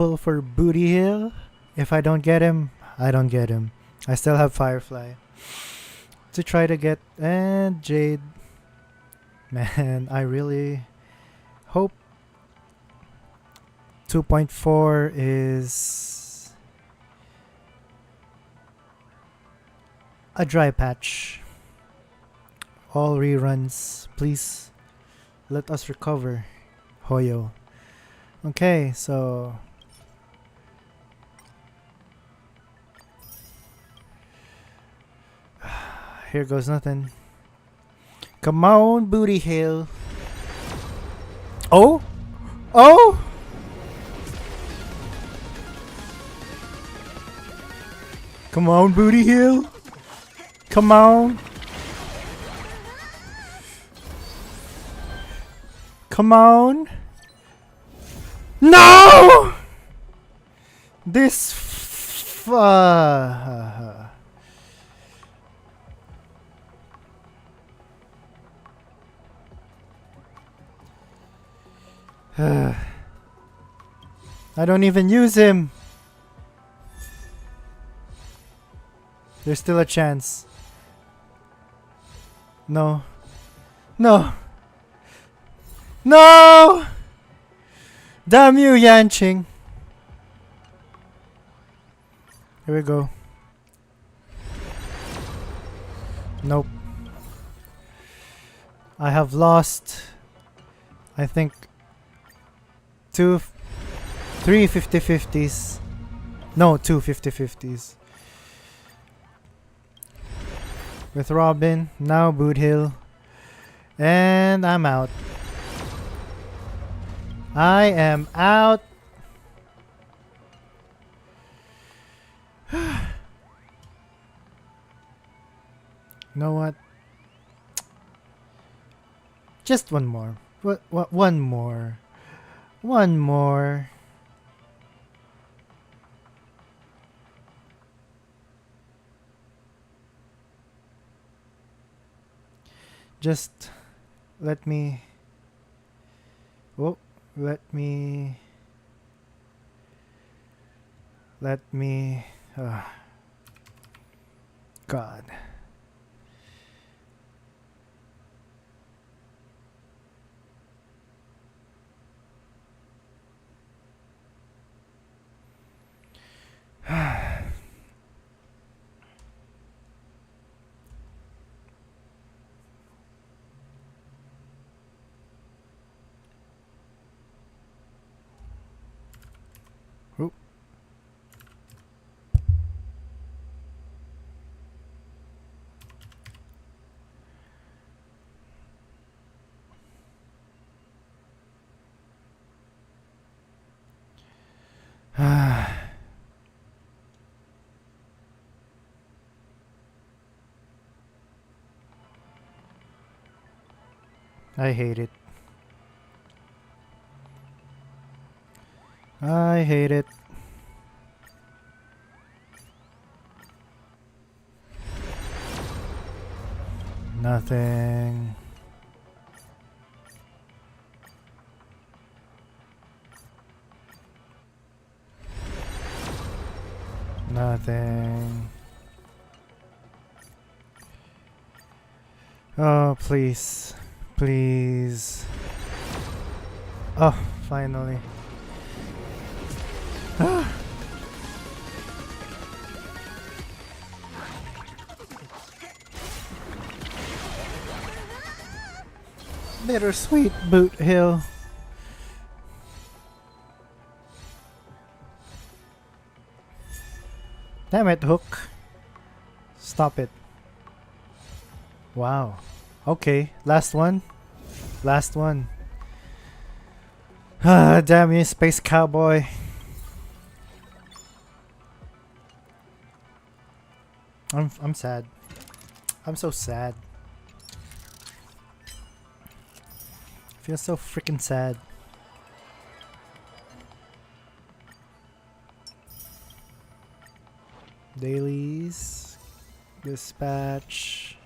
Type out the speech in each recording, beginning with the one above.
For Bootyhill. If I don't get him, I don't get him. I still have Firefly to try to get, and Jade. Man, I really hope 2.4 is a dry patch. All reruns, please let us recover, Hoyo. Okay, so here goes nothing. Come on, Bootyhill. Oh? Oh? Come on, Bootyhill. Come on. Come on. No! This I don't even use him. There's still a chance. No. No. No! Damn you, Yanqing. Here we go. Nope. I have lost, I think, 3 50-50s. No, 2 50-50s. With Robin, now Bootyhill. And I'm out. I am out. You know what? Just one more. What? One more. One more. Just let me. Oh, let me. Let me. God. Oop. I hate it. I hate it. Nothing. Nothing. Oh, please. Please. Oh, finally. Bittersweet Bootyhill. Damn it, Hook. Stop it. Wow. Okay, last one. Last one. Damn you, Space Cowboy. I'm sad. I'm so sad. I feel so freaking sad. Dailies. Dispatch.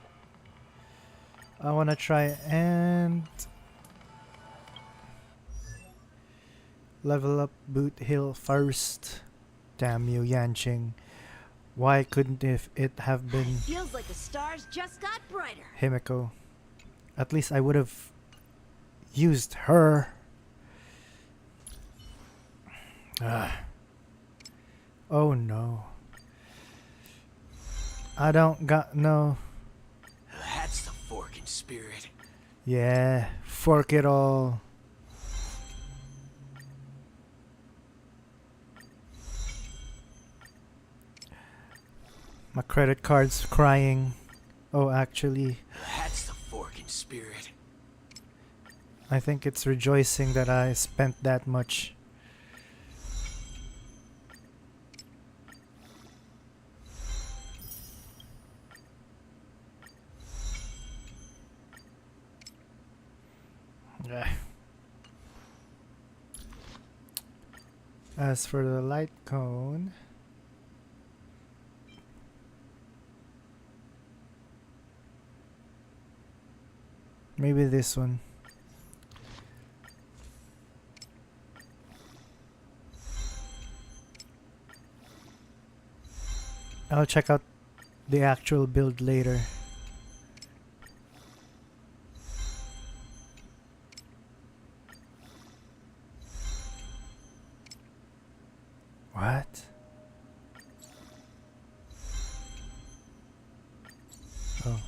I wanna try and Level up Bootyhill first. Damn you, Yanqing. Why couldn't if it have been Feels like the stars just got brighter. Himiko? At least I would have used her. Oh no. I don't got no. That's the forking spirit. Yeah, fork it all. My credit card's crying. Oh, actually, That's the forking spirit. I think it's rejoicing that I spent that much. As for the light cone, maybe this one. I'll check out the actual build later. What? Oh.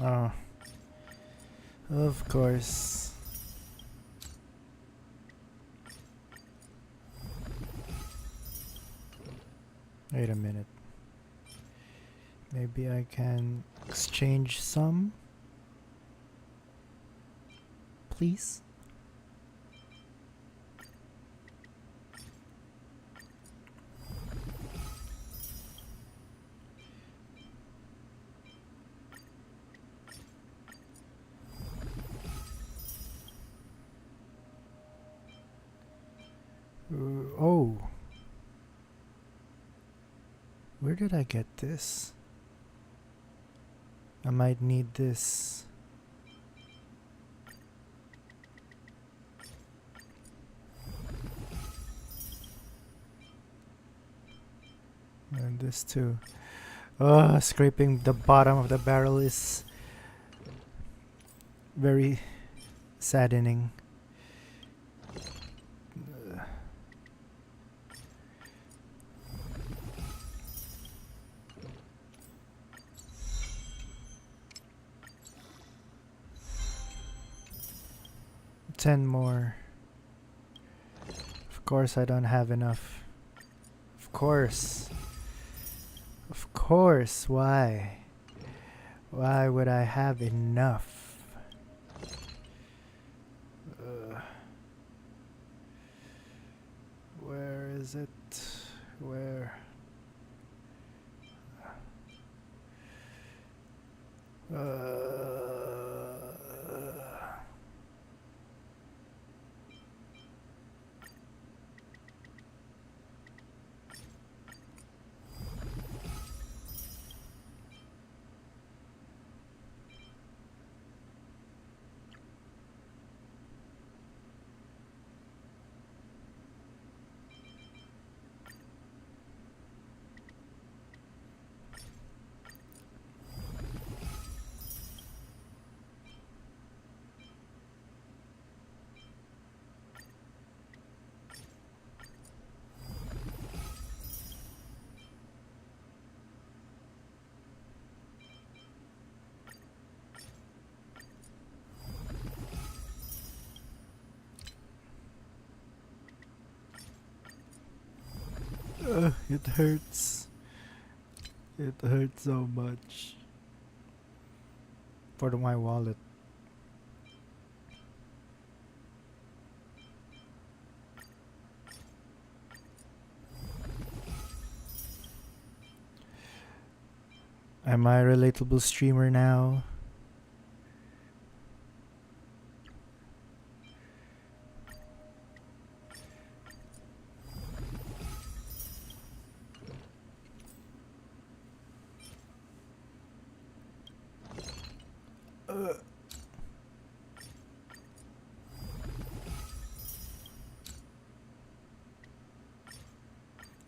Oh. Of course. Wait a minute. Maybe I can exchange some? Please? Oh. Where did I get this? I might need this. And this too. Scraping the bottom of the barrel is very saddening. Ten more. Of course I don't have enough. Of course. Of course. Why? Why would I have enough? Where is it? Where? It hurts. It hurts so much. For my wallet. Am I a relatable streamer now?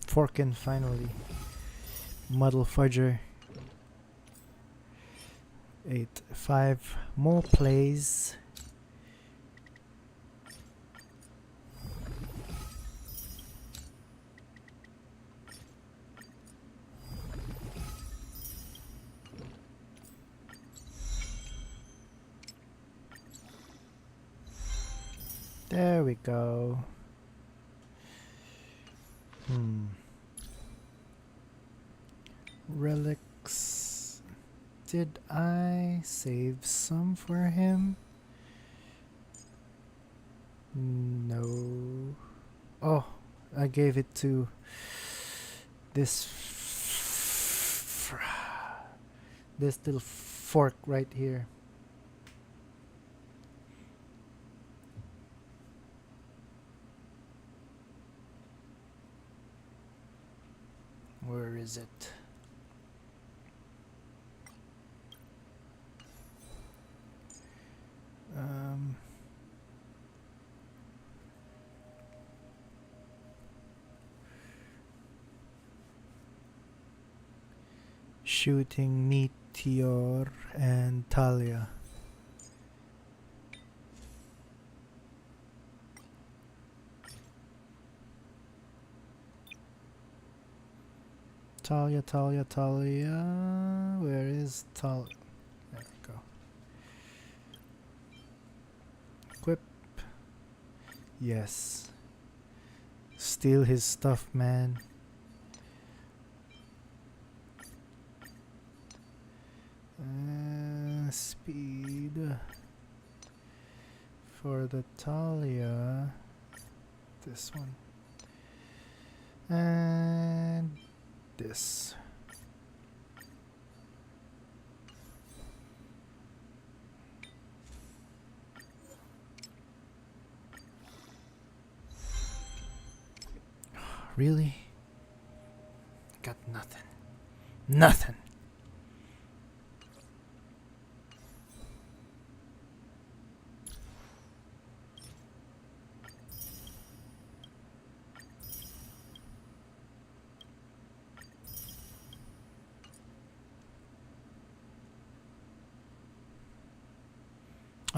Forkin finally. Muddle fudger. 5 more plays. There we go. Relics. Did I save some for him? No. Oh, I gave it to this this little fork right here. Where is it? Shooting Meteor and Talia. Talia. Where is Talia? There we go. Equip. Yes. Steal his stuff, man. Speed. For the Talia. This one. And this. Really? Got nothing. Nothing.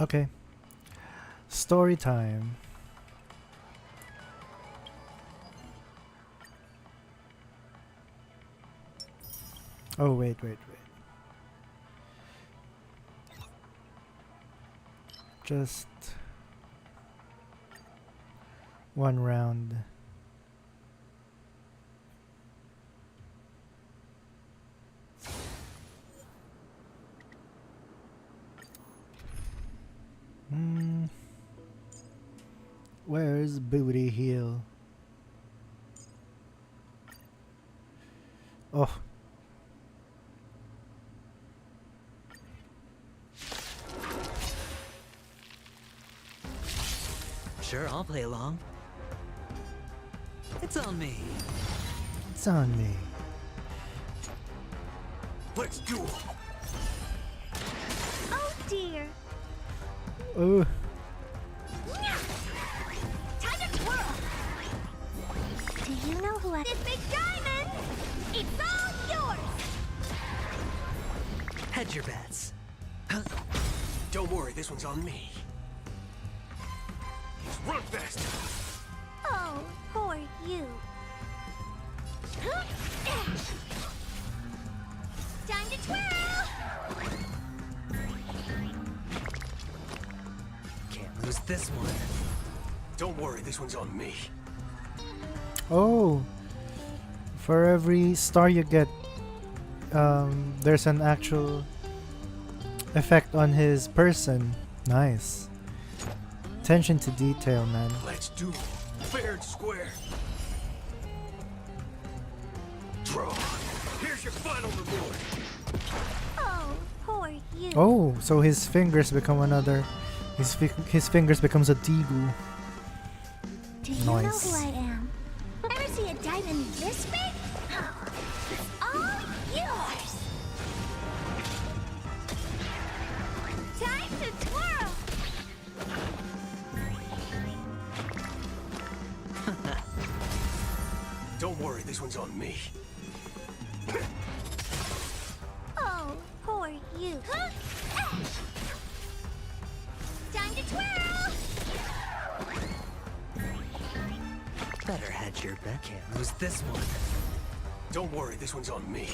Okay. Story time. Oh, wait. Just one round. Where's Bootyhill? Oh. Sure, I'll play along. It's on me. It's on me. Let's duel. Oh dear. Oh. Time to twirl. Do you know who I... This big diamond! It's all yours! Hedge your bets. Don't worry, this one's on me. Run fast! Oh, poor you. Time to twirl! Can't lose this one. Don't worry, this one's on me. Oh. For every star you get, there's an actual effect on his person. Nice. Attention to detail, man. Let's do it. Fair and square. Draw. Here's your final reward. Oh, poor you. Oh, so his fingers become another. His fingers becomes a Digu. Do you know Nice. who I am? Ever see a diamond this big? It's all yours. Time to twirl. Don't worry, this one's on me. Oh, poor you. Time to twirl. Better hedge your bet. Can't lose this one. Don't worry, this one's on me.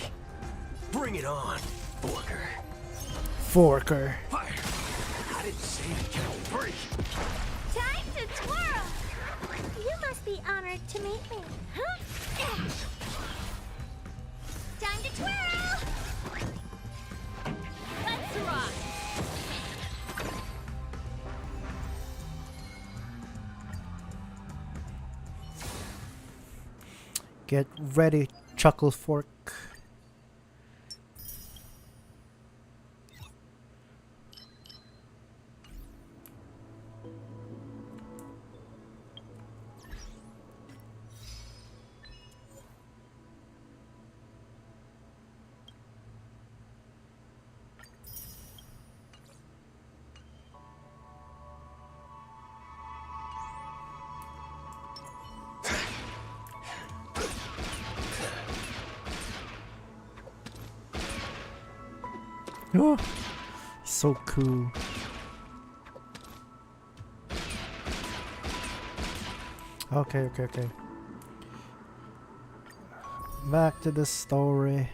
Bring it on, Forker. Forker. Fire! I didn't say it can't break. Time to twirl. You must be honored to meet me. Huh? Time to twirl. Let's rock. Get ready, Chuckle Fork. Oh, so cool. Okay. Back to the story.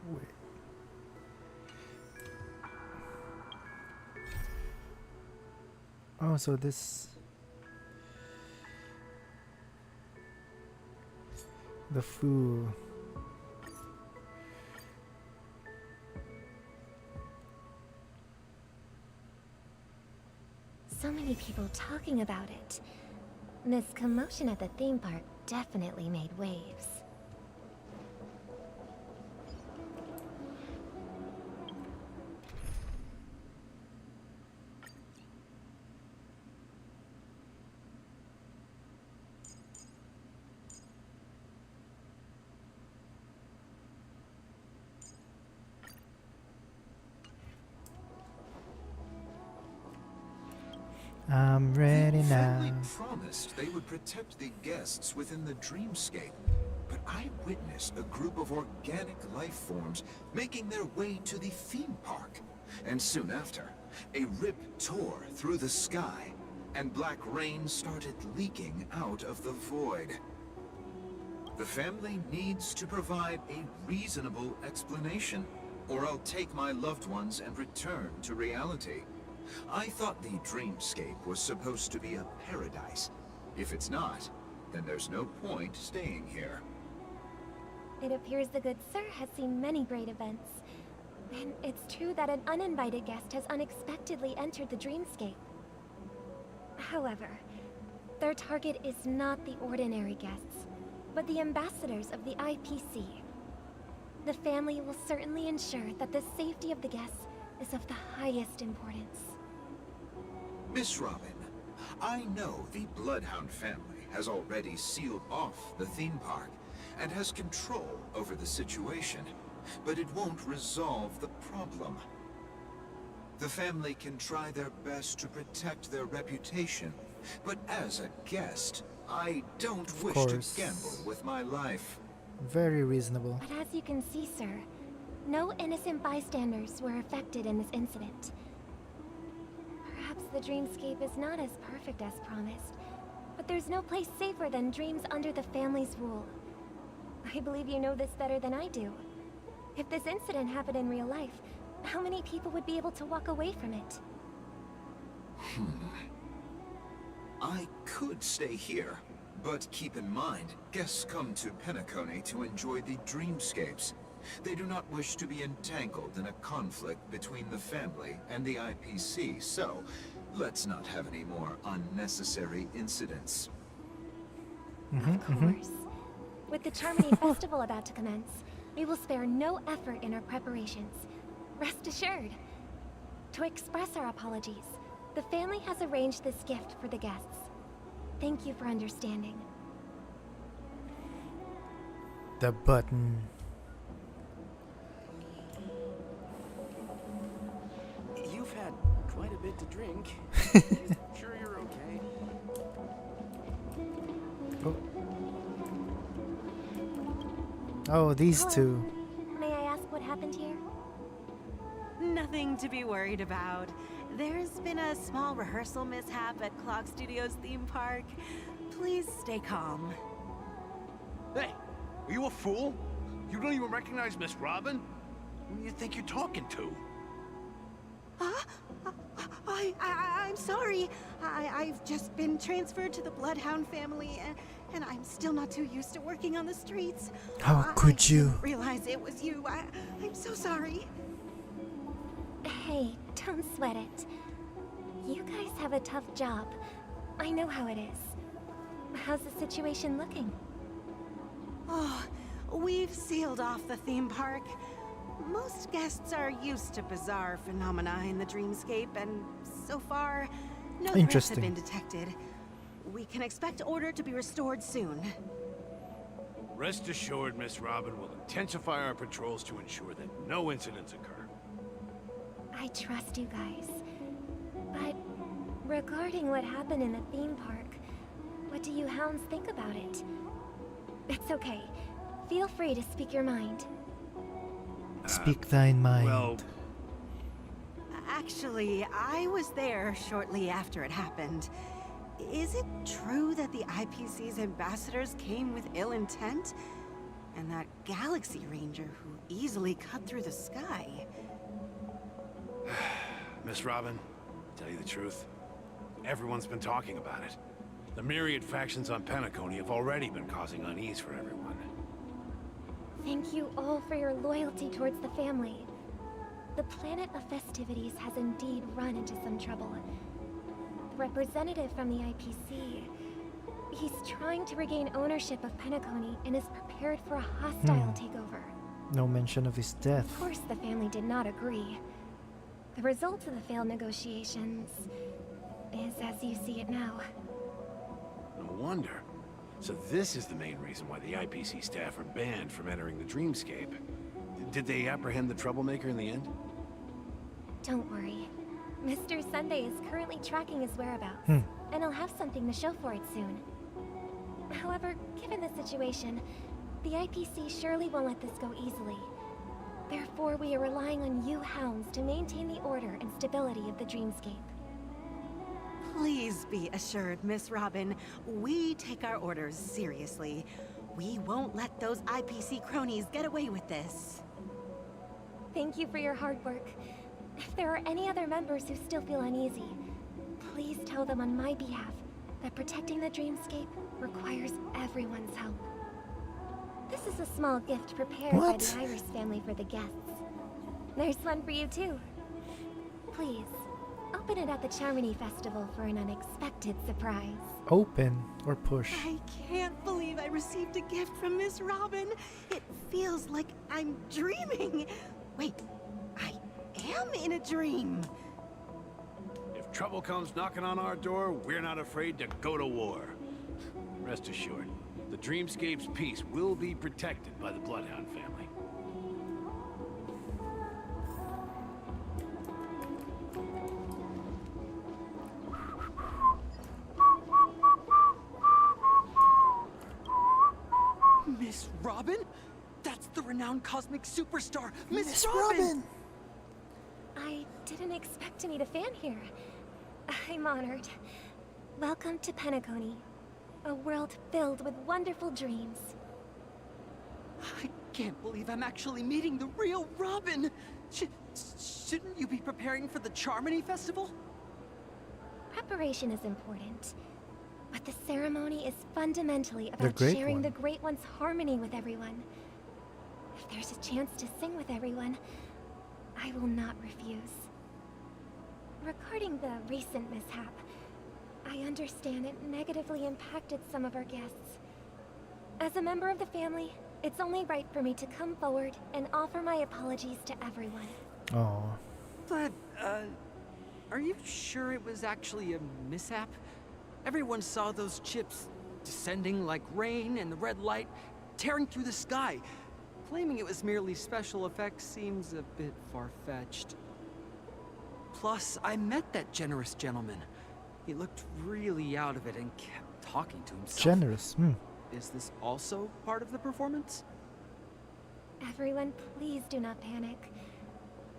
Wait. Oh, so this... The fool. So many people talking about it. This commotion at the theme park definitely made waves. I'm ready The now. family promised they would protect the guests within the dreamscape, but I witnessed a group of organic life forms making their way to the theme park. And soon after, a rip tore through the sky, and black rain started leaking out of the void. The family needs to provide a reasonable explanation, or I'll take my loved ones and return to reality. I thought the dreamscape was supposed to be a paradise. If it's not, then there's no point staying here. It appears the good sir has seen many great events. And it's true that an uninvited guest has unexpectedly entered the dreamscape. However, their target is not the ordinary guests, but the ambassadors of the IPC. The family will certainly ensure that the safety of the guests is of the highest importance. Miss Robin, I know the Bloodhound family has already sealed off the theme park and has control over the situation, but it won't resolve the problem. The family can try their best to protect their reputation, but as a guest, I don't wish course. to gamble with my life. Very reasonable. But as you can see, sir, no innocent bystanders were affected in this incident. Perhaps the dreamscape is not as perfect as promised, but there's no place safer than dreams under the family's rule. I believe you know this better than I do. If this incident happened in real life, how many people would be able to walk away from it? I could stay here, but keep in mind, guests come to Penacony to enjoy the dreamscapes. They do not wish to be entangled in a conflict between the family and the IPC, so let's not have any more unnecessary incidents. Of course. With the Charmony Festival about to commence, we will spare no effort in our preparations. Rest assured. To express our apologies, the family has arranged this gift for the guests. Thank you for understanding. The button. You've had quite a bit to drink. Sure you're okay? Oh, these Hello. two. May I ask what happened here? Nothing to be worried about. There's been a small rehearsal mishap at Clock Studios theme park. Please stay calm. Hey, are you a fool? You don't even recognize Miss Robin? Who do you think you're talking to? I'm sorry. I've just been transferred to the Bloodhound family, and I'm still not too used to working on the streets. How could I you? didn't realize it was you. I'm so sorry. Hey, don't sweat it. You guys have a tough job. I know how it is. How's the situation looking? Oh, we've sealed off the theme park. Most guests are used to bizarre phenomena in the dreamscape, and so far, no threats have Interesting. been detected. We can expect order to be restored soon. Rest assured, Miss Robin will intensify our patrols to ensure that no incidents occur. I trust you guys. But regarding what happened in the theme park, what do you hounds think about it? It's okay. Feel free to speak your mind. Speak thine mind. Well, Actually, I was there shortly after it happened. Is it true that the IPC's ambassadors came with ill intent? And that Galaxy Ranger who easily cut through the sky? Miss Robin, to tell you the truth, everyone's been talking about it. The myriad factions on Penacony have already been causing unease for everyone. Thank you all for your loyalty towards the family. The planet of festivities has indeed run into some trouble. The representative from the IPC, he's trying to regain ownership of Penacony and is prepared for a hostile takeover. No mention of his death. Of course, the family did not agree. The result of the failed negotiations is as you see it now. No wonder. So this is the main reason why the IPC staff are banned from entering the dreamscape. Did they apprehend the troublemaker in the end? Don't worry. Mr. Sunday is currently tracking his whereabouts, and he'll have something to show for it soon. However, given the situation, the IPC surely won't let this go easily. Therefore, we are relying on you hounds to maintain the order and stability of the dreamscape. Please be assured, Miss Robin, we take our orders seriously. We won't let those IPC cronies get away with this. Thank you for your hard work. If there are any other members who still feel uneasy, please tell them on my behalf that protecting the dreamscape requires everyone's help. This is a small gift prepared by What? the Iris family for the guests. There's one for you too. Please, open it at the Charmony Festival for an unexpected surprise. Open or push. I can't believe I received a gift from Miss Robin. It feels like I'm dreaming. Wait, I am in a dream. If trouble comes knocking on our door, we're not afraid to go to war. Rest assured, the dreamscape's peace will be protected by the Bloodhound family. Miss Robin? That's the renowned cosmic superstar, Miss Robin! I didn't expect to meet a fan here. I'm honored. Welcome to Penacony, a world filled with wonderful dreams. I can't believe I'm actually meeting the real Robin. Shouldn't you be preparing for the Charmony Festival? preparation is important, but the ceremony is fundamentally The about Great sharing One. the Great One's harmony with everyone. If there's a chance to sing with everyone, I will not refuse. Regarding the recent mishap, I understand it negatively impacted some of our guests. As a member of the family, it's only right for me to come forward and offer my apologies to everyone. Oh. But, are you sure it was actually a mishap? Everyone saw those chips descending like rain and the red light tearing through the sky. Claiming it was merely special effects seems a bit far-fetched. Plus, I met that generous gentleman. He looked really out of it and kept talking to himself. Generous. Is this also part of the performance? Everyone, please do not panic.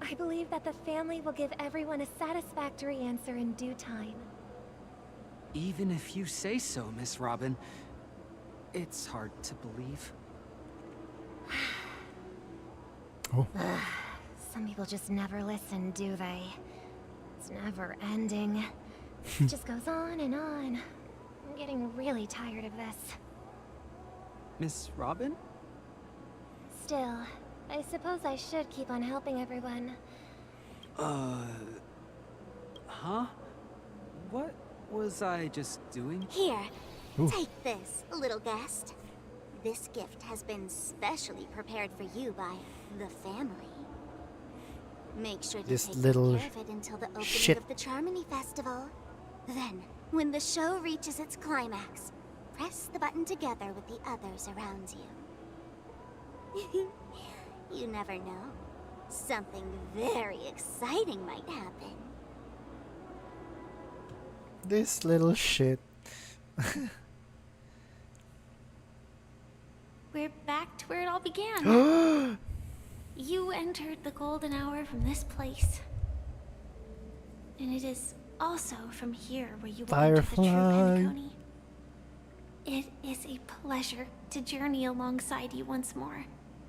I believe that the family will give everyone a satisfactory answer in due time. Even if you say so, Miss Robin, it's hard to believe. Oh. Some people just never listen, do they? It's never ending. It just goes on and on. I'm getting really tired of this. Miss Robin? Still, I suppose I should keep on helping everyone. Huh? What was I just doing? Here, Ooh. take this, little guest. This gift has been specially prepared for you by the family. Make sure to This take little good care of it until the opening shit. of the Charmony Festival. Then, when the show reaches its climax, press the button together with the others around you. You never know. Something very exciting might happen. This little shit. We're back to where it all began. You entered the golden hour from this place. And it is also from here where you will enter the true Firefly. Penacony. It is a pleasure to journey alongside you once more.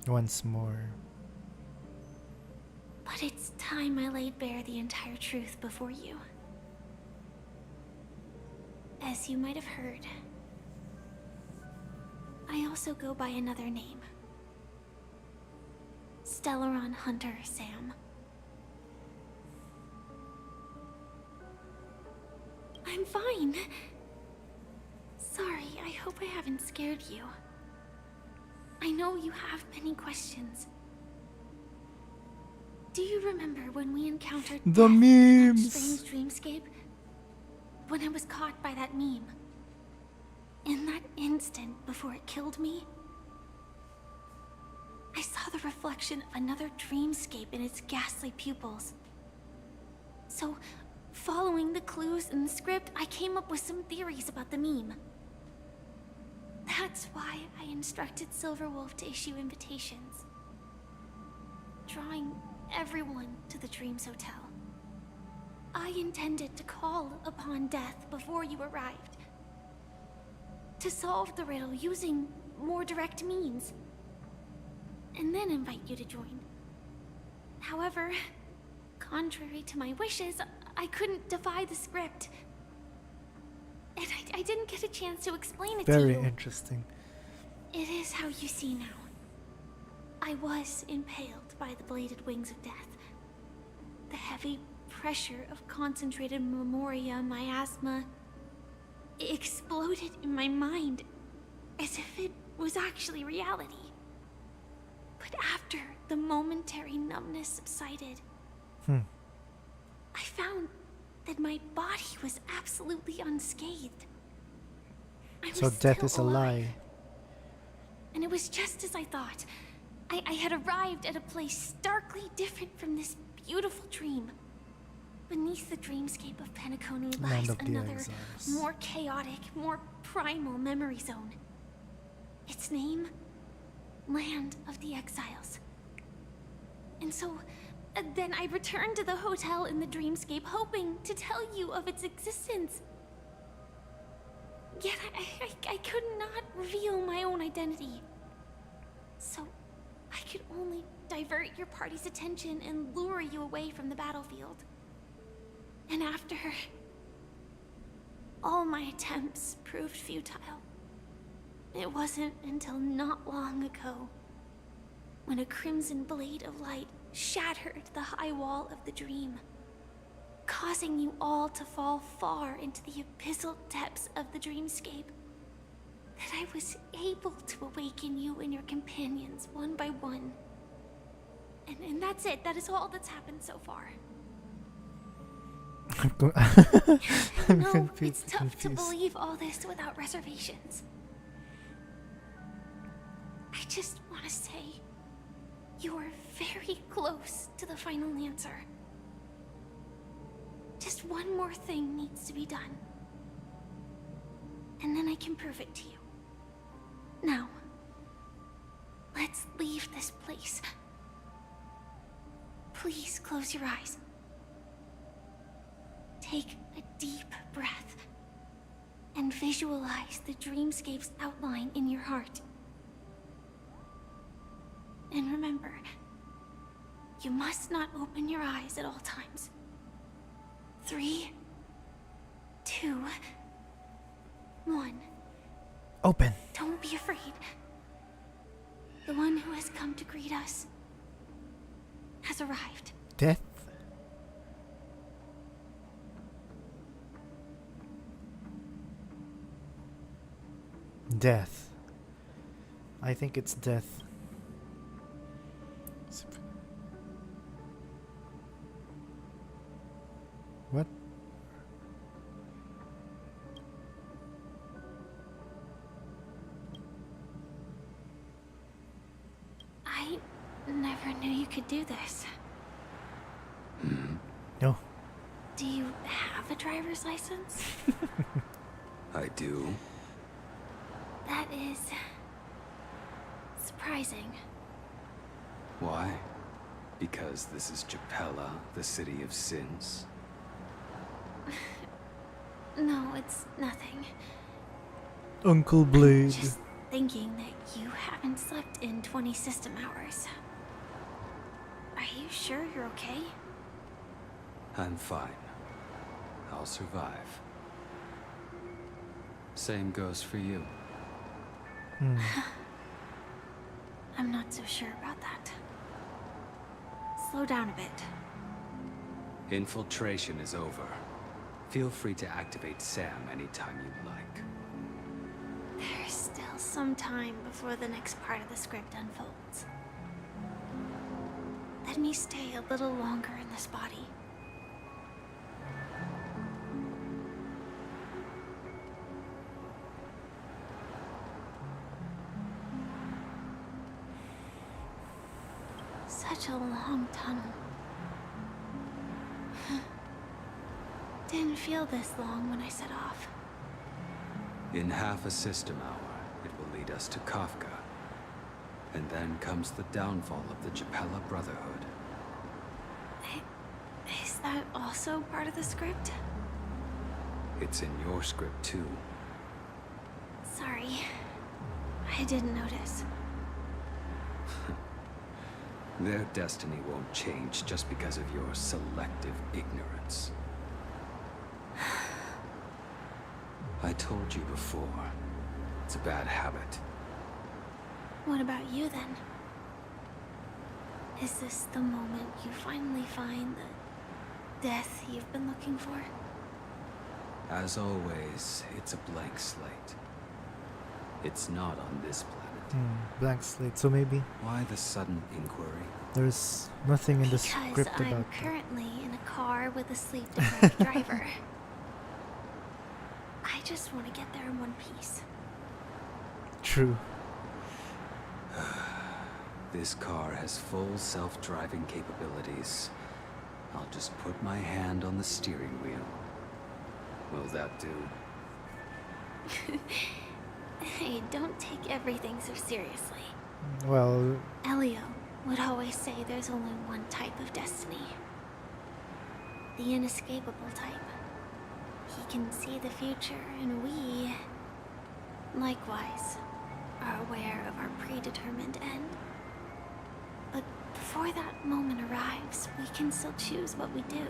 Once more. But it's time I laid bare the entire truth before you. As you might have heard, I also go by another name. Stellaron Hunter Sam. I'm fine. Sorry, I hope I haven't scared you. I know you have many questions. Do you remember when we encountered The death in that memes. strange dreamscape? When I was caught by that meme? In that instant before it killed me, I saw the reflection of another dreamscape in its ghastly pupils. So, following the clues in the script, I came up with some theories about the meme. That's why I instructed Silverwolf to issue invitations, drawing everyone to the Dreams Hotel. I intended to call upon death before you arrived, to solve the riddle using more direct means, and then invite you to join. However, contrary to my wishes, I couldn't defy the script. And I didn't get a chance to explain it to Very you. interesting. It is how you see now. I was impaled by the bladed wings of death. The heavy pressure of concentrated memoria, miasma, exploded in my mind as if it was actually reality. But after the momentary numbness subsided, I found that my body was absolutely unscathed. I So was death still is a alive. lie. And it was just as I thought. I had arrived at a place starkly different from this beautiful dream. Beneath the dreamscape of Penacony Land lies of the another, Exiles. more chaotic, more primal memory zone. Its name? Land of the Exiles. And so, then I returned to the hotel in the dreamscape, hoping to tell you of its existence. Yet I could not reveal my own identity. So, I could only divert your party's attention and lure you away from the battlefield. And after all my attempts proved futile. It wasn't until not long ago when a crimson blade of light shattered the high wall of the dream, causing you all to fall far into the abyssal depths of the dreamscape, that I was able to awaken you and your companions one by one. And that's it. That is all that's happened so far. No, it's tough to believe all this without reservations. I just want to say, you are very close to the final answer. Just one more thing needs to be done. And then I can prove it to you. Now, let's leave this place. Please close your eyes. Take a deep breath and visualize the dreamscape's outline in your heart. And remember, you must not open your eyes at all times. 3, 2, 1. Open. Don't be afraid. The one who has come to greet us has arrived. Death? Death. I think it's death. What? I never knew you could do this. No. Do you have a driver's license? I do. That is surprising. Why? Because this is Japella, the city of sins? No, it's nothing. Uncle Blade. Just thinking that you haven't slept in 20 system hours. Are you sure you're okay? I'm fine. I'll survive. Same goes for you. I'm not so sure about that. Slow down a bit. Infiltration is over. Feel free to activate Sam anytime you'd like. There's still some time before the next part of the script unfolds. Let me stay a little longer in this body. Such a long tunnel. Didn't feel this long when I set off. In half a system hour, it will lead us to Kafka. And then comes the downfall of the Japella Brotherhood. Is that also part of the script? It's in your script too. Sorry. I didn't notice. Their destiny won't change just because of your selective ignorance. I told you before, it's a bad habit. What about you then? Is this the moment you finally find the death you've been looking for? As always, it's a blank slate. It's not on this planet. Blank slate. So maybe Why the sudden inquiry? there's nothing in the Because script I'm about that. currently in a car with a sleep-deprived driver. I just want to get there in one piece. True. This car has full self-driving capabilities. I'll just put my hand on the steering wheel. Will that do? Hey, don't take everything so seriously. Well, Elio would always say there's only one type of destiny. The inescapable type. He can see the future, and we, likewise, are aware of our predetermined end. But before that moment arrives, we can still choose what we do.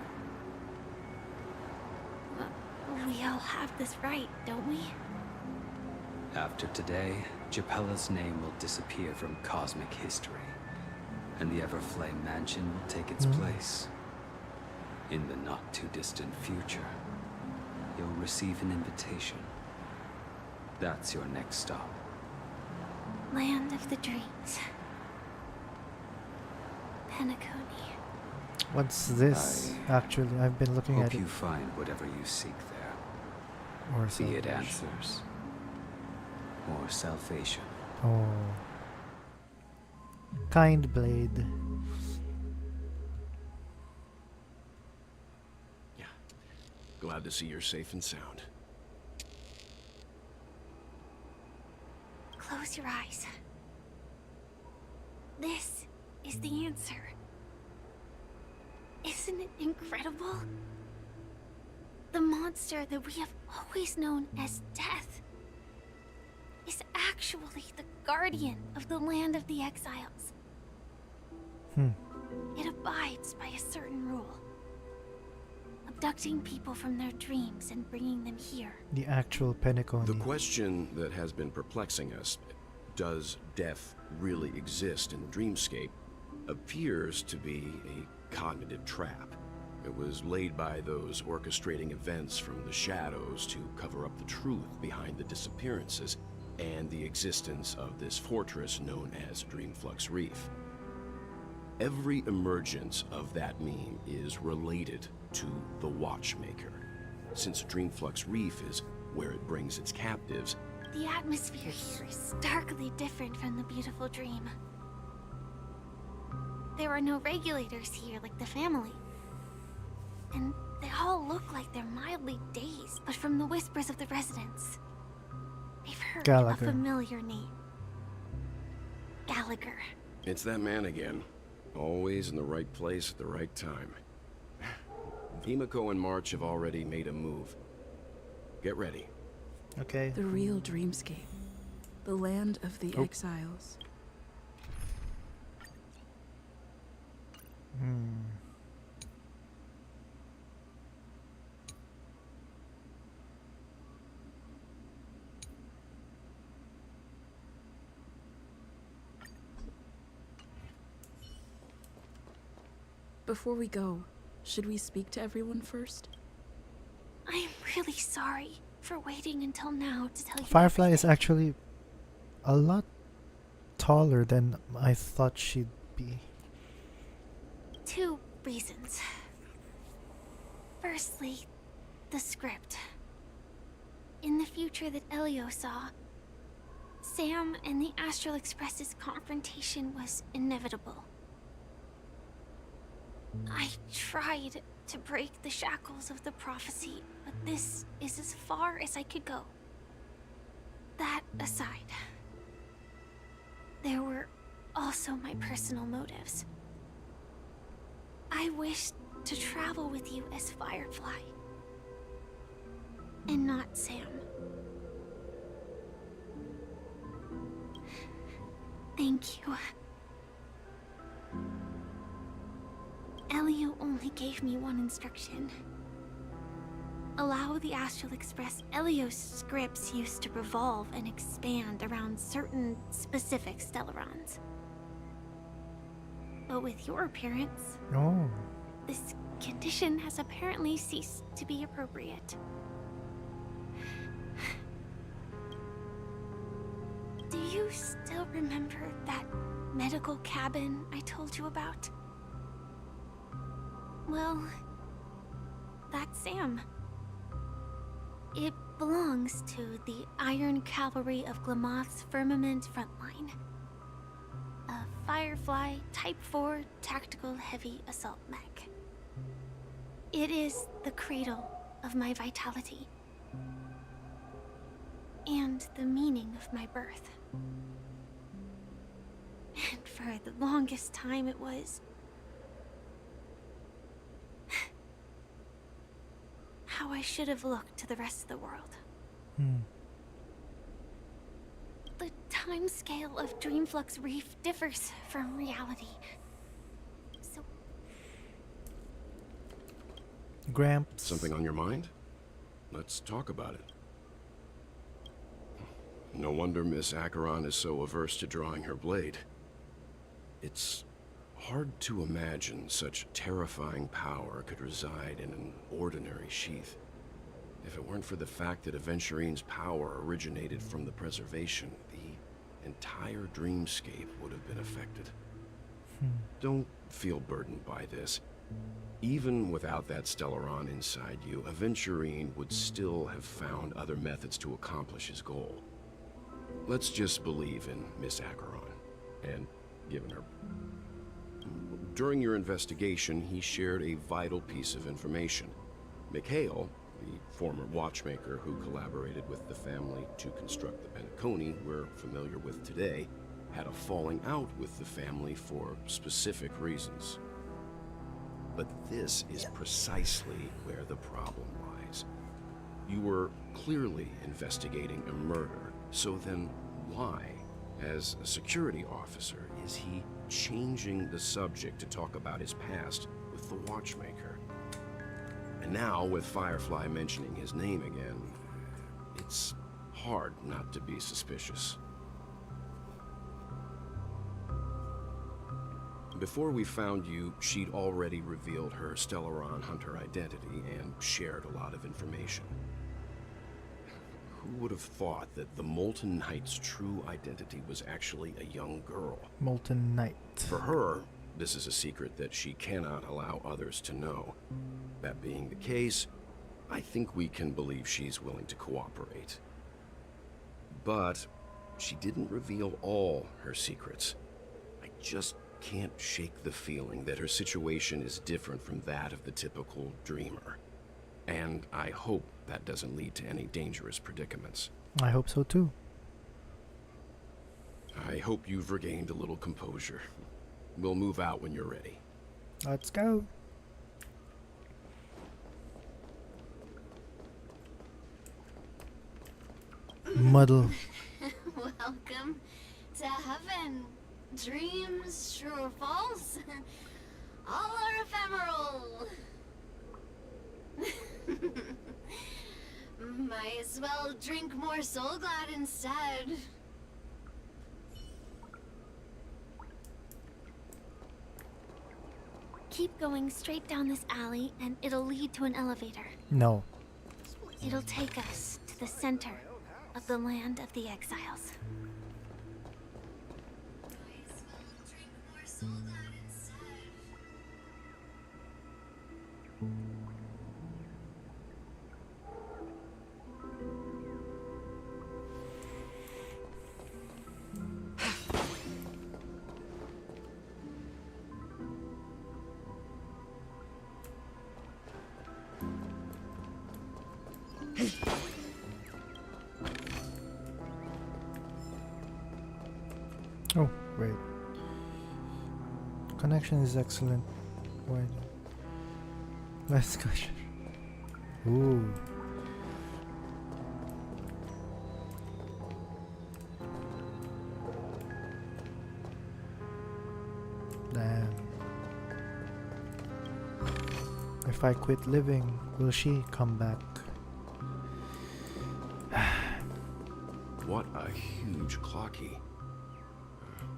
We all have this right, don't we? After today, Japella's name will disappear from cosmic history, and the Everflame Mansion will take its place. In the not-too-distant future, you'll receive an invitation. That's your next stop. Land of the Dreams. Penacony. What's this? Actually, I've been looking Hope at it. you find whatever you seek there. Or Be it salvation. answers or salvation. Oh. Kind blade. Yeah. Glad to see you're safe and sound. Close your eyes. This is the answer. Isn't it incredible? The monster that we have always known as Death is actually the guardian of the land of the exiles. It abides by a certain rule. Abducting people from their dreams and bringing them here. The actual Penacony. The question that has been perplexing us, does death really exist in the dreamscape, appears to be a cognitive trap. It was laid by those orchestrating events from the shadows to cover up the truth behind the disappearances and the existence of this fortress known as Dreamflux Reef. Every emergence of that meme is related to the Watchmaker. Since Dreamflux Reef is where it brings its captives, The atmosphere here is starkly different from the beautiful dream. There are no regulators here like the family. And they all look like they're mildly dazed, but from the whispers of the residents, they've heard Gallagher. a familiar name. Gallagher. it's that man again. Always in the right place at the right time. Himiko and March have already made a move. Get ready. Okay. The real dreamscape. The land of the exiles. Before we go, should we speak to everyone first? I am really sorry for waiting until now to tell you. Firefly is everything. actually a lot taller than I thought she'd be. 2 reasons. Firstly, the script. In the future that Elio saw, Sam and the Astral Express's confrontation was inevitable. I tried to break the shackles of the prophecy, but this is as far as I could go. That aside, there were also my personal motives. I wished to travel with you as Firefly, and not Sam. Thank you. Elio only gave me one instruction. Allow the Astral Express Elio's scripts used to revolve and expand around certain specific Stellarons. But with your appearance, Oh. this condition has apparently ceased to be appropriate. Do you still remember that medical cabin I told you about? Well, that's Sam. It belongs to the Iron Cavalry of Glamoth's Firmament Frontline. A Firefly Type 4 Tactical Heavy Assault Mech. It is the cradle of my vitality. And the meaning of my birth. And for the longest time it was how I should have looked to the rest of the world. The timescale of Dreamflux Reef differs from reality. So Gramps. Something on your mind? let's talk about it. No wonder Miss Acheron is so averse to drawing her blade. It's hard to imagine such terrifying power could reside in an ordinary sheath. If it weren't for the fact that Aventurine's power originated from the preservation, the entire dreamscape would have been affected. Don't feel burdened by this. Even without that Stellaron inside you, Aventurine would still have found other methods to accomplish his goal. Let's just believe in Miss Acheron, and given her... During your investigation, he shared a vital piece of information. Mikhail, the former watchmaker who collaborated with the family to construct the Penacony we're familiar with today, had a falling out with the family for specific reasons. But this is precisely where the problem lies. You were clearly investigating a murder, so then why, as a security officer, is he changing the subject to talk about his past with the watchmaker? And now, with Firefly mentioning his name again, it's hard not to be suspicious. Before we found you, she'd already revealed her Stellaron hunter identity and shared a lot of information. Who would have thought that the Molten Knight's true identity was actually a young girl? Molten Knight. For her, this is a secret that she cannot allow others to know. That being the case, I think we can believe she's willing to cooperate. But she didn't reveal all her secrets. I just can't shake the feeling that her situation is different from that of the typical dreamer. And I hope that doesn't lead to any dangerous predicaments. I hope so too. I hope you've regained a little composure. We'll move out when you're ready. Let's go. Muddle. Welcome to heaven. Dreams, true or false, all are ephemeral. Might as well drink more Soul Glad instead. Keep going straight down this alley and it'll lead to an elevator. No. It'll take us to the center of the land of the exiles. Oh, great. Connection is excellent. Why? Last discussion. Ooh. Damn. If I quit living, will she come back? What a huge clocky.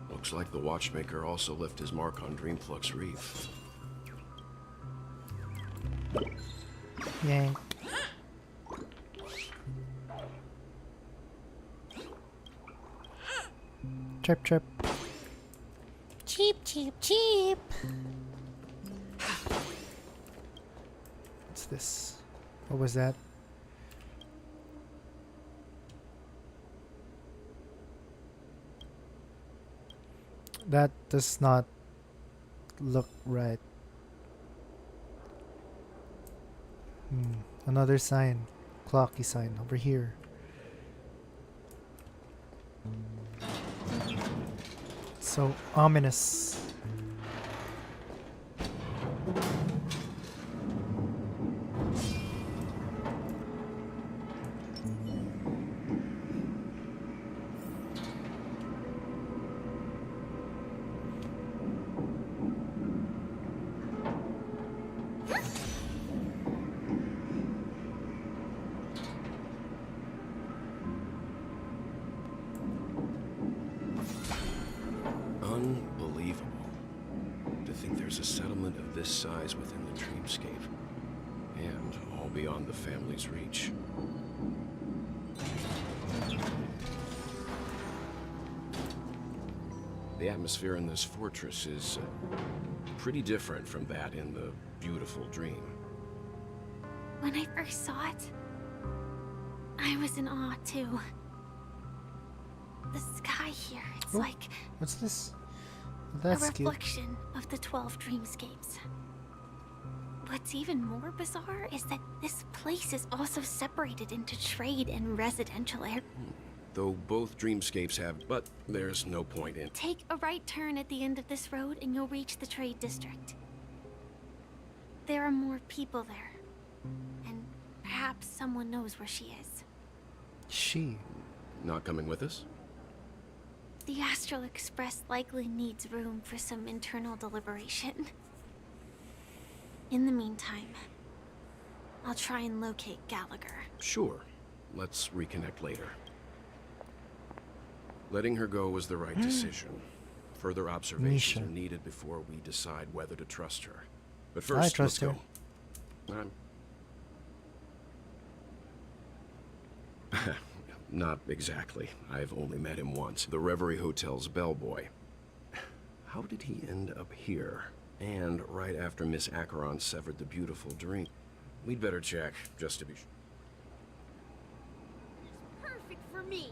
Looks like the watchmaker also left his mark on Dreamflux Reef. Yank. Chirp chirp. Cheep, cheep, cheep. What's this? What was that? That does not look right. Another sign. Clocky sign over here. So ominous. size within the dreamscape, and all beyond the family's reach. The atmosphere in this fortress is pretty different from that in the beautiful dream. When I first saw it, I was in awe too. The sky here, it's like What's this? a That's cute. reflection of the 12 dreamscapes. What's even more bizarre is that this place is also separated into trade and residential areas. Though both dreamscapes have, but there's no point in. Take a right turn at the end of this road and you'll reach the trade district. There are more people there. And perhaps someone knows where she is. She. Not coming with us? The Astral Express likely needs room for some internal deliberation. In the meantime, I'll try and locate Gallagher. Sure. Let's reconnect later. Letting her go was the right decision. Further observations Misha. are needed before we decide whether to trust her. But I first, trust let's her. go. Not exactly. I've only met him once. The Reverie Hotel's bellboy. How did he end up here? And right after Miss Acheron severed the beautiful dream. We'd better check, just to be sure. Perfect for me,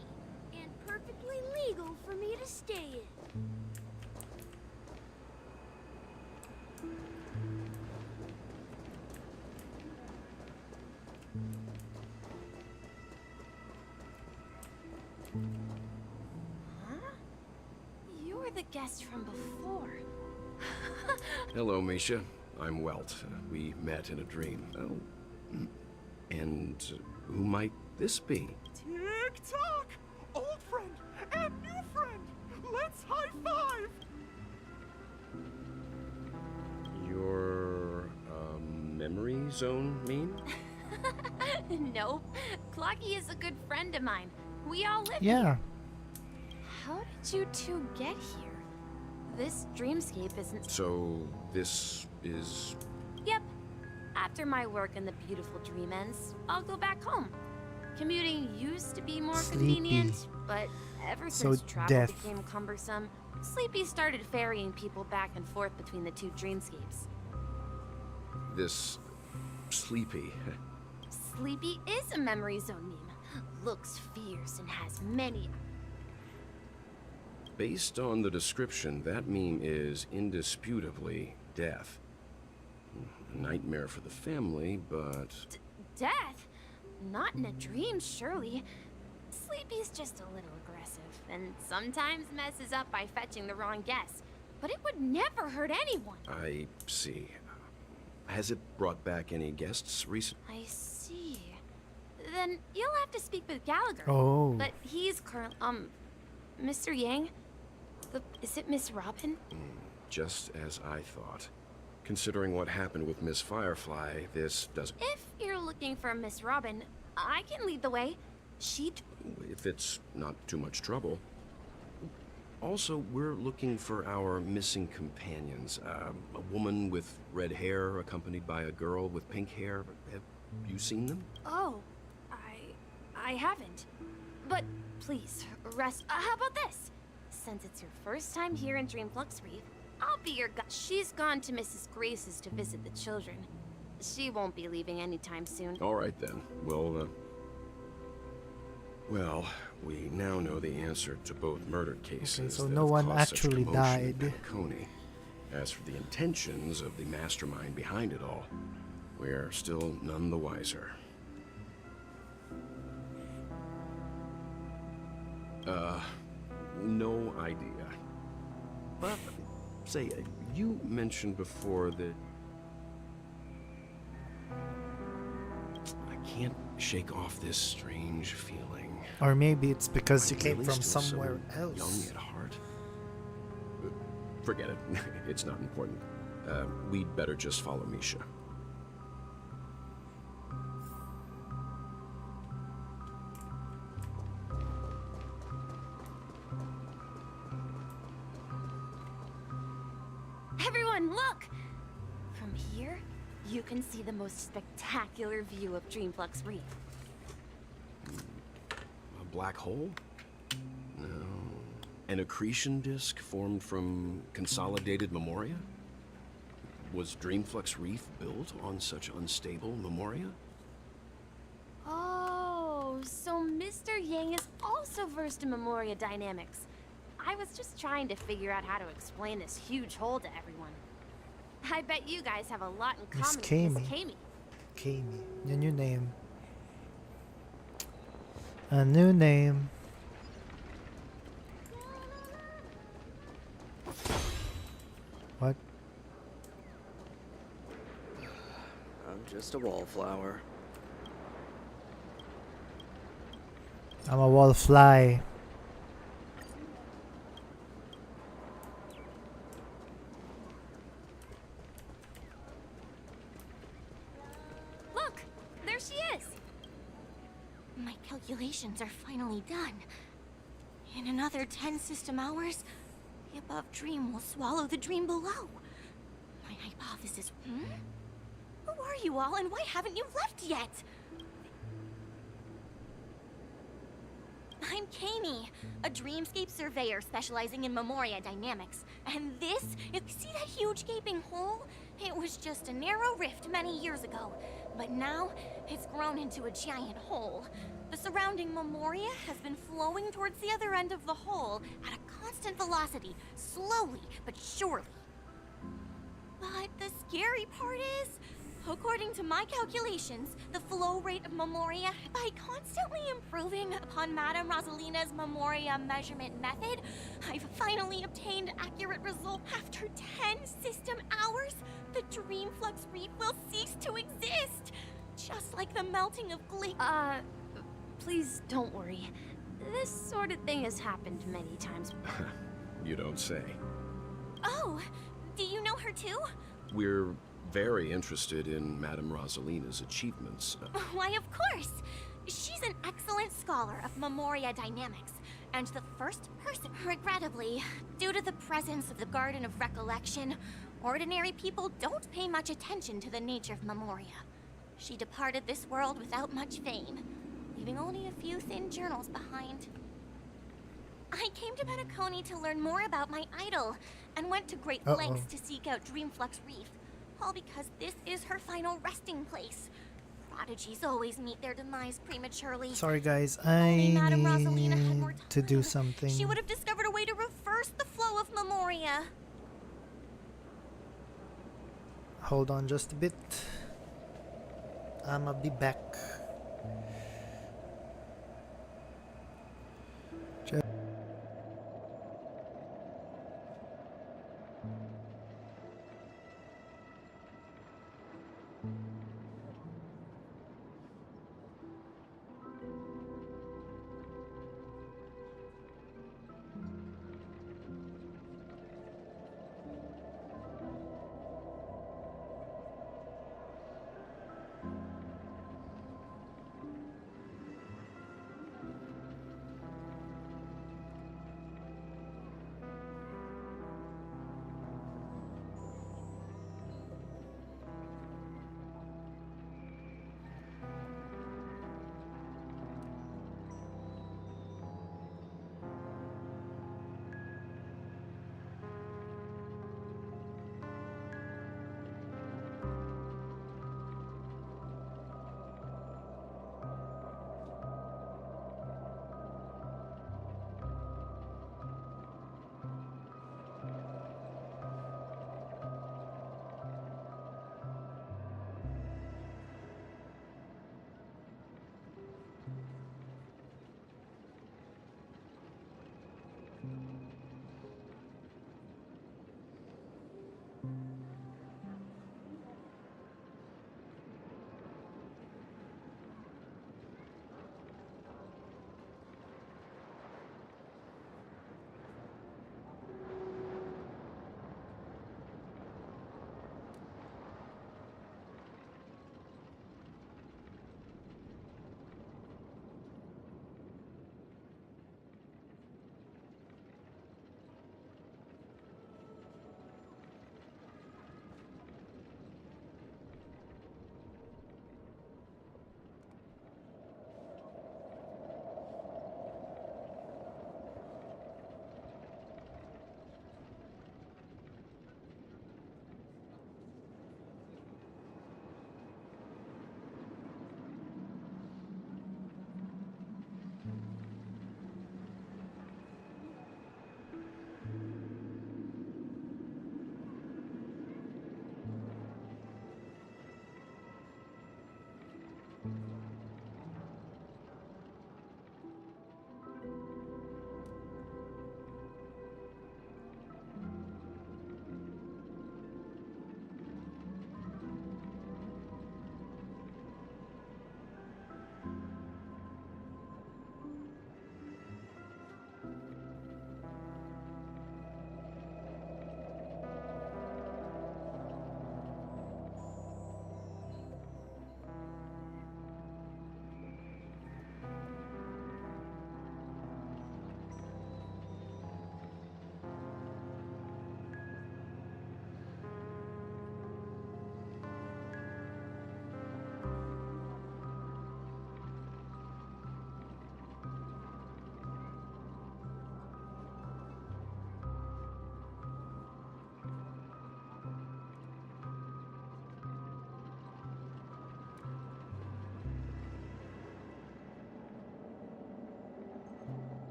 and perfectly legal for me to stay in. Huh? You're the guest from before. Hello, Misha. I'm Welt. We met in a dream. Oh. And who might this be? Tick-tock! Old friend and new friend! Let's high-five! Your, memory zone mean? No, Clocky is a good friend of mine. We all live Yeah. here. How did you two get here? This dreamscape isn't... So, this is... Yep. After my work in the beautiful dream ends, I'll go back home. Commuting used to be more Sleepy. convenient, but ever So since travel deaf. became cumbersome, Sleepy started ferrying people back and forth between the two dreamscapes. this... sleepy. Sleepy is a memory zone meme. Looks fierce and has many... Based on the description, that meme is indisputably death. A nightmare for the family, but... Death? Not in a dream, surely. Sleepy's just a little aggressive, and sometimes messes up by fetching the wrong guess. But it would never hurt anyone. I see. Has it brought back any guests recently? I see. Then you'll have to speak with Gallagher. Oh. But he's current... Mr. Yang? Is it Miss Robin? Just as I thought. Considering what happened with Miss Firefly, this doesn't... If you're looking for Miss Robin, I can lead the way. She'd... If it's not too much trouble. Also, we're looking for our missing companions. A woman with red hair accompanied by a girl with pink hair. Have you seen them? Oh, I haven't. But please, rest. How about this? Since it's your first time here in Dreamflux Reef, I'll be your guide. She's gone to Mrs. Grace's to visit the children. She won't be leaving anytime soon. All right, then. Well, we now know the answer to both murder cases. Okay, so that no have one caused such actually commotion died. in Coney. As for the intentions of the mastermind behind it all, we're still none the wiser. No idea. But, say, you mentioned before that... I can't shake off this strange feeling. Or maybe it's because you I'm came really from still so somewhere young else. at heart. Forget it. It's not important. We'd better just follow Misha. Everyone, look! From you can see the most spectacular view of Dreamflux Reef. A black hole? No. An accretion disk formed from consolidated memoria? Was Dreamflux Reef built on such unstable memoria? Oh, so Mr. Yang is also versed in Memoria dynamics. I was just trying to figure out how to explain this huge hole to everyone. I bet you guys have a lot in Miss common with Miss Kami. Kami. Kami. Your new name. A new name. What? I'm just a wallflower. I'm a wallfly. Look, there she is. My calculations are finally done. In another 10 system hours, the above dream will swallow the dream below. My hypothesis... Who are you all, and why haven't you left yet? I'm Kami, a dreamscape surveyor specializing in Memoria dynamics. And this, you see that huge gaping hole? It was just a narrow rift many years ago, but now it's grown into a giant hole. The surrounding Memoria has been flowing towards the other end of the hole at a constant velocity, slowly but surely. But the scary part is, according to my calculations, the flow rate of Memoria, by constantly improving upon Madame Rosalina's Memoria measurement method, I've finally obtained accurate results. After 10 system hours, the Dreamflux Reef will cease to exist. Just like the melting of glacier. Please don't worry. This sort of thing has happened many times. You don't say. Oh, do you know her too? We're very interested in Madame Rosalina's achievements. Why, of course. She's an excellent scholar of Memoria dynamics, and the first person. Regrettably, due to the presence of the Garden of Recollection, ordinary people don't pay much attention to the nature of Memoria. She departed this world without much fame, leaving only a few thin journals behind. I came to Penacony to learn more about my idol, and went to great lengths to seek out Dreamflux Reef, all because this is her final resting place. Prodigies always meet their demise prematurely. Sorry guys, Only I Madame Rosalina had more need time. to do something. She would have discovered a way to reverse the flow of Memoria. Hold on just a bit. I'ma be back.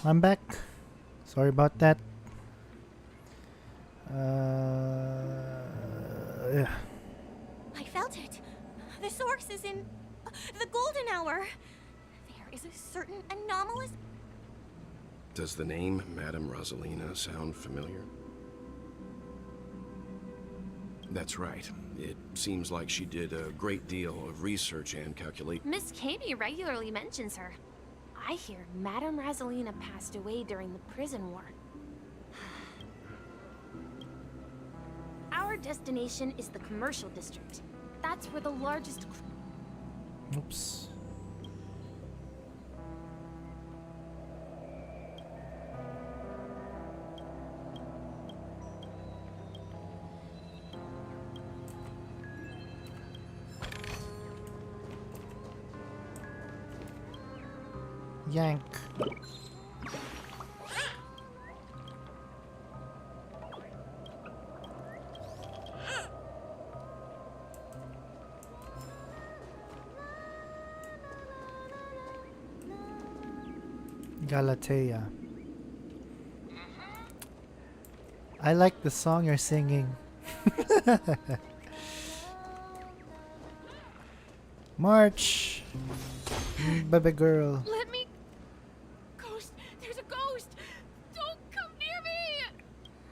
I'm back. Sorry about that. Yeah. I felt it. The source is in the golden hour. There is a certain anomalous... Does the name Madame Rosalina sound familiar? That's right. It seems like she did a great deal of research and calculation. Miss Katie regularly mentions her. I hear Madame Rosalina passed away during the prison war. Our destination is the commercial district. That's where the largest... Oops. Yank. Galatea. I like the song you're singing. March, baby girl. Let me... Ghost! There's a ghost! Don't come near me!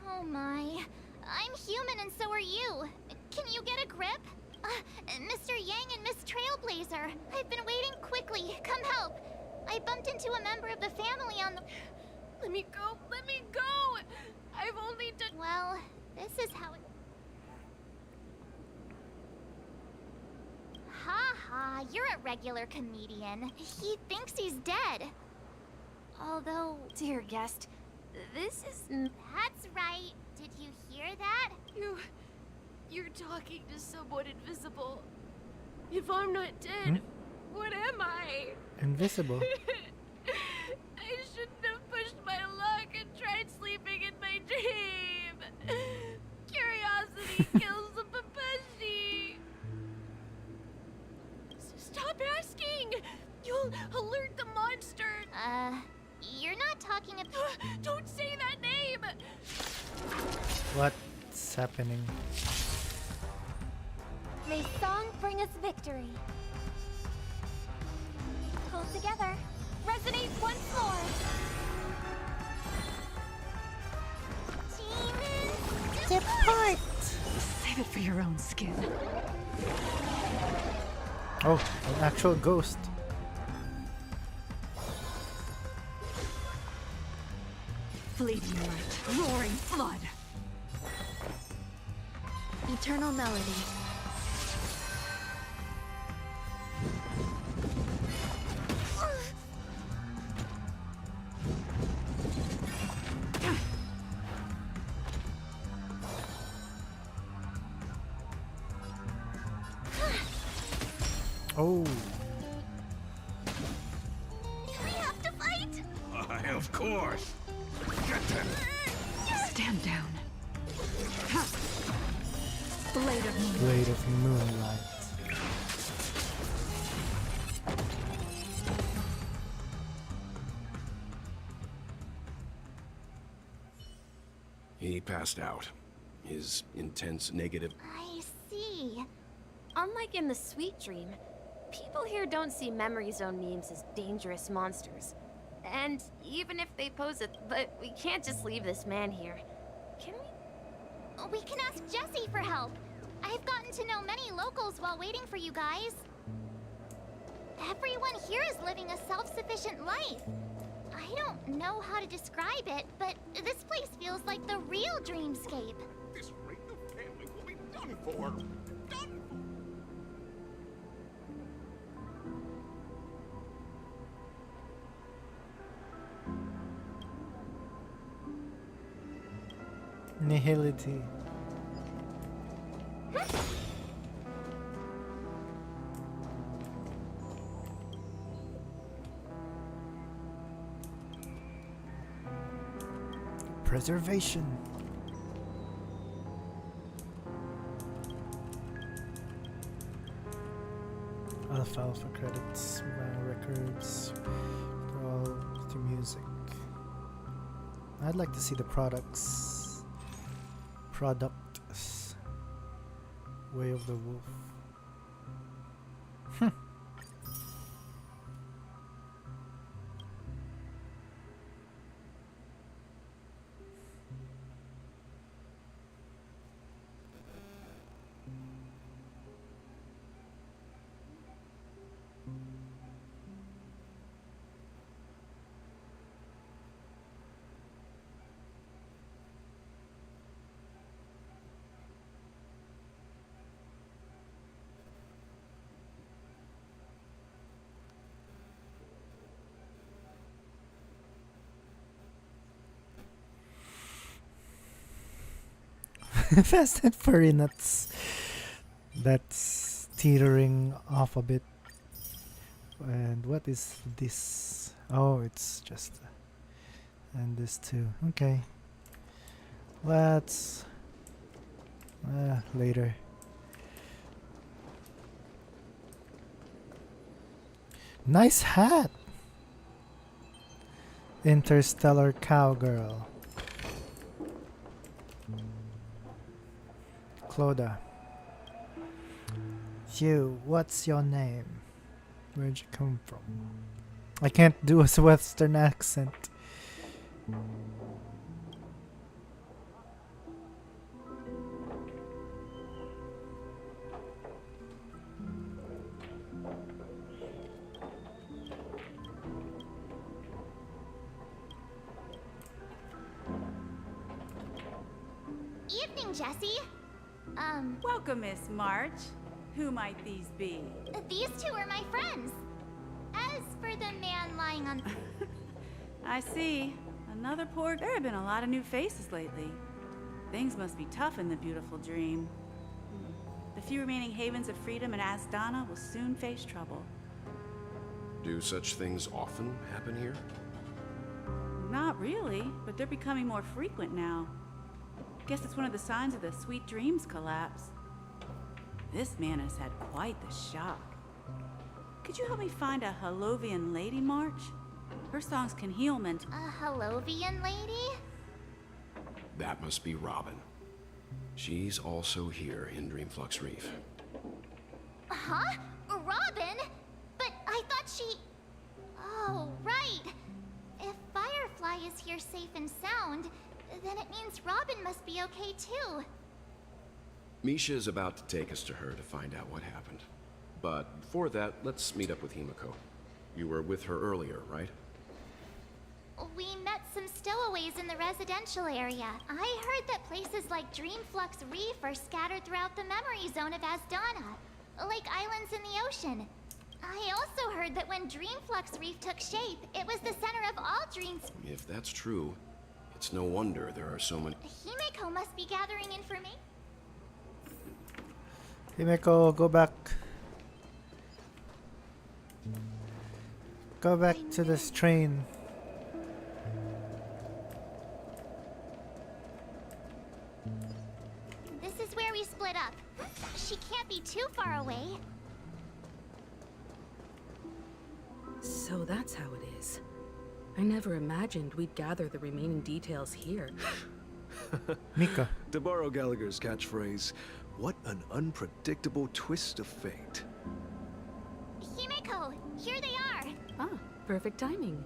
Oh my. I'm human and so are you. Can you get a grip? Mr. Yang and Miss Trailblazer, I've been waiting quickly. Come help. I bumped into a member of the family on the... Let me go! Let me go! I've only done... Well, this is how it... Ha ha, you're a regular comedian. He thinks he's dead. Although, dear guest, this is... That's right. Did you hear that? You're talking to someone invisible. If I'm not dead, what am I? Invisible. I shouldn't have pushed my luck and tried sleeping in my dream. Curiosity kills the Papashi. Stop asking! You'll alert the monster! You're not talking about... Don't say that name! What's happening? May song bring us victory. Pull together. Resonate once more. Depart! Save it for your own skin. Oh, an actual ghost. Fleeting light, roaring flood. Eternal melody. Oh. We have to fight! Of course. Get them. Stand down. Ha. Blade of moon. Blade of moonlight. He passed out. His intense negative... I see. Unlike in the Sweet Dream, people here don't see Memory Zone memes as dangerous monsters. And even if they pose it, but we can't just leave this man here. Can we? We can ask Jessie for help. I've gotten to know many locals while waiting for you guys. Everyone here is living a self-sufficient life. I don't know how to describe it, but this place feels like the real dreamscape. This reign of family will be done for. Done. Nihility. Preservation. Alpha credits, records, for all the music. I'd like to see the products. Products. Way of the Wolf. Fast and furry nuts. That's teetering off a bit. And what is this? Oh, it's just. And this too. Okay. Let's. Later. Nice hat! Interstellar Cowgirl. Cloda. You, what's your name? Where'd you come from? I can't do a Western accent. Evening, Jessie. Welcome, Miss March. Who might these be? These two are my friends. As for the man lying on... I see. Another poor... There have been a lot of new faces lately. Things must be tough in the beautiful dream. The few remaining havens of freedom in Asdana will soon face trouble. Do such things often happen here? Not really, but they're becoming more frequent now. Guess it's one of the signs of the Sweet Dreams collapse. This man has had quite the shock. Could you help me find a Halovian lady, March? Her songs can heal mental... A Halovian lady? That must be Robin. She's also here in Dreamflux Reef. Huh? Robin? But I thought she... Oh, right. If Firefly is here safe and sound, then it means Robin must be okay too. Misha is about to take us to her to find out what happened. But before that, let's meet up with Himiko. You were with her earlier, right? We met some stowaways in the residential area. I heard that places like Dreamflux Reef are scattered throughout the memory zone of Asdana, like islands in the ocean. I also heard that when Dreamflux Reef took shape, it was the center of all dreams. If that's true, it's no wonder there are so many... Himiko must be gathering information. Himeko, go back. Go back to this train. This is where we split up. She can't be too far away. So that's how it is. I never imagined we'd gather the remaining details here. Mika. To borrow Gallagher's catchphrase, what an unpredictable twist of fate. Himiko, here they are. Ah, perfect timing.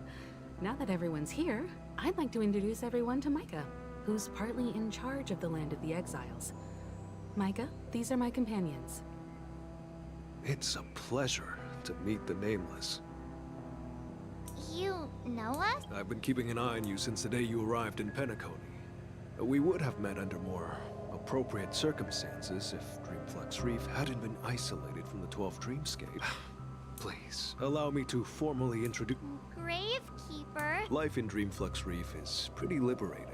Now that everyone's here, I'd like to introduce everyone to Micah, who's partly in charge of the Land of the Exiles. Micah, these are my companions. It's a pleasure to meet the Nameless. You know us? I've been keeping an eye on you since the day you arrived in Penacony. We would have met under more appropriate circumstances if Dreamflux Reef hadn't been isolated from the 12th Dreamscape. Please, allow me to formally introduce... Gravekeeper. Life in Dreamflux Reef is pretty liberating.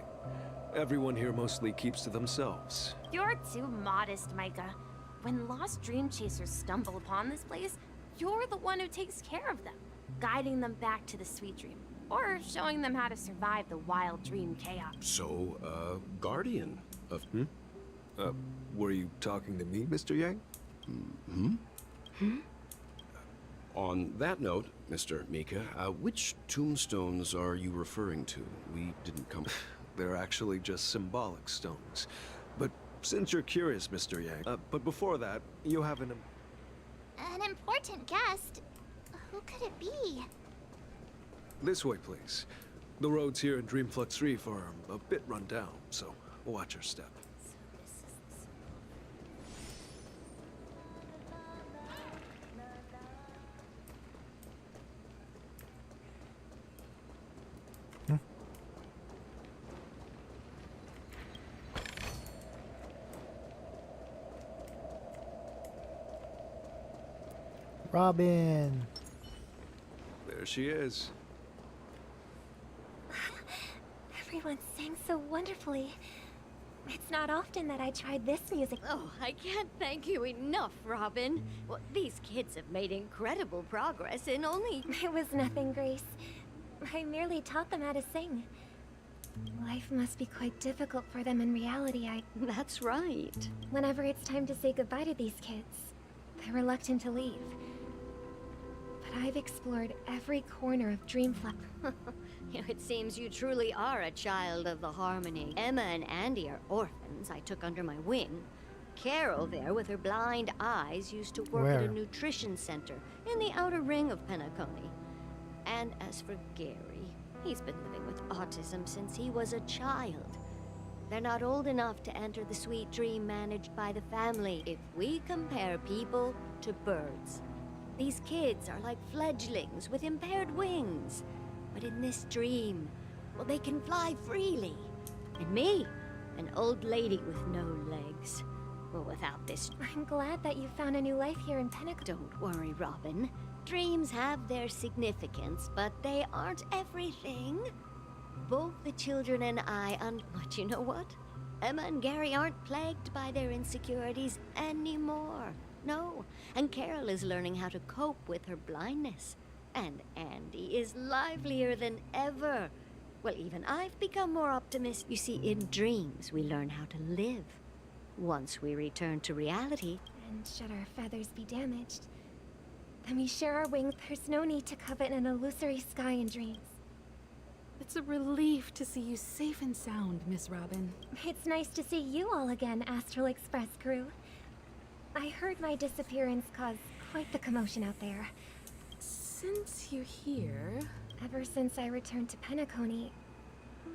Everyone here mostly keeps to themselves. You're too modest, Micah. When lost dream chasers stumble upon this place, you're the one who takes care of them, guiding them back to the sweet dream, or showing them how to survive the wild dream chaos. So, guardian of... Were you talking to me, Mr. Yang? On that note, Mr. Mika, which tombstones are you referring to? We didn't come... they're actually just symbolic stones. But since you're curious, Mr. Yang, but before that, you have an important guest? Who could it be? This way, please. The roads here in Dreamflux Reef are a bit run down, so watch your step. Robin. There she is. Everyone sang so wonderfully. It's not often that I tried this music. Oh, I can't thank you enough, Robin. Well, these kids have made incredible progress in only... It was nothing, Grace. I merely taught them how to sing. Life must be quite difficult for them in reality. That's right. Whenever it's time to say goodbye to these kids, they're reluctant to leave. But I've explored every corner of Dreamflux. It seems you truly are a child of the Harmony. Emma and Andy are orphans I took under my wing. Carol there, with her blind eyes, used to work at a nutrition center in the outer ring of Penacony. And as for Gary, he's been living with autism since he was a child. They're not old enough to enter the sweet dream managed by the family. If we compare people to birds, these kids are like fledglings with impaired wings. But in this dream, well, they can fly freely. And me, an old lady with no legs. Well, without this... I'm glad that you found a new life here in Penacony. Don't worry, Robin. Dreams have their significance, but they aren't everything. Both the children and but you know what? Emma and Gary aren't plagued by their insecurities anymore. No, and Carol is learning how to cope with her blindness. And Andy is livelier than ever. Well, even I've become more optimistic. You see, in dreams, we learn how to live. Once we return to reality... And should our feathers be damaged, then we share our wings. There's no need to covet an illusory sky in dreams. It's a relief to see you safe and sound, Miss Robin. It's nice to see you all again, Astral Express crew. I heard my disappearance caused quite the commotion out there. Since you're here... Ever since I returned to Penacony,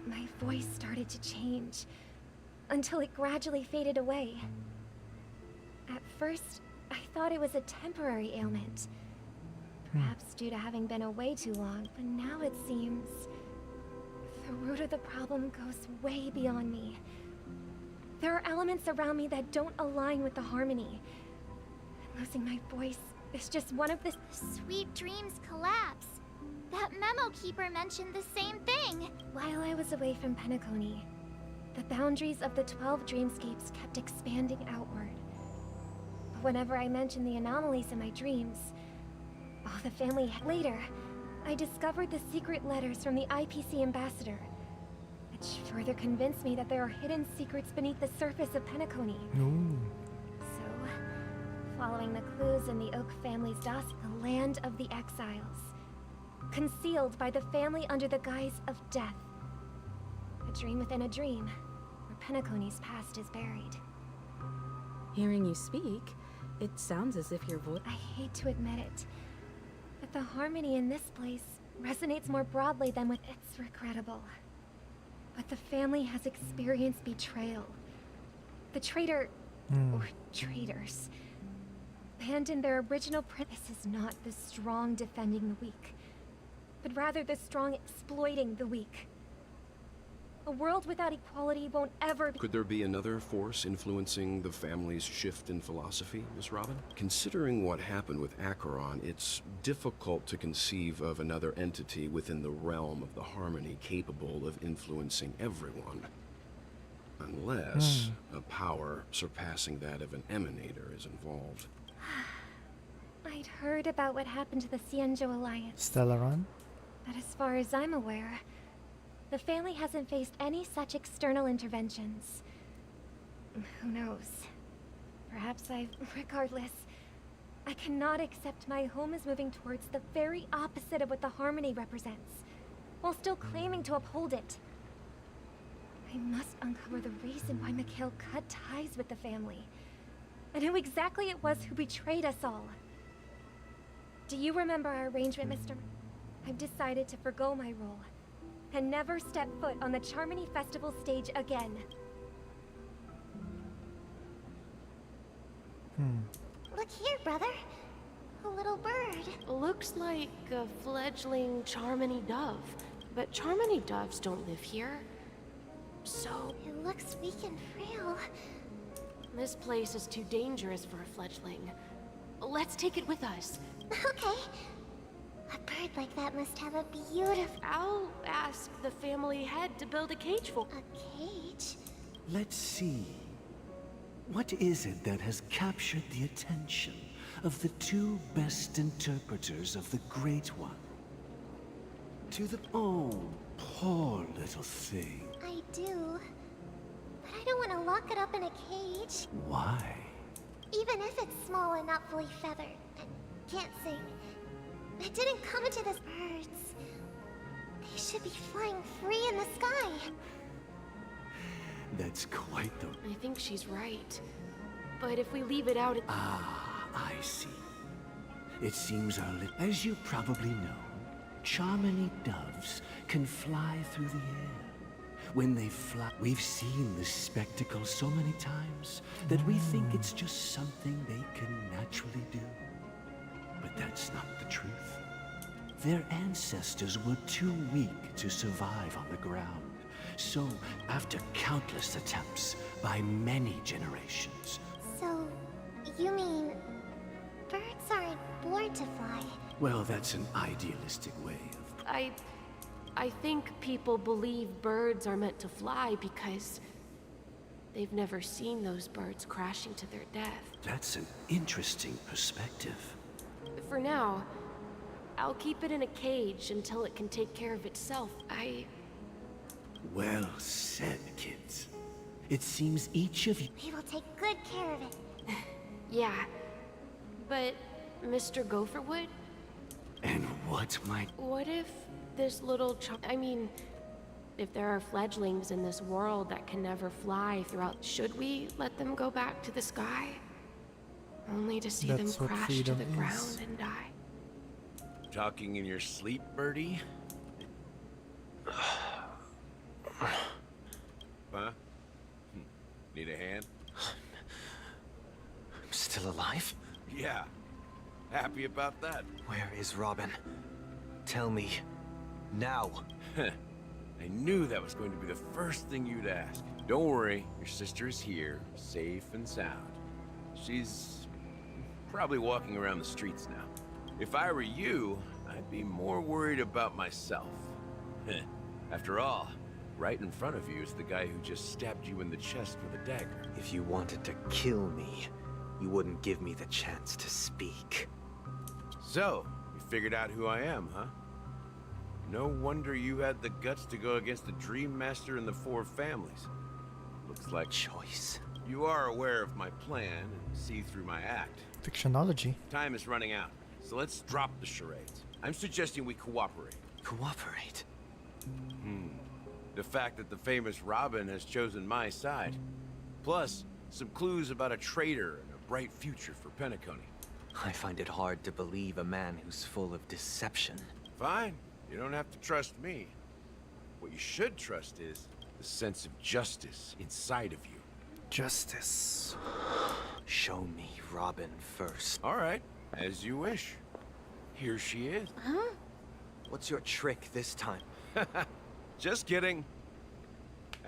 my voice started to change, until it gradually faded away. At first, I thought it was a temporary ailment, perhaps due to having been away too long, but now it seems the root of the problem goes way beyond me. There are elements around me that don't align with the Harmony. Losing my voice is just one of the... Sweet dreams collapse. That memo keeper mentioned the same thing. While I was away from Penacony, the boundaries of the 12 dreamscapes kept expanding outward. But whenever I mentioned the anomalies in my dreams, the family... Later, I discovered the secret letters from the IPC ambassador, which further convinced me that there are hidden secrets beneath the surface of Penacony. So, following the clues in the Oak family's dossier, the land of the exiles, concealed by the family under the guise of death. A dream within a dream, where Penacony's past is buried. Hearing you speak, it sounds as if your voice... I hate to admit it, but the Harmony in this place resonates more broadly than with... It's regrettable. But the family has experienced betrayal. The traitor... or traitors... abandoned their original This is not the strong defending the weak, but rather the strong exploiting the weak. A world without equality won't ever be... Could there be another force influencing the family's shift in philosophy, Miss Robin? Considering what happened with Acheron, it's difficult to conceive of another entity within the realm of the Harmony capable of influencing everyone. Unless a power surpassing that of an emanator is involved. I'd heard about what happened to the Cienjo Alliance. Stellaron? But as far as I'm aware, the family hasn't faced any such external interventions. Who knows? Perhaps Regardless, I cannot accept my home is moving towards the very opposite of what the Harmony represents, while still claiming to uphold it. I must uncover the reason why Mikhail cut ties with the family, and who exactly it was who betrayed us all. Do you remember our arrangement, Mr. I've decided to forgo my role, and never step foot on the Charmony Festival stage again. Look here, brother. A little bird. Looks like a fledgling Charmony dove. But Charmony doves don't live here. So... It looks weak and frail. This place is too dangerous for a fledgling. Let's take it with us. Okay. A bird like that must have a beautiful... I'll ask the family head to build a cage for... A cage? Let's see. What is it that has captured the attention of the two best interpreters of the Great One? Oh, poor little thing. I do. But I don't want to lock it up in a cage. Why? Even if it's small and not fully feathered. And can't sing. It didn't come into this birds. They should be flying free in the sky. That's quite the... I think she's right. But if we leave it out... Ah, I see. It seems as you probably know, Charmony doves can fly through the air. When they fly, we've seen this spectacle so many times that we think it's just something they can naturally do. But that's not the truth. Their ancestors were too weak to survive on the ground. So, after countless attempts by many generations... So, you mean... birds aren't born to fly? Well, that's an idealistic way of... I think people believe birds are meant to fly because... they've never seen those birds crashing to their death. That's an interesting perspective. For now, I'll keep it in a cage until it can take care of itself. Well said, kids. It seems each of you... We will take good care of it. Yeah, but Mr. Gopherwood? And what might... What if this little I mean, if there are fledglings in this world that can never fly throughout, should we let them go back to the sky? Only to see them crash to the ground and die. Talking in your sleep, birdie? Huh? Need a hand? I'm still alive? Yeah. Happy about that. Where is Robin? Tell me. Now. I knew that was going to be the first thing you'd ask. Don't worry, your sister is here, safe and sound. She's probably walking around the streets now. If I were you, I'd be more worried about myself. After all, right in front of you is the guy who just stabbed you in the chest with a dagger. If you wanted to kill me, you wouldn't give me the chance to speak. So, you figured out who I am, huh? No wonder you had the guts to go against the Dream Master and the Four Families. Looks like choice. You are aware of my plan and see through my act. Fictionology. Time is running out, so let's drop the charades. I'm suggesting we cooperate. Cooperate? The fact that the famous Robin has chosen my side. Plus, some clues about a traitor and a bright future for Penacony. I find it hard to believe a man who's full of deception. Fine. You don't have to trust me. What you should trust is the sense of justice inside of you. Justice. Show me Robin first. All right, as you wish. Here she is. Huh? What's your trick this time? Just kidding.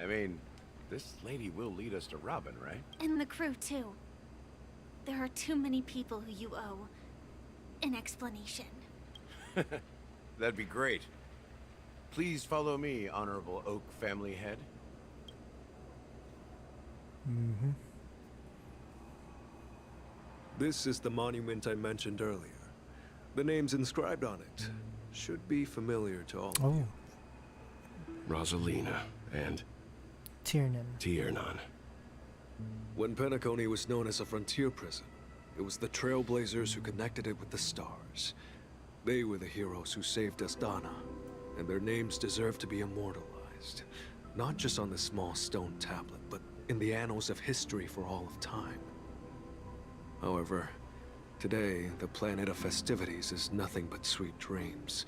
I mean, this lady will lead us to Robin, right? And the crew, too. There are too many people who you owe an explanation. That'd be great. Please follow me, Honorable Oak family head. This is the monument I mentioned earlier. The names inscribed on it should be familiar to all of you. Rosalina and Tiernan. When Penacony was known as a frontier prison, it was the Trailblazers who connected it with the stars. They were the heroes who saved Astana, and their names deserve to be immortalized. Not just on this small stone tablet, but in the annals of history for all of time. However, today, the planet of festivities is nothing but sweet dreams.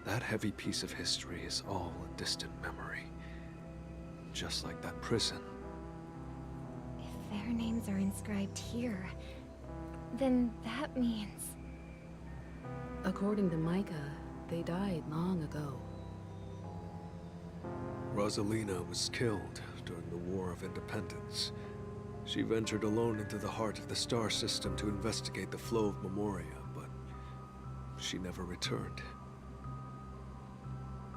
That heavy piece of history is all a distant memory. Just like that prison. If their names are inscribed here, then that means... According to Micah, they died long ago. Rosalina was killed during the War of Independence. She ventured alone into the heart of the star system to investigate the flow of Memoria, but she never returned.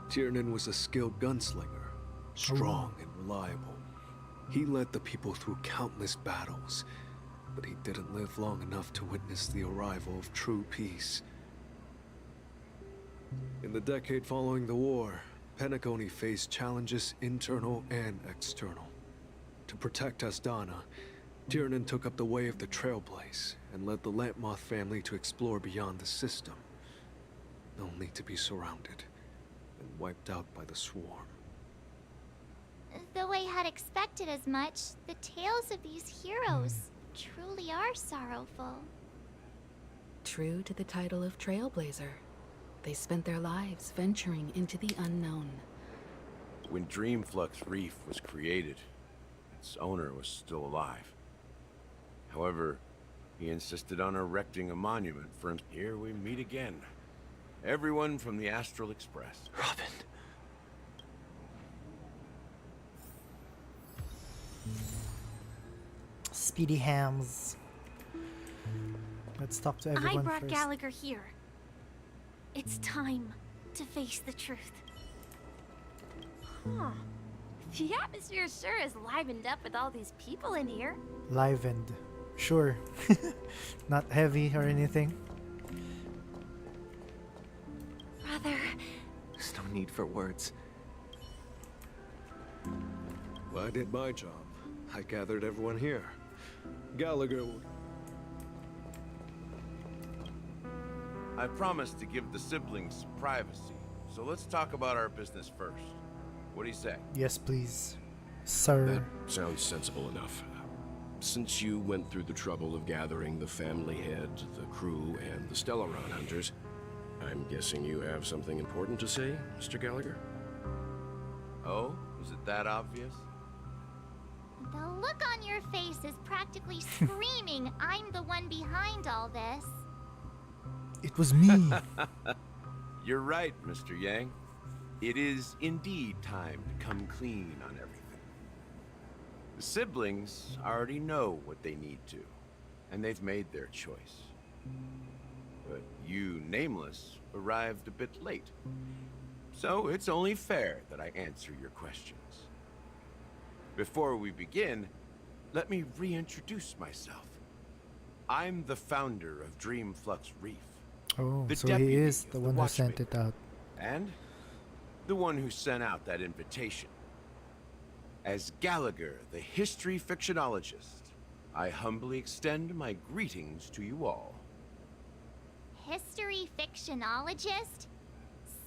Tiernan was a skilled gunslinger, strong and reliable. He led the people through countless battles, but he didn't live long enough to witness the arrival of true peace. In the decade following the war, Penacony faced challenges internal and external. To protect Asdana, Tiernan took up the way of the Trailblaze and led the Lampmoth family to explore beyond the system, only to be surrounded and wiped out by the Swarm. Though I had expected as much, the tales of these heroes truly are sorrowful. True to the title of Trailblazer, they spent their lives venturing into the unknown. When Dreamflux Reef was created, its owner was still alive. However, he insisted on erecting a monument for him. Here we meet again. Everyone from the Astral Express. Robin. Speedy hams. Let's talk to everyone I brought first. Gallagher here. It's time to face the truth. Huh. The atmosphere sure is livened up with all these people in here. Livened. Sure. Not heavy or anything. Brother. There's no need for words. Well, I did my job. I gathered everyone here. Gallagher... I promised to give the siblings some privacy, so let's talk about our business first. What do you say? Yes, please. Sir. That sounds sensible enough. Since you went through the trouble of gathering the family head, the crew, and the Stellaron hunters, I'm guessing you have something important to say, Mr. Gallagher? Oh? Is it that obvious? The look on your face is practically screaming, I'm the one behind all this. It was me. You're right, Mr. Yang. It is indeed time to come clean on everything. The siblings already know what they need to, and they've made their choice. But you, Nameless, arrived a bit late. So it's only fair that I answer your questions. Before we begin, let me reintroduce myself. I'm the founder of Dreamflux Reef. Oh, the so deputy he is of the one who sent Watchmaker, it out. and the one who sent out that invitation. As Gallagher, the history fictionologist, I humbly extend my greetings to you all. History fictionologist?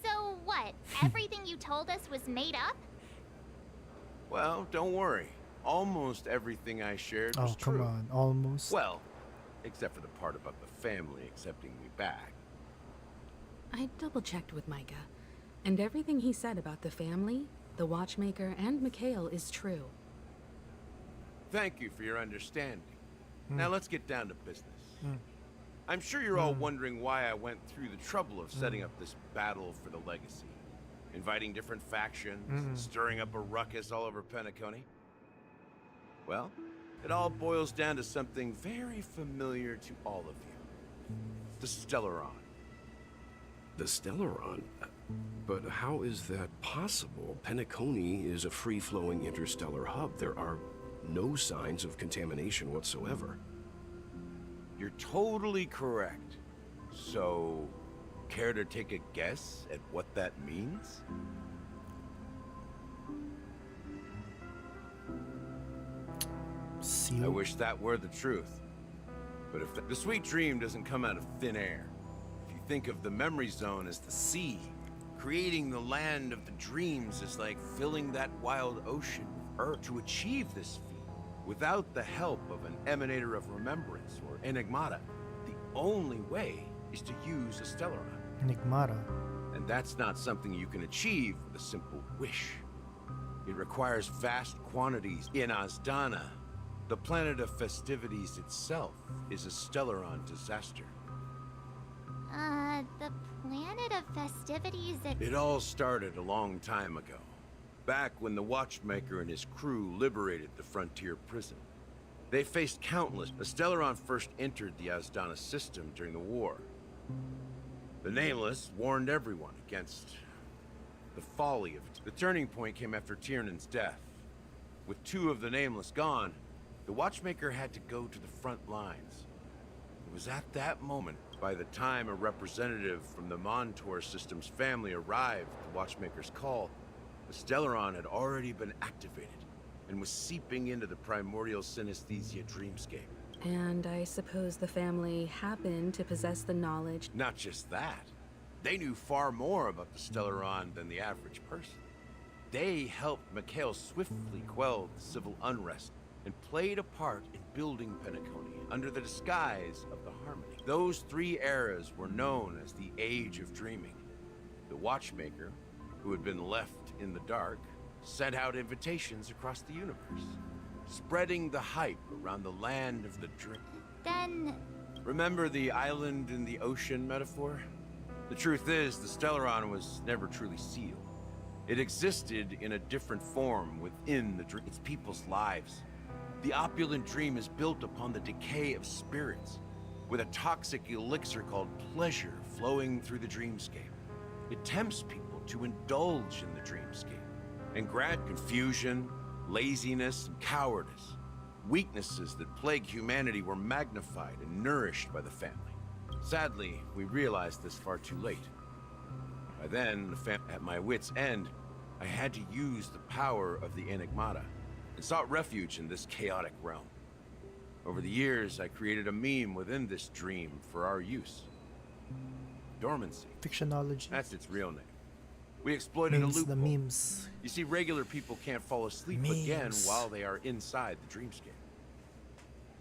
So what? Everything you told us was made up? Well, don't worry. Almost everything I shared was Oh, come true. on. Almost. Well, except for the part about the family accepting me back. I double-checked with Micah, and everything he said about the family, the Watchmaker, and Mikhail is true. Thank you for your understanding. Hmm. Now let's get down to business. I'm sure you're all wondering why I went through the trouble of setting up this battle for the legacy. Inviting different factions, stirring up a ruckus all over Penacony. Well, it all boils down to something very familiar to all of you. The Stellaron. The Stellaron? But how is that possible? Penacony is a free-flowing interstellar hub. There are no signs of contamination whatsoever. You're totally correct. So, care to take a guess at what that means? See? I wish that were the truth. But if the sweet dream doesn't come out of thin air, if you think of the memory zone as the sea, Creating the land of the dreams is like filling that wild ocean with earth. To achieve this feat, without the help of an emanator of remembrance or enigmata, the only way is to use a Stellaron. Enigmata. And that's not something you can achieve with a simple wish. It requires vast quantities in Azdana. The planet of festivities itself is a Stellaron disaster. The planet of festivities It all started a long time ago. Back when the Watchmaker and his crew liberated the frontier prison. They faced countless. The Stellaron first entered the Azdana system during the war. The Nameless warned everyone against the folly of it. The turning point came after Tiernan's death. With 2 of the Nameless gone, the Watchmaker had to go to the front lines. It was at that moment, by the time a representative from the Montour system's family arrived at the Watchmaker's call, the Stellaron had already been activated and was seeping into the primordial synesthesia dreamscape. And I suppose the family happened to possess the knowledge. Not just that. They knew far more about the Stellaron than the average person. They helped Mikhail swiftly quell the civil unrest and played a part in building Penacony under the disguise of the Harmony. Those 3 eras were known as the Age of Dreaming. The Watchmaker, who had been left in the dark, sent out invitations across the universe, spreading the hype around the land of the dream. Then... Remember the island in the ocean metaphor? The truth is, the Stellaron was never truly sealed. It existed in a different form within the dream. Its people's lives. The opulent dream is built upon the decay of spirits, with a toxic elixir called pleasure flowing through the dreamscape. It tempts people to indulge in the dreamscape and grant confusion, laziness, and cowardice. Weaknesses that plague humanity were magnified and nourished by the family. Sadly, we realized this far too late. By then, at my wit's end, I had to use the power of the Enigmata and sought refuge in this chaotic realm. Over the years, I created a meme within this dream for our use. Dormancy. Fictionology. That's its real name. We exploited Memes, a loophole. the memes. You see, regular people can't fall asleep again Memes. while they are inside the dreamscape.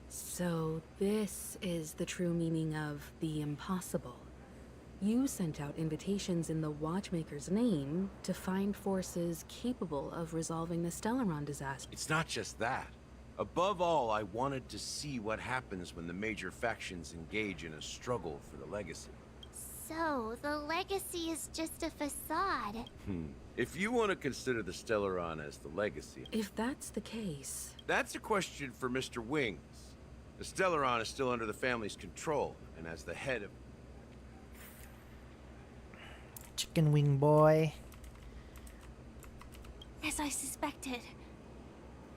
So this is the true meaning of the impossible. You sent out invitations in the Watchmaker's name to find forces capable of resolving the Stellaron disaster. It's not just that. Above all, I wanted to see what happens when the major factions engage in a struggle for the legacy. So, the legacy is just a facade. If you want to consider the Stellaron as the legacy... If that's the case... That's a question for Mr. Wings. The Stellaron is still under the family's control, and as the head of... Chicken wing boy. As I suspected,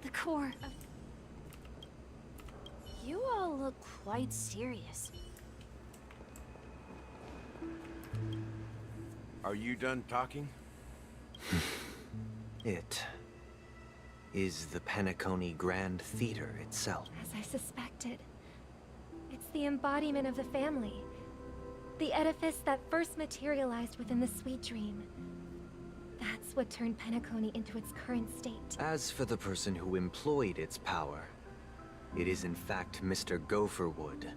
the core of... You all look quite serious. Are you done talking? It is the Penacony Grand Theater itself. As I suspected. It's the embodiment of the family. The edifice that first materialized within the Sweet Dream. That's what turned Penacony into its current state. As for the person who employed its power, it is in fact Mr. Gopherwood,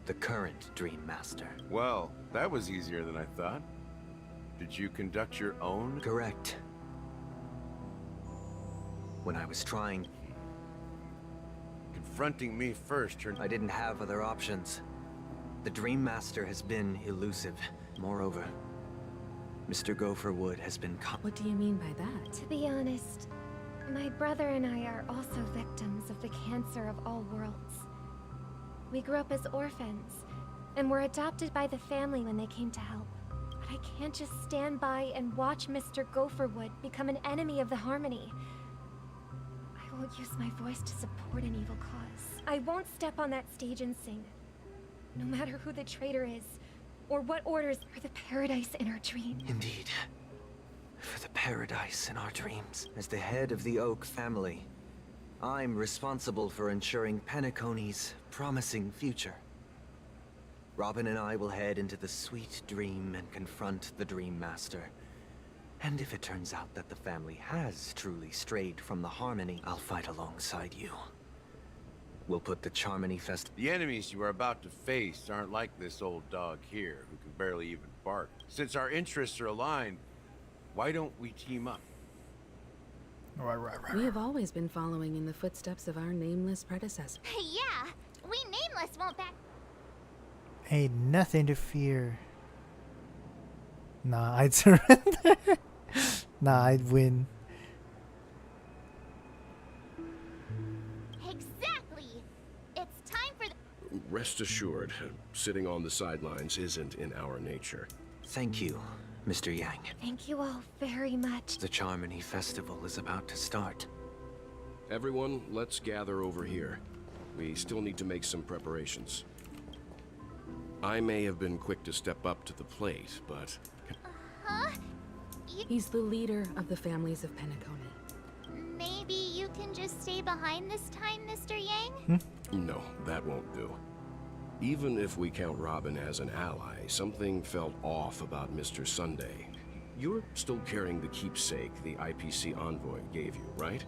the current Dream Master. Well, that was easier than I thought. Did you conduct your own? Correct. When I was trying... Confronting me first turned... I didn't have other options. The Dream Master has been elusive. Moreover, Mr. Gopherwood has been... What do you mean by that? To be honest, my brother and I are also victims of the cancer of all worlds. We grew up as orphans, and were adopted by the family when they came to help. But I can't just stand by and watch Mr. Gopherwood become an enemy of the Harmony. I won't use my voice to support an evil cause. I won't step on that stage and sing. No matter who the traitor is, or what orders for the paradise in our dreams. Indeed. For the paradise in our dreams. As the head of the Oak family, I'm responsible for ensuring Penacony's promising future. Robin and I will head into the Sweet Dream and confront the Dream Master, And if it turns out that the family has truly strayed from the Harmony, I'll fight alongside you. We'll put the Charmony Fest. The enemies you are about to face aren't like this old dog here, who can barely even bark. Since our interests are aligned, why don't we team up? We have always been following in the footsteps of our nameless predecessor. Yeah, we Nameless won't back. Ain't nothing to fear. Nah, I'd surrender. Nah, I'd win. Exactly. It's time for the... Rest assured, sitting on the sidelines isn't in our nature. Thank you, Mr. Yang. Thank you all very much. The Charmony Festival is about to start. Everyone, let's gather over here. We still need to make some preparations. I may have been quick to step up to the plate, but... Huh? He's the leader of the families of Penacony. Maybe you can just stay behind this time, Mr. Yang? No, that won't do. Even if we count Robin as an ally, something felt off about Mr. Sunday. You're still carrying the keepsake the IPC envoy gave you, right?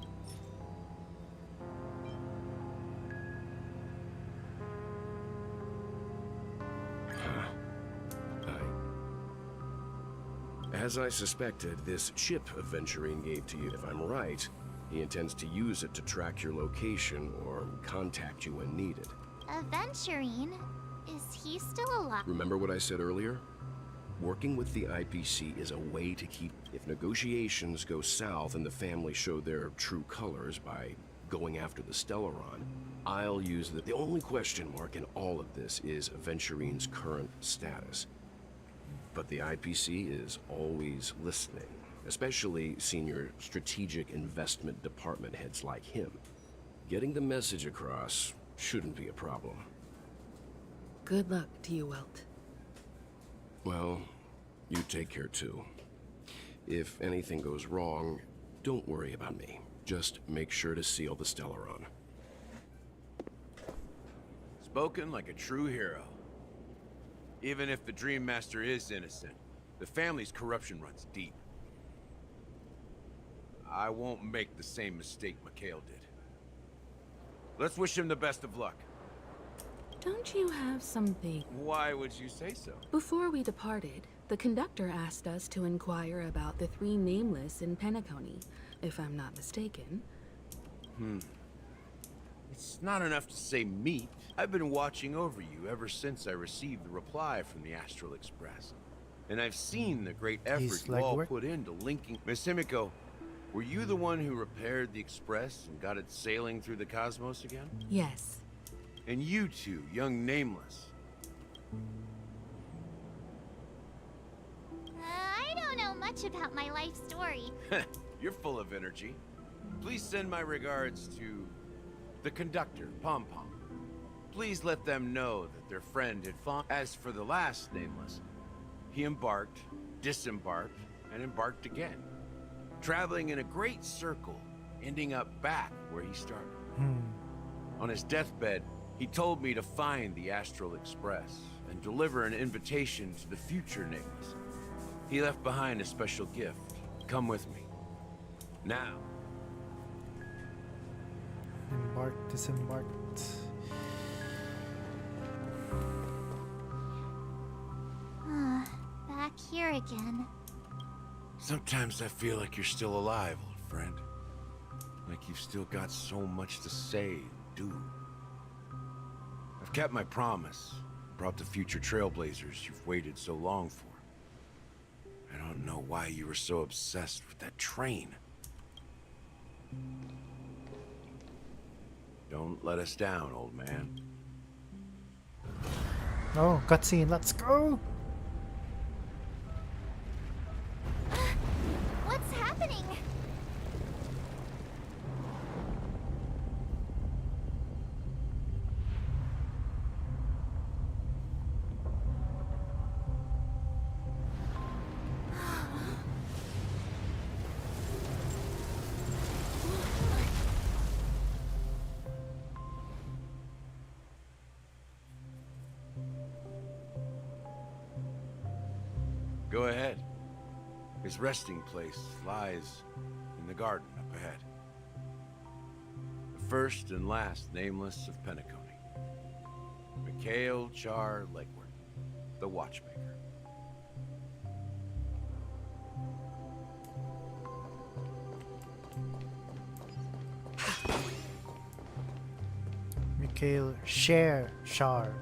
As I suspected, this chip Aventurine gave to you, if I'm right, he intends to use it to track your location or contact you when needed. Aventurine? Is he still alive? Remember what I said earlier? Working with the IPC is a way to keep... If negotiations go south and the family show their true colors by going after the Stellaron, I'll use the... The only question mark in all of this is Aventurine's current status. But the IPC is always listening, especially senior strategic investment department heads like him. Getting the message across shouldn't be a problem. Good luck to you, Welt. Well, you take care too. If anything goes wrong, don't worry about me. Just make sure to seal the Stellaron. Spoken like a true hero. Even if the Dream Master is innocent, the family's corruption runs deep. I won't make the same mistake Mikhail did. Let's wish him the best of luck. Don't you have something? Why would you say so? Before we departed, the conductor asked us to inquire about the three Nameless in Penacony, if I'm not mistaken. It's not enough to say meet. I've been watching over you ever since I received the reply from the Astral Express. And I've seen the great effort you all put into linking... Miss Himiko, were you the one who repaired the Express and got it sailing through the cosmos again? Yes. And you two, young Nameless. I don't know much about my life story. You're full of energy. Please send my regards to the conductor, Pom Pom. Please let them know that their friend had fallen. As for the last Nameless, he embarked, disembarked, and embarked again, traveling in a great circle, ending up back where he started. On his deathbed, he told me to find the Astral Express and deliver an invitation to the future Nameless. He left behind a special gift. Come with me. Now. Embarked, disembarked. Back here again. Sometimes I feel like you're still alive, old friend. Like you've still got so much to say and do. I've kept my promise. Brought the future trailblazers you've waited so long for. I don't know why you were so obsessed with that train. Don't let us down, old man. Oh, cutscene, let's go! What's happening? Go ahead. His resting place lies in the garden up ahead. The first and last nameless of Penacony. Mikhail Char Legward, the Watchmaker. Mikhail Shar.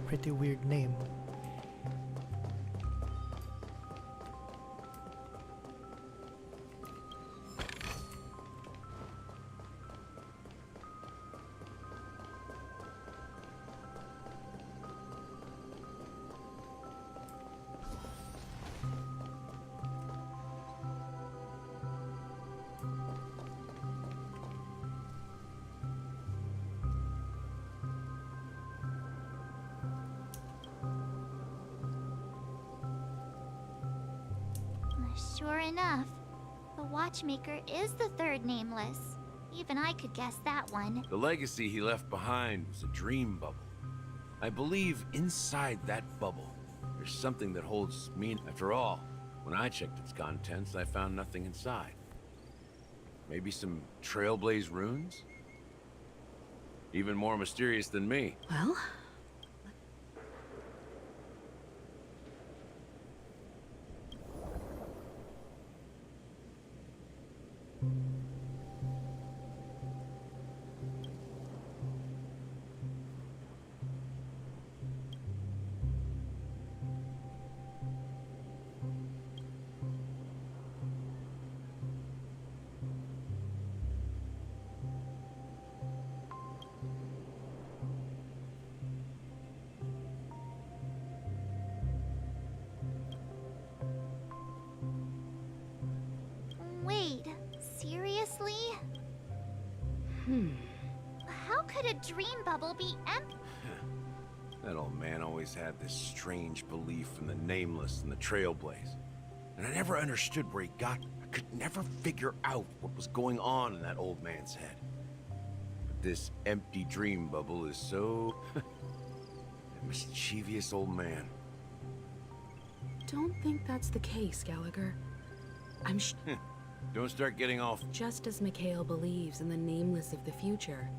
Pretty weird name. Sure enough, the Watchmaker is the third nameless. Even I could guess that one. The legacy he left behind was a dream bubble. I believe inside that bubble, there's something that holds meaning. After all, when I checked its contents, I found nothing inside. Maybe some Trailblaze runes? Even more mysterious than me. Well, Wait, seriously? How could a dream bubble be empty? That old man always had this strange belief in the nameless and the Trailblaze. And I never understood where he got it. I could never figure out what was going on in that old man's head. But this empty dream bubble is so... a mischievous old man. don't think that's the case, Gallagher. Don't start getting off. Just as Mikhail believes in the nameless of the future,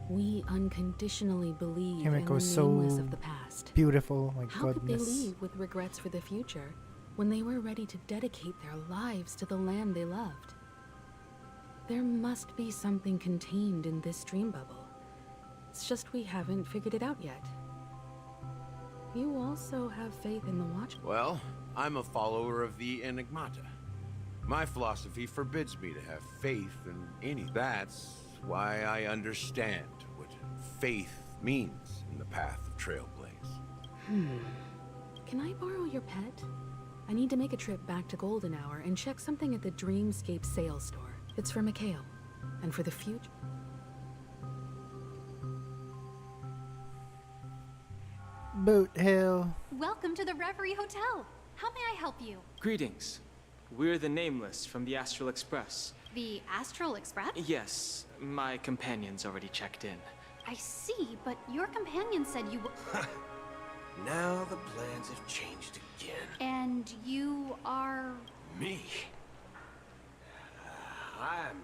we unconditionally believe in the Himiko's nameless so of the past. beautiful, my How could they goodness. leave with regrets for the future when they were ready to dedicate their lives to the land they loved? There must be something contained in this dream bubble. It's just we haven't figured it out yet. You also have faith in the Watch. Well, I'm a follower of the Enigmata. My philosophy forbids me to have faith in any. That's why I understand what faith means in the path of Trailblaze. Can I borrow your pet? I need to make a trip back to Golden Hour and check something at the Dreamscape sales store. It's for Mikhail, and for the future. Bootyhill. Welcome to the Reverie Hotel. How may I help you? Greetings. We're the Nameless from the Astral Express. The Astral Express? Yes, my companion's already checked in. I see, but your companion said you were... Now the plans have changed again. And you are... Me? I'm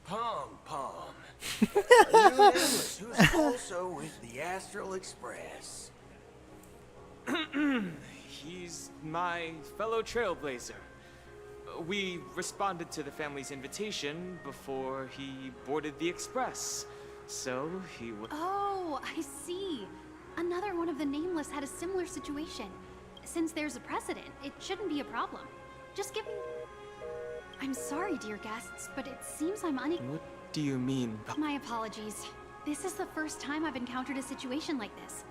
Pom Pom. A new nameless who's also with the Astral Express. He's my fellow trailblazer. We responded to the family's invitation before he boarded the express. So he would... Oh, I see. Another one of the Nameless had a similar situation. Since there's a precedent, it shouldn't be a problem. Just give me... I'm sorry, dear guests, but it seems I'm What do you mean? My apologies. This is the first time I've encountered a situation like this.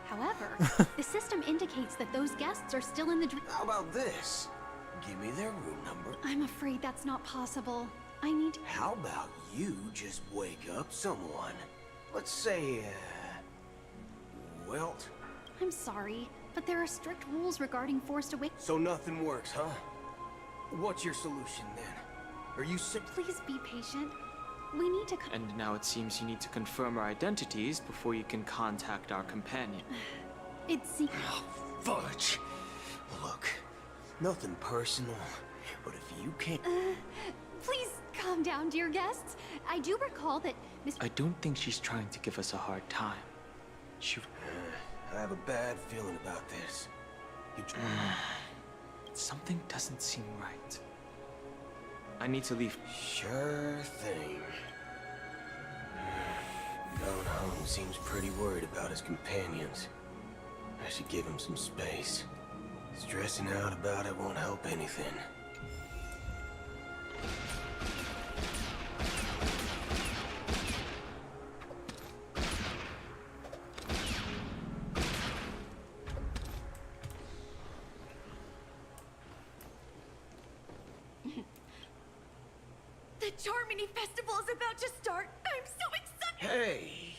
However, the system indicates that those guests are still in the dream. How about this? Give me their room number. I'm afraid that's not possible. I need... How about you just wake up someone? Let's say, Welt. I'm sorry, but there are strict rules regarding forced awake... So nothing works, huh? What's your solution then? Are you sick? Please be patient. We need to... And now it seems you need to confirm our identities before you can contact our companion. It seems... Fudge! Look, nothing personal, but if you can't... Please calm down, dear guests. I do recall that Miss... I don't think she's trying to give us a hard time. She... I have a bad feeling about this. You... Something doesn't seem right. I need to leave. Sure thing. Going home seems pretty worried about his companions. I should give him some space. Stressing out about it won't help anything. The Charmony Festival is about to start. I'm so excited! Hey!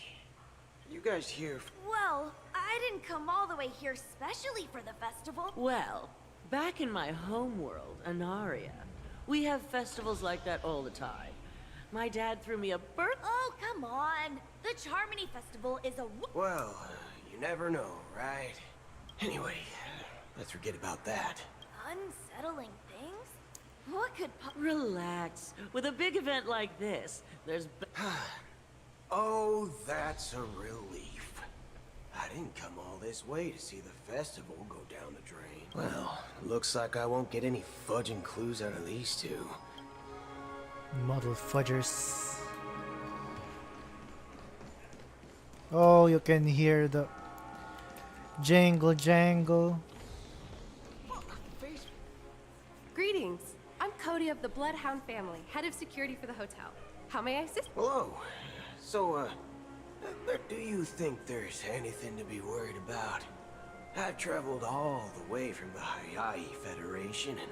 You guys here? Well, I didn't come all the way here specially for the festival. Well, back in my homeworld, Anaria, we have festivals like that all the time. My dad threw me a birth... Oh, come on. The Charmony Festival is a... Well, you never know, right? Anyway, let's forget about that. Unsettling things? What could Relax. With a big event like this, there's... Oh, that's a relief. I didn't come all this way to see the festival go down the drain. Well, looks like I won't get any fudging clues out of these two. Model fudgers. Oh, you can hear the jangle jangle. Greetings. I'm Cody of the Bloodhound family, head of security for the hotel. How may I assist? Hello. So, do you think there's anything to be worried about? I've traveled all the way from the Hayaii Federation, and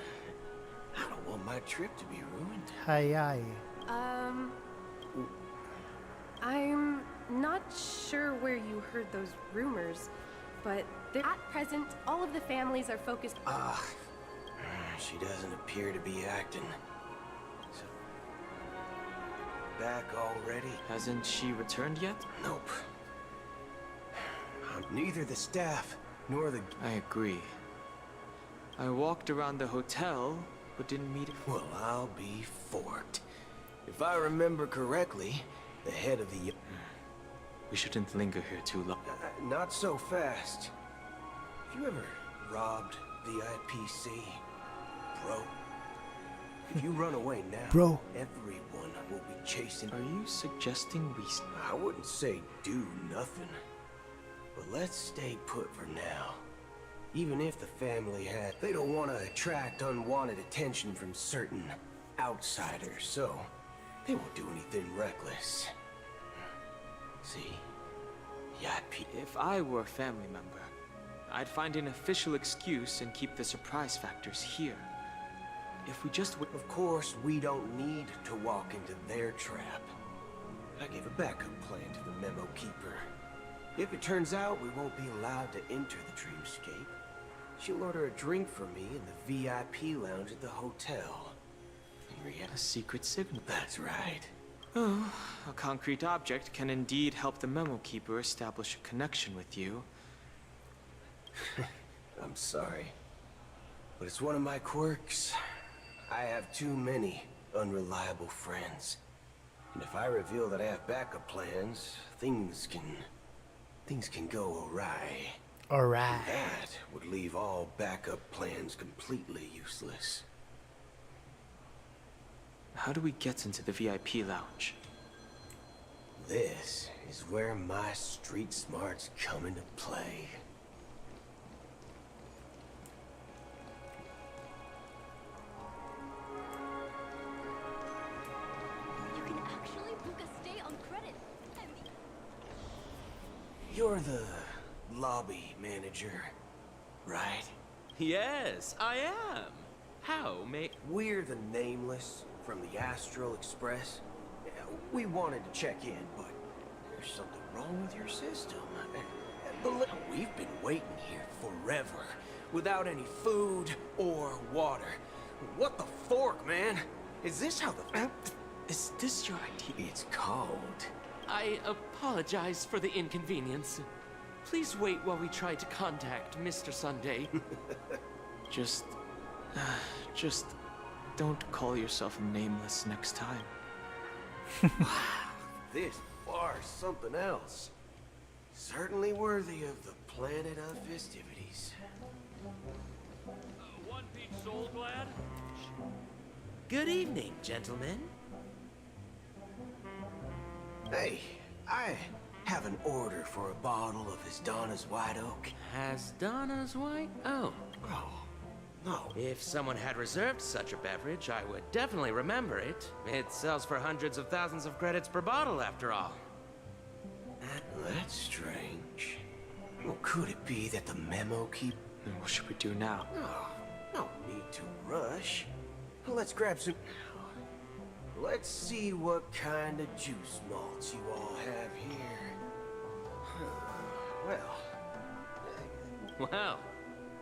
I don't want my trip to be ruined. Hayaii. I'm not sure where you heard those rumors, but at present, all of the families are focused... She doesn't appear to be acting. So, back already? Hasn't she returned yet? Nope. Neither the staff nor the... I agree. I walked around the hotel, but didn't meet it. Well, I'll be forked. If I remember correctly, the head of the... We shouldn't linger here too long. Not so fast. Have you ever robbed the IPC, bro? If you run away now, bro, everyone will be chasing... Are you suggesting we... I wouldn't say do nothing. But let's stay put for now. Even if the family had... They don't want to attract unwanted attention from certain outsiders, so they won't do anything reckless. See? IP. If I were a family member, I'd find an official excuse and keep the surprise factors here. If we just... Of course, we don't need to walk into their trap. I gave a backup plan to the memo keeper. If it turns out we won't be allowed to enter the dreamscape, she'll order a drink for me in the VIP lounge at the hotel. A secret signal. That's right. Oh, a concrete object can indeed help the memo keeper establish a connection with you. I'm sorry, but it's one of my quirks. I have too many unreliable friends. And if I reveal that I have backup plans, things can go awry. Alright. That would leave all backup plans completely useless. How do we get into the VIP lounge? This is where my street smarts come into play. You can actually book a stay on credit. You're the lobby manager, right? Yes, I am. How may... We're the Nameless from the Astral Express. We wanted to check in, but there's something wrong with your system. We've been waiting here forever, without any food or water. What the fork, man? Is this how the... Is this your idea? It's called... I apologize for the inconvenience. Please wait while we try to contact Mr. Sunday. Just... just don't call yourself nameless next time. This bar's something else. Certainly worthy of the planet of festivities. One Peach Soul Glad? Good evening, gentlemen. Hey, I have an order for a bottle of Hasdana's White Oak. Hasdana's White Oak? Oh, no. If someone had reserved such a beverage, I would definitely remember it. It sells for hundreds of thousands of credits per bottle, after all. That's strange. Well, could it be that the memo keep... Then what should we do now? No need to rush. Let's grab some... Let's see what kind of juice malts you all have here. Well... Wow,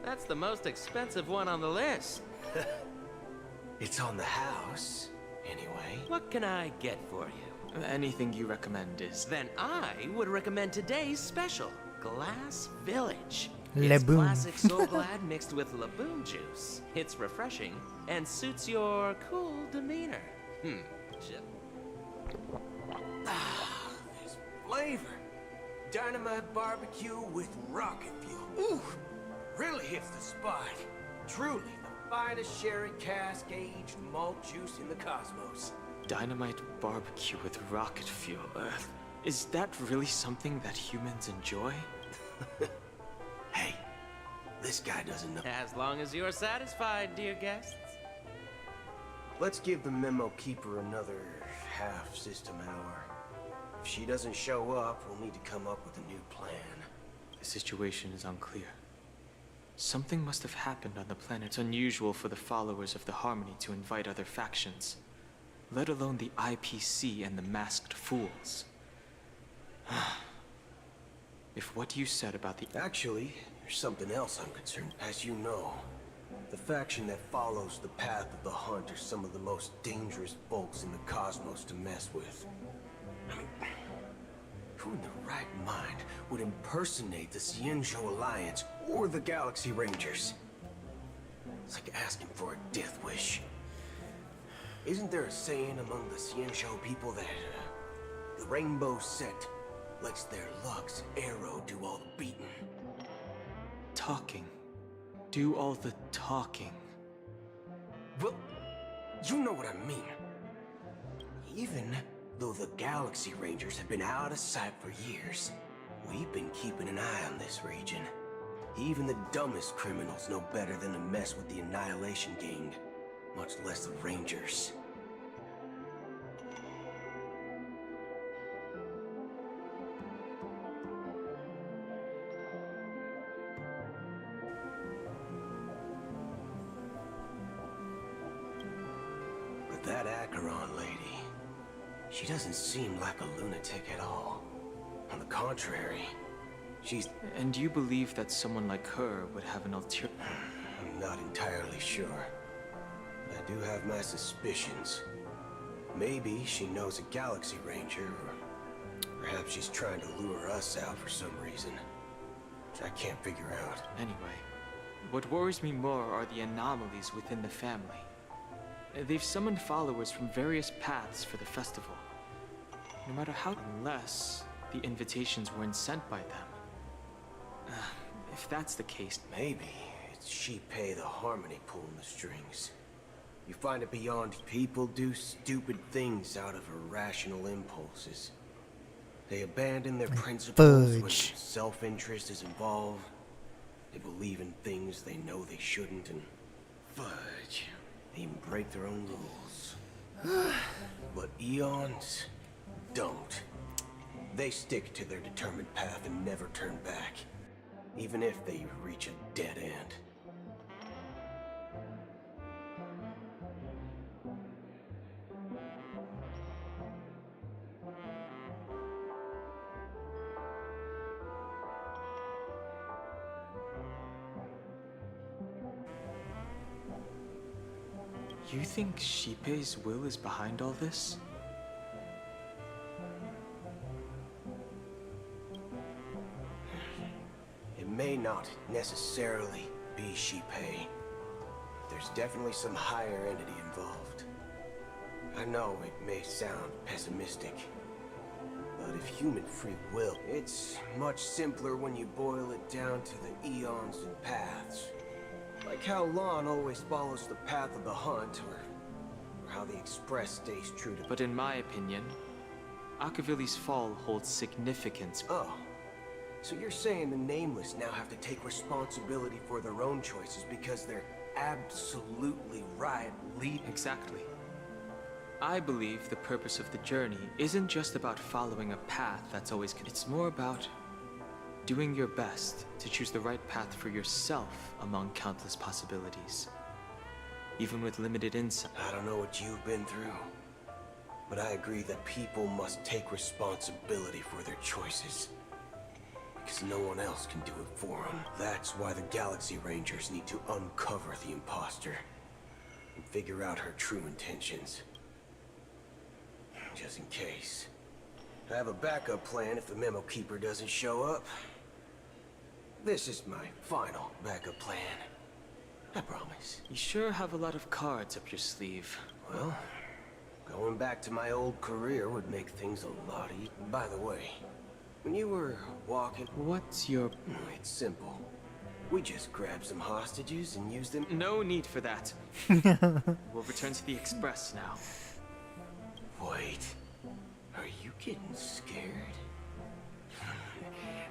that's the most expensive one on the list. It's on the house, anyway. What can I get for you? Anything you recommend is... Then I would recommend today's special, Glass Village. Le It's Boom. classic Soul Glad mixed with Laboon juice. It's refreshing and suits your cool demeanor. Chip. This flavor. Dynamite barbecue with rocket fuel. Ooh, really hits the spot. Truly the finest sherry cask-aged malt juice in the cosmos. Dynamite barbecue with rocket fuel. Is that really something that humans enjoy? Hey, this guy doesn't know. As long as you're satisfied, dear guests. Let's give the memo keeper another half system hour. If she doesn't show up, we'll need to come up with a new plan. The situation is unclear. Something must have happened on the planet. It's unusual for the followers of the Harmony to invite other factions, let alone the IPC and the Masked Fools. If what you said about the... Actually, there's something else I'm concerned. As you know, the faction that follows the path of the Hunt are some of the most dangerous folks in the cosmos to mess with. I mean, who in the right mind would impersonate the Xianzhou Alliance or the Galaxy Rangers? It's like asking for a death wish. Isn't there a saying among the Xianzhou people that the Rainbow Set lets their Lux arrow do all the beating? Talking. Do all the talking. Well, you know what I mean. Even though the Galaxy Rangers have been out of sight for years, we've been keeping an eye on this region. Even the dumbest criminals know better than to mess with the Annihilation Gang, much less the Rangers. But that Acheron lady, she doesn't seem like a lunatic at all. On the contrary, she's... And you believe that someone like her would have an ulterior... I'm not entirely sure. I do have my suspicions. Maybe she knows a Galaxy Ranger, or perhaps she's trying to lure us out for some reason, which I can't figure out. Anyway, what worries me more are the anomalies within the family. They've summoned followers from various paths for the festival. No matter how... Unless the invitations weren't sent by them. If that's the case... Maybe it's Shipei the Harmony pulling the strings. You find it beyond people do stupid things out of irrational impulses. They abandon their principles when self-interest is involved. They believe in things they know they shouldn't, and fudge. They even break their own rules. But Eons don't. They stick to their determined path and never turn back, even if they reach a dead end. You think Shipei's will is behind all this? It may not necessarily be Shipei, there's definitely some higher entity involved. I know it may sound pessimistic, but if human free will, it's much simpler when you boil it down to the eons and paths. Like how Lon always follows the path of the hunt, or how the Express stays true to... But in my opinion, Akavili's fall holds significance. Oh, so you're saying the Nameless now have to take responsibility for their own choices because they're absolutely right lead... Exactly. I believe the purpose of the journey isn't just about following a path that's always... It's more about doing your best to choose the right path for yourself among countless possibilities. Even with limited insight. I don't know what you've been through, but I agree that people must take responsibility for their choices. Because no one else can do it for them. That's why the Galaxy Rangers need to uncover the imposter and figure out her true intentions. Just in case. I have a backup plan if the Memo Keeper doesn't show up. This is my final backup plan. I promise. You sure have a lot of cards up your sleeve. Well, going back to my old career would make things a lot easier. By the way, when you were walking... What's your... It's simple. We just grab some hostages and use them... No need for that. We'll return to the Express now. Wait. Are you getting scared?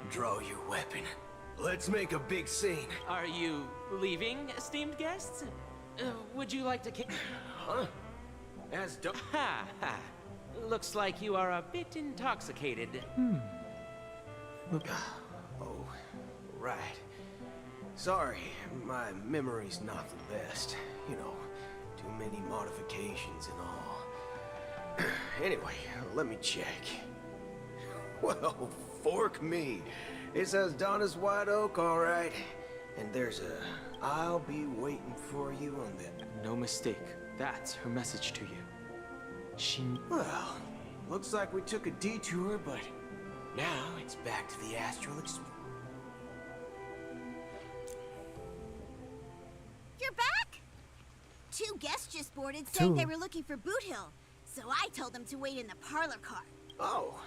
Draw your weapon. Let's make a big scene. Are you leaving, esteemed guests? Would you like to kick... Huh? As do... Ha ha. Looks like you are a bit intoxicated. Oh, right. Sorry, my memory's not the best. You know, too many modifications and all. Anyway, let me check. Well, fork me. It says Donna's White Oak, all right. And there's a "I'll be waiting for you" on the... No mistake. That's her message to you. She... Well, looks like we took a detour, but now it's back to the Astral Express. You're back? Two guests just boarded saying they were looking for Bootyhill, so I told them to wait in the parlor car. Oh,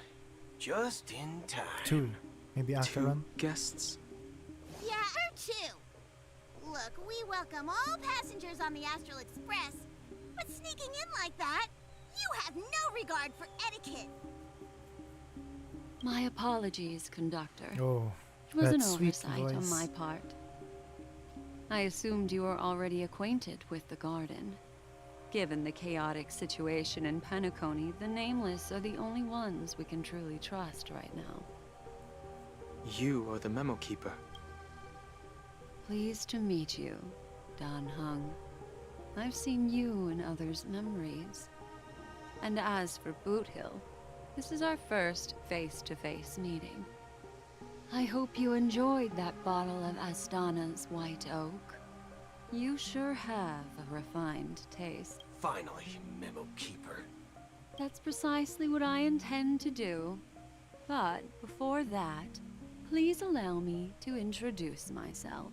just in time. Two. Maybe Acheron? Guests? Yeah, or two. Look, we welcome all passengers on the Astral Express, but sneaking in like that, you have no regard for etiquette. My apologies, Conductor. Oh, it was that an sweet oversight on voice. my part. I assumed you were already acquainted with the garden. Given the chaotic situation in Penacony, the Nameless are the only ones we can truly trust right now. You are the Memo Keeper. Pleased to meet you, Dan Hung. I've seen you in others' memories. And as for Bootyhill, this is our first face-to-face meeting. I hope you enjoyed that bottle of Astana's White Oak. You sure have a refined taste. Finally, Memo Keeper. That's precisely what I intend to do. But before that, please allow me to introduce myself.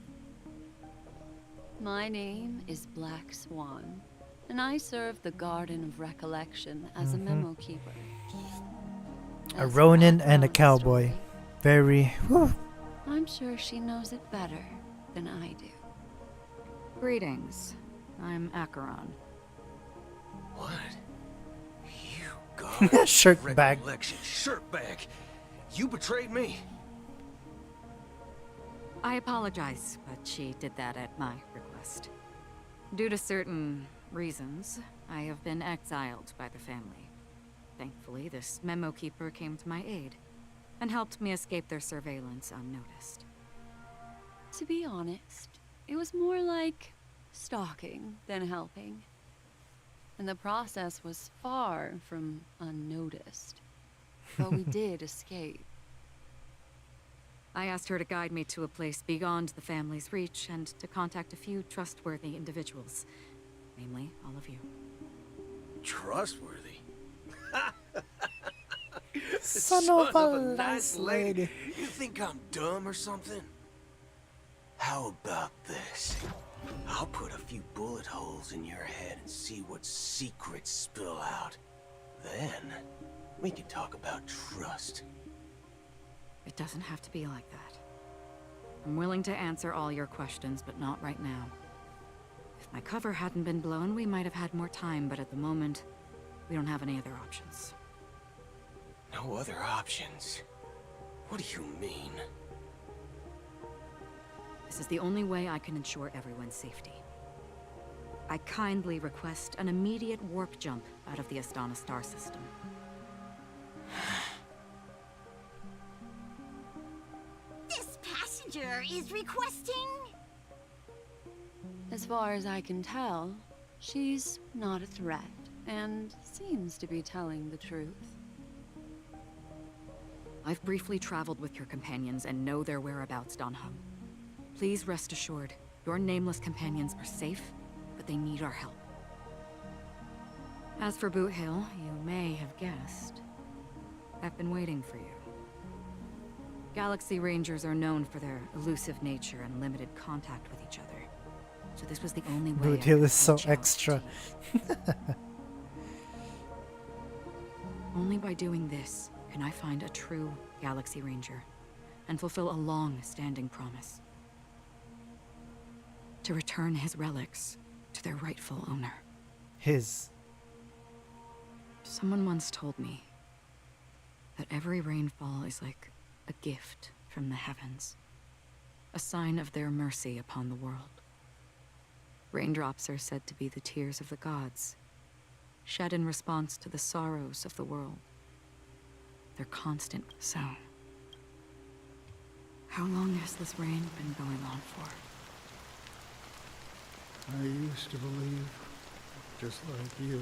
My name is Black Swan, and I serve the Garden of Recollection as a Memo Keeper. A Ronin and a cowboy. Very... Whew. I'm sure she knows it better than I do. Greetings. I'm Acheron. What? You got Shirt bag. recollection. Shirt bag. You betrayed me. I apologize, but she did that at my request. Due to certain reasons, I have been exiled by the family. Thankfully, this Memo Keeper came to my aid and helped me escape their surveillance unnoticed. To be honest, it was more like stalking than helping. And the process was far from unnoticed. But we did escape. I asked her to guide me to a place beyond the family's reach and to contact a few trustworthy individuals. Namely, all of you. Trustworthy? Son of a nice lady. You think I'm dumb or something? How about this? I'll put a few bullet holes in your head and see what secrets spill out. Then, we can talk about trust. It doesn't have to be like that. I'm willing to answer all your questions, but not right now. If my cover hadn't been blown, we might have had more time, but at the moment, we don't have any other options. No other options? What do you mean? This is the only way I can ensure everyone's safety. I kindly request an immediate warp jump out of the Astana star system. This passenger is requesting... As far as I can tell, she's not a threat, and seems to be telling the truth. I've briefly traveled with your companions and know their whereabouts, Dan Heng. Please rest assured, your nameless companions are safe, but they need our help. As for Bootyhill, you may have guessed. I've been waiting for you. Galaxy Rangers are known for their elusive nature and limited contact with each other. So this was the only way. Bootyhill is so extra. Only by doing this can I find a true Galaxy Ranger and fulfill a long-standing promise. To return his relics to their rightful owner. His. Someone once told me that every rainfall is like a gift from the heavens, a sign of their mercy upon the world. Raindrops are said to be the tears of the gods, shed in response to the sorrows of the world. They're constant. So, how long has this rain been going on for? I used to believe, just like you,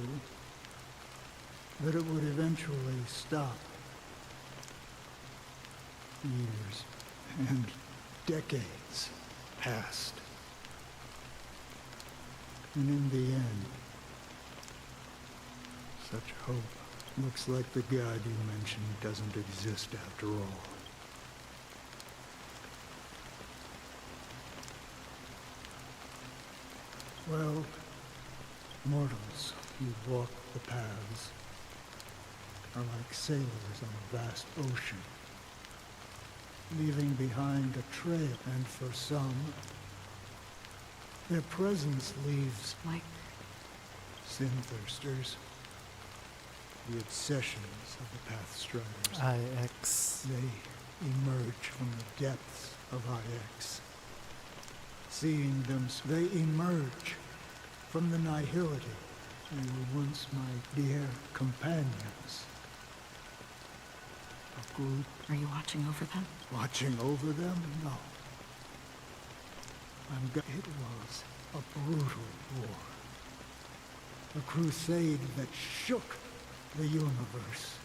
that it would eventually stop. Years and decades passed. And in the end, such hope. Looks like the god you mentioned doesn't exist after all. Well, mortals who walk the paths are like sailors on a vast ocean, leaving behind a trail, and for some, their presence leaves like sin-thirsters, the obsessions of the Pathstriders. IX. They emerge from the depths of IX. Seeing them, they emerge from the nihility. They were once my dear companions. A group. Are you watching over them? Watching over them? No. It was a brutal war. A crusade that shook the universe.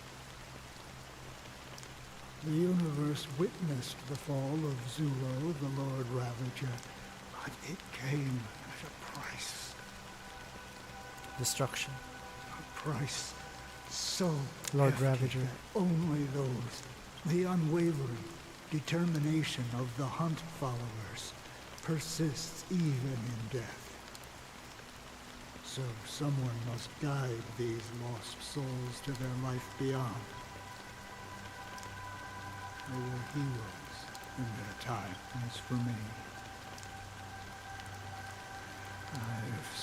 The universe witnessed the fall of Zuro, the Lord Ravager, but it came at a price. Destruction. A price so Lord hefty Ravager. that only those, the unwavering determination of the Hunt followers, persists even in death. So someone must guide these lost souls to their life beyond. They were heroes in their time. As for me,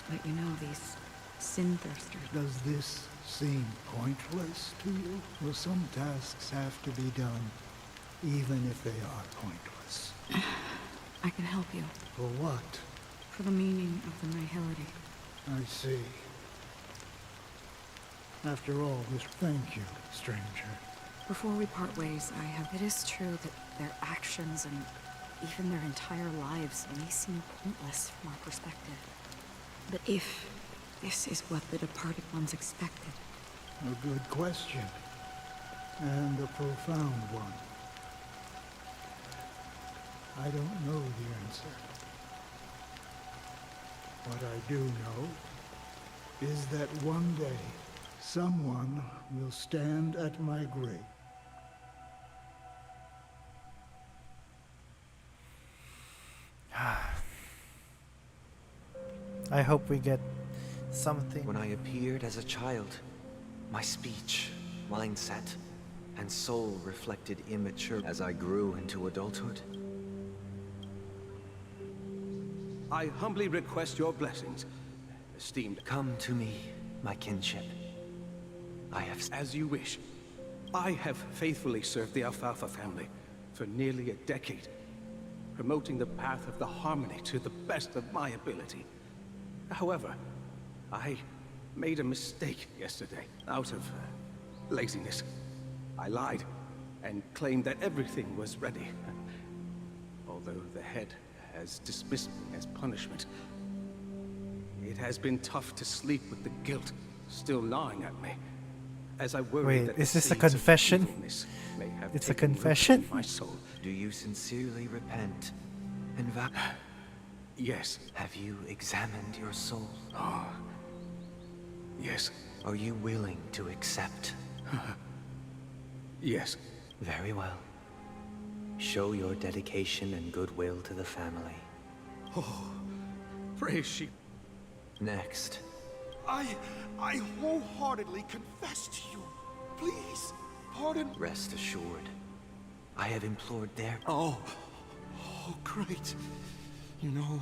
But you know, these sin-thirsters. Does this seem pointless to you? Well, some tasks have to be done, even if they are pointless. I can help you. For what? For the meaning of the nihility. I see. After all this, thank you, stranger. Before we part ways, It is true that their actions and even their entire lives may seem pointless from our perspective. But if this is what the departed ones expected... A good question. And a profound one. I don't know the answer. What I do know is that one day, someone will stand at my grave. I hope we get something. When I appeared as a child, my speech, mindset, and soul reflected immature as I grew into adulthood. I humbly request your blessings, esteemed. Come to me, my kinship. I have... As you wish. I have faithfully served the Alfalfa family for nearly a decade, promoting the path of the harmony to the best of my ability. However, I made a mistake yesterday out of laziness. I lied and claimed that everything was ready. Although the head has dismissed me as punishment, it has been tough to sleep with the guilt still gnawing at me, as I worry Wait, that is the this a seeds of confession? evilness may have It's a taken root confession? in my soul. Do you sincerely repent and vow? Yes. Have you examined your soul? Oh, yes. Are you willing to accept? Yes. Very well. Show your dedication and goodwill to the family. Oh, praise she. Next. I wholeheartedly confess to you. Please, pardon. Rest assured. I have implored their... Oh, great. You know,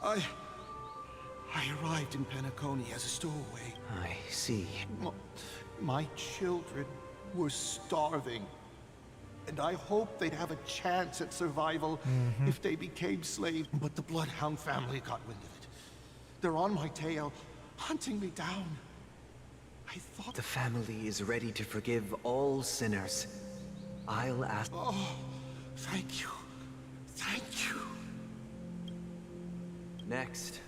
I arrived in Penacony as a stowaway. I see. My children were starving. And I hoped they'd have a chance at survival if they became slaves. But the Bloodhound family got wind of it. They're on my tail, hunting me down. I thought... The family is ready to forgive all sinners. I'll ask... Oh, thank you. Thank you. Next.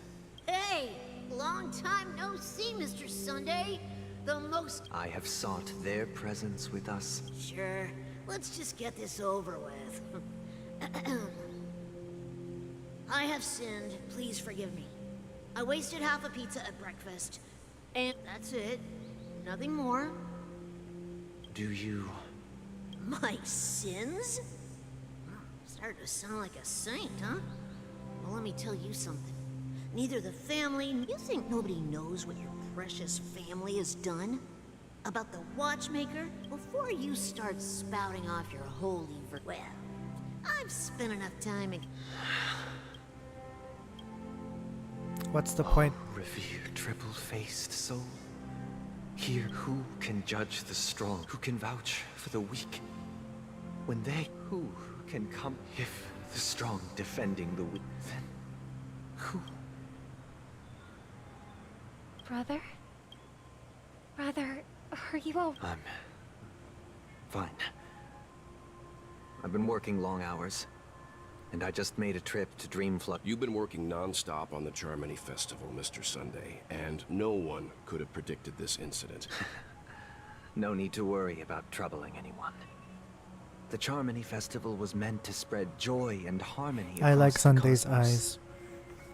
Hey, long time no see, Mr. Sunday. The most... I have sought their presence with us. Sure. Let's just get this over with. I have sinned. Please forgive me. I wasted half a pizza at breakfast. And that's it. Nothing more. Do you... My sins? Started to sound like a saint, huh? Well, let me tell you something. Neither the family... You think nobody knows what your precious family has done? About the watchmaker? Before you start spouting off your holy well, I've spent enough time in... What's the point? Revered triple-faced soul. Here, who can judge the strong? Who can vouch for the weak? When they... Who can come... If the strong defending the weak, then... Who... Brother? Brother, are you all... I'm... fine. I've been working long hours. And I just made a trip to Dreamflux. You've been working non-stop on the Charmony Festival, Mr. Sunday, and no one could have predicted this incident. No need to worry about troubling anyone. The Charmony Festival was meant to spread joy and harmony. I like across the Sunday's cosmos. eyes.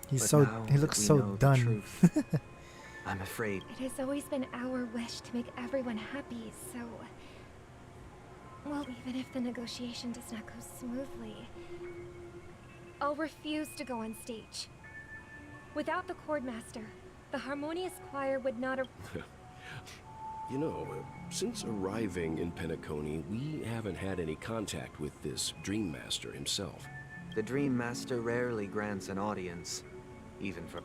He But looks now so that we know the done. truth, I'm afraid. It has always been our wish to make everyone happy, so... Well, even if the negotiation does not go smoothly, I'll refuse to go on stage. Without the Chordmaster, the Harmonious Choir would not... You know, since arriving in Penacony, we haven't had any contact with this Dream Master himself. The Dream Master rarely grants an audience, even for...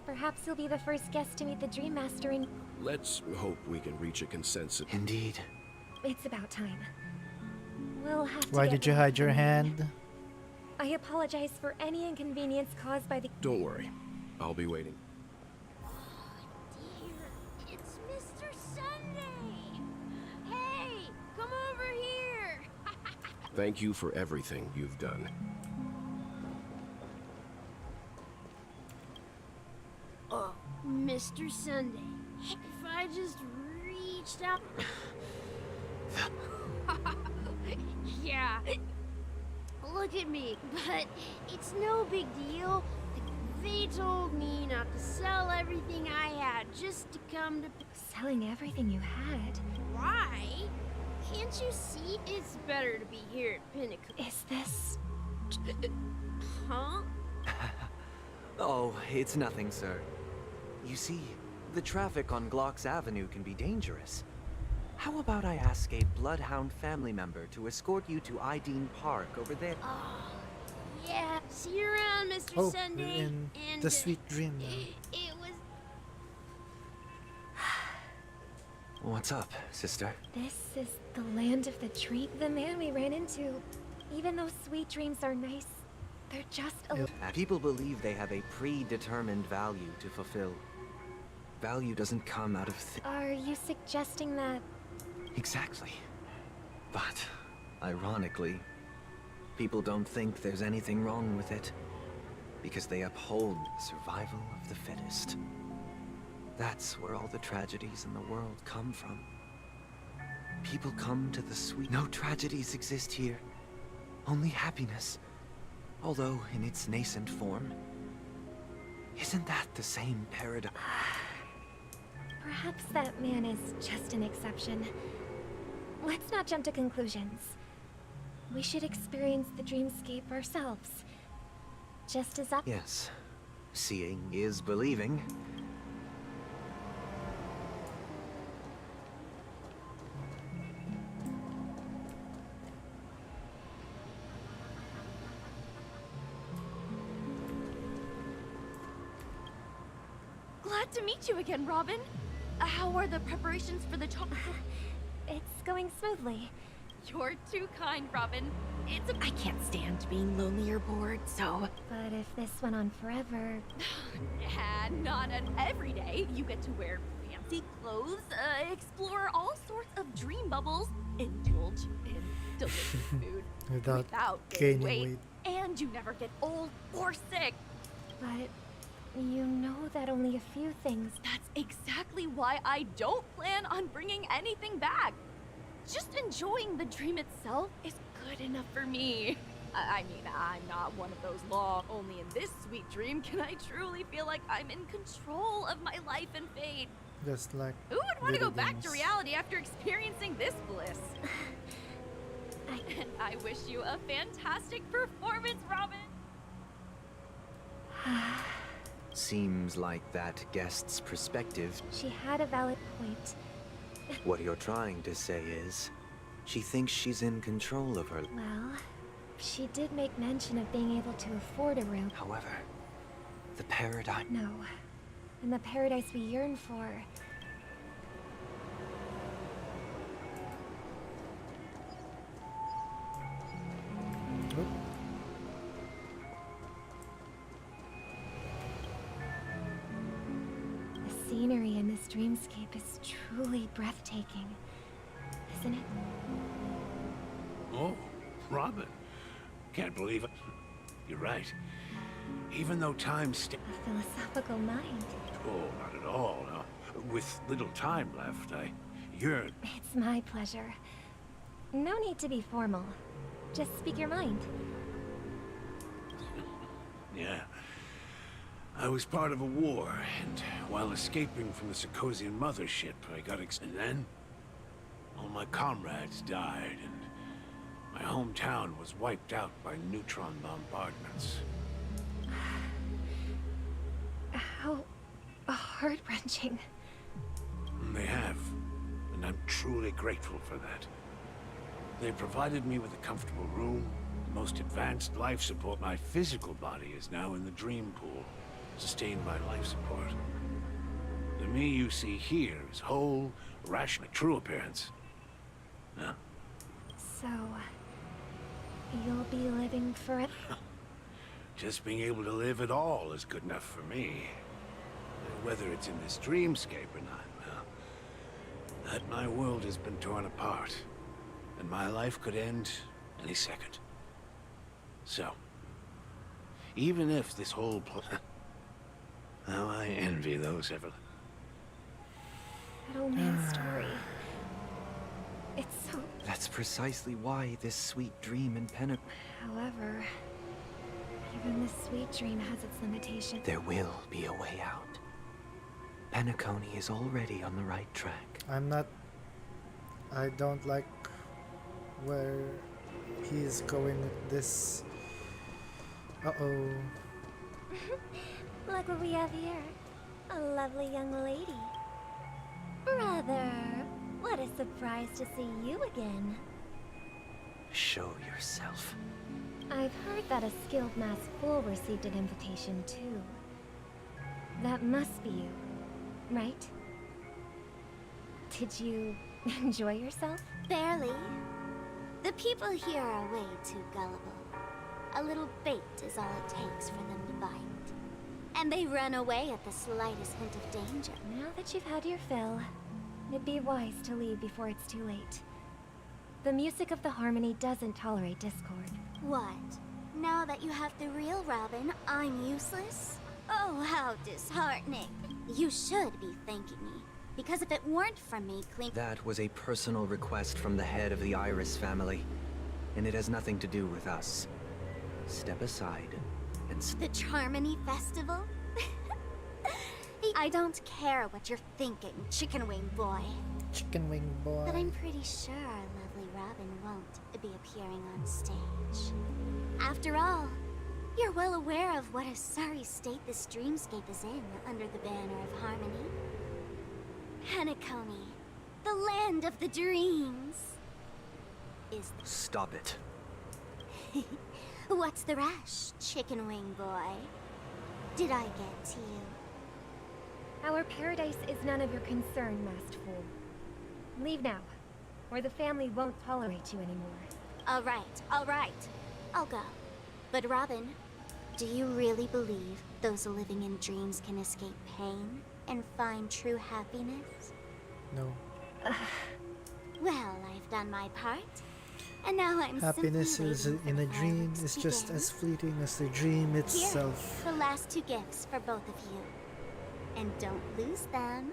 Perhaps you'll be the first guest to meet the Dream Master in... Let's hope we can reach a consensus. Indeed. It's about time. We'll have to Why get did you hide your hand? I apologize for any inconvenience caused by the... Don't worry. I'll be waiting. It's Mr. Sunday! Hey, come over here! Thank you for everything you've done. Oh, Mr. Sunday, if I just reached out... Yeah. Look at me, but it's no big deal. They told me not to sell everything I had just to come to... Selling everything you had? Why? Can't you see? It's better to be here at Pinnacle. Is this... Huh? Oh, it's nothing, sir. You see, the traffic on Glock's Avenue can be dangerous. How about I ask a Bloodhound family member to escort you to Ideen Park over there? Oh, yeah. See you around, Mr. Oh, Sunday. we're in And the sweet dream now. it was. What's up, sister? This is the land of the dream. The man we ran into, even though sweet dreams are nice, they're just a People believe they have a predetermined value to fulfill. Value doesn't come out of Are you suggesting that? Exactly. But, ironically, people don't think there's anything wrong with it. Because they uphold survival of the fittest. That's where all the tragedies in the world come from. People come to the sweet... No tragedies exist here. Only happiness. Although in its nascent form. Isn't that the same paradigm? Perhaps that man is just an exception. Let's not jump to conclusions. We should experience the dreamscape ourselves. Just as I... Yes. Seeing is believing. Glad to meet you again, Robin. How are the preparations for the talk? It's going smoothly. You're too kind, Robin. I can't stand being lonely or bored, so... But if this went on forever... Yeah, not an every day. You get to wear fancy clothes, explore all sorts of dream bubbles, indulge in delicious food Without gaining gaining weight. and you never get old or sick. But you know that only a few things... That's exactly why I don't plan on bringing anything back. Just enjoying the dream itself is good enough for me. I mean, I'm not one of those long. Only in this sweet dream can I truly feel like I'm in control of my life and fate. Just like Who would want to video go back to games. reality after experiencing this bliss? And I wish you a fantastic performance, Robin. Seems like that guest's perspective. She had a valid point. What you're trying to say is, she thinks she's in control of her. Well, she did make mention of being able to afford a room. However, the paradigm... No. In the paradise we yearn for... The scenery in this dreamscape is truly breathtaking, isn't it? Oh, Robin. Can't believe it. You're right. Even though time A philosophical mind. Oh, not at all. No. With little time left, I yearn. It's my pleasure. No need to be formal. Just speak your mind. Yeah. I was part of a war, and while escaping from the Sarkosian mothership, I got and then all my comrades died, and my hometown was wiped out by neutron bombardments. How heart-wrenching. They have, and I'm truly grateful for that. They provided me with a comfortable room, the most advanced life support. My physical body is now in the dream pool, sustained by life support. The me you see here is whole, rational, true appearance. Huh? So... you'll be living forever? Just being able to live at all is good enough for me. Whether it's in this dreamscape or not, well, that my world has been torn apart, and my life could end any second. So, even if this whole how I envy those ever... That old man's story. It's so... That's precisely why this sweet dream in Penacony... However, even this sweet dream has its limitations. There will be a way out. Penacony is already on the right track. I don't like where he's going with this. Uh-oh. Look what we have here. A lovely young lady. Brother, what a surprise to see you again. Show yourself. I've heard that a skilled masked fool received an invitation too. That must be you, right? Did you enjoy yourself? Barely. The people here are way too gullible. A little bait is all it takes for them to bite. And they run away at the slightest hint of danger. Now that you've had your fill, it'd be wise to leave before it's too late. The music of the Harmony doesn't tolerate discord. What? Now that you have the real Robin, I'm useless? Oh, how disheartening. You should be thanking me. Because if it weren't for me That was a personal request from the head of the Iris family, and it has nothing to do with us. Step aside and The Charmony Festival? I don't care what you're thinking, Chicken Wing Boy. Chicken Wing Boy. But I'm pretty sure our lovely Robin won't be appearing on stage. After all, you're well aware of what a sorry state this dreamscape is in under the banner of Harmony. Penacony, the land of the dreams, is Stop it. What's the rush, Chicken Wing Boy? Did I get to you? Our paradise is none of your concern, masked fool. Leave now, or the family won't tolerate you anymore. All right. I'll go. But Robin, do you really believe those living in dreams can escape pain and find true happiness? No. Well, I've done my part. And now I'm Happiness simply is waiting for in the a dream fireworks is to just begin. as fleeting as the dream itself. Here, the last two gifts for both of you. And don't lose them.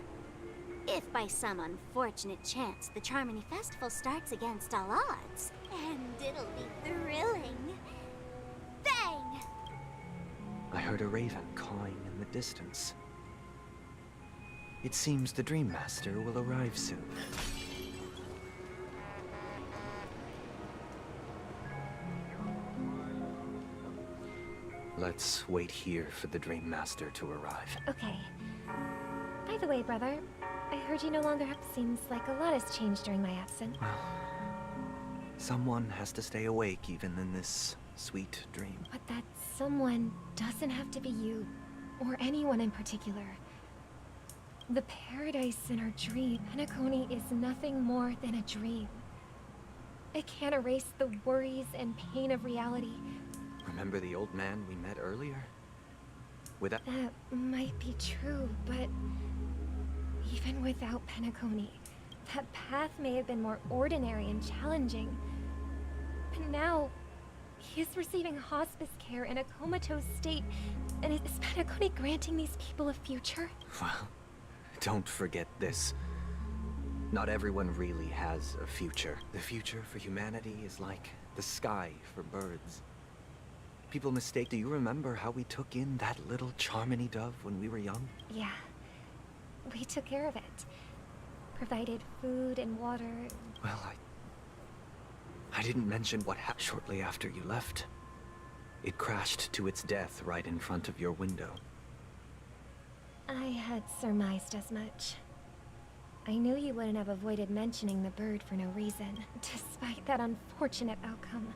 If by some unfortunate chance the Charmony Festival starts against all odds, and it'll be thrilling. Bang! I heard a raven cawing in the distance. It seems the Dream Master will arrive soon. Let's wait here for the Dream Master to arrive. Okay. By the way, brother, I heard you no longer have... Seems like a lot has changed during my absence. Someone has to stay awake even in this sweet dream. But that someone doesn't have to be you, or anyone in particular. The paradise in our dream, Penacony, is nothing more than a dream. It can't erase the worries and pain of reality. Remember the old man we met earlier? Without... That might be true, but even without Penacony, that path may have been more ordinary and challenging. But now, he is receiving hospice care in a comatose state, and is Penacony granting these people a future? Well, don't forget this. Not everyone really has a future. The future for humanity is like the sky for birds. People mistake. Do you remember how we took in that little Charmony dove when we were young? Yeah. We took care of it. Provided food and water. Well, I didn't mention what happened shortly after you left. It crashed to its death right in front of your window. I had surmised as much. I knew you wouldn't have avoided mentioning the bird for no reason, despite that unfortunate outcome.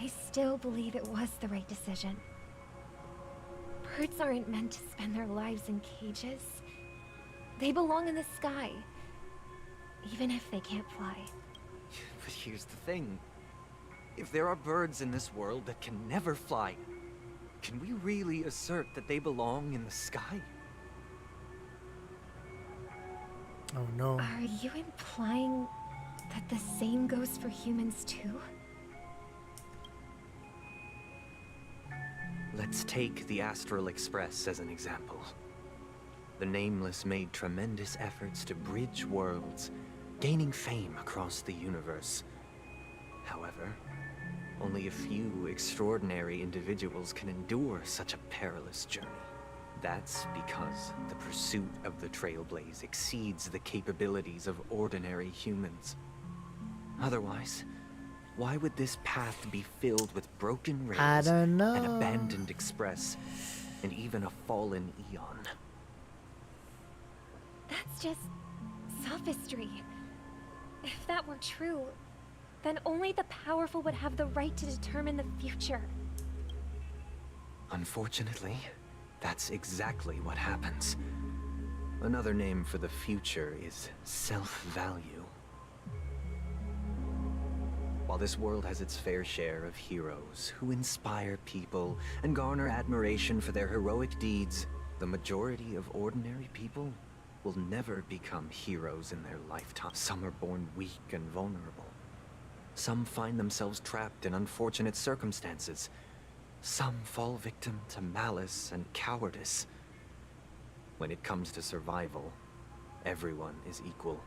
I still believe it was the right decision. Birds aren't meant to spend their lives in cages. They belong in the sky, even if they can't fly. But here's the thing. If there are birds in this world that can never fly, can we really assert that they belong in the sky? Oh no. Are you implying that the same goes for humans too? Let's take the Astral Express as an example. The Nameless made tremendous efforts to bridge worlds, gaining fame across the universe. However, only a few extraordinary individuals can endure such a perilous journey. That's because the pursuit of the Trailblaze exceeds the capabilities of ordinary humans. Otherwise, why would this path be filled with broken rails I don't know. and abandoned express, and even a fallen eon. That's just sophistry. If that were true, then only the powerful would have the right to determine the future. Unfortunately, that's exactly what happens. Another name for the future is self-value. While this world has its fair share of heroes who inspire people and garner admiration for their heroic deeds, the majority of ordinary people will never become heroes in their lifetime. Some are born weak and vulnerable. Some find themselves trapped in unfortunate circumstances. Some fall victim to malice and cowardice. When it comes to survival, everyone is equal.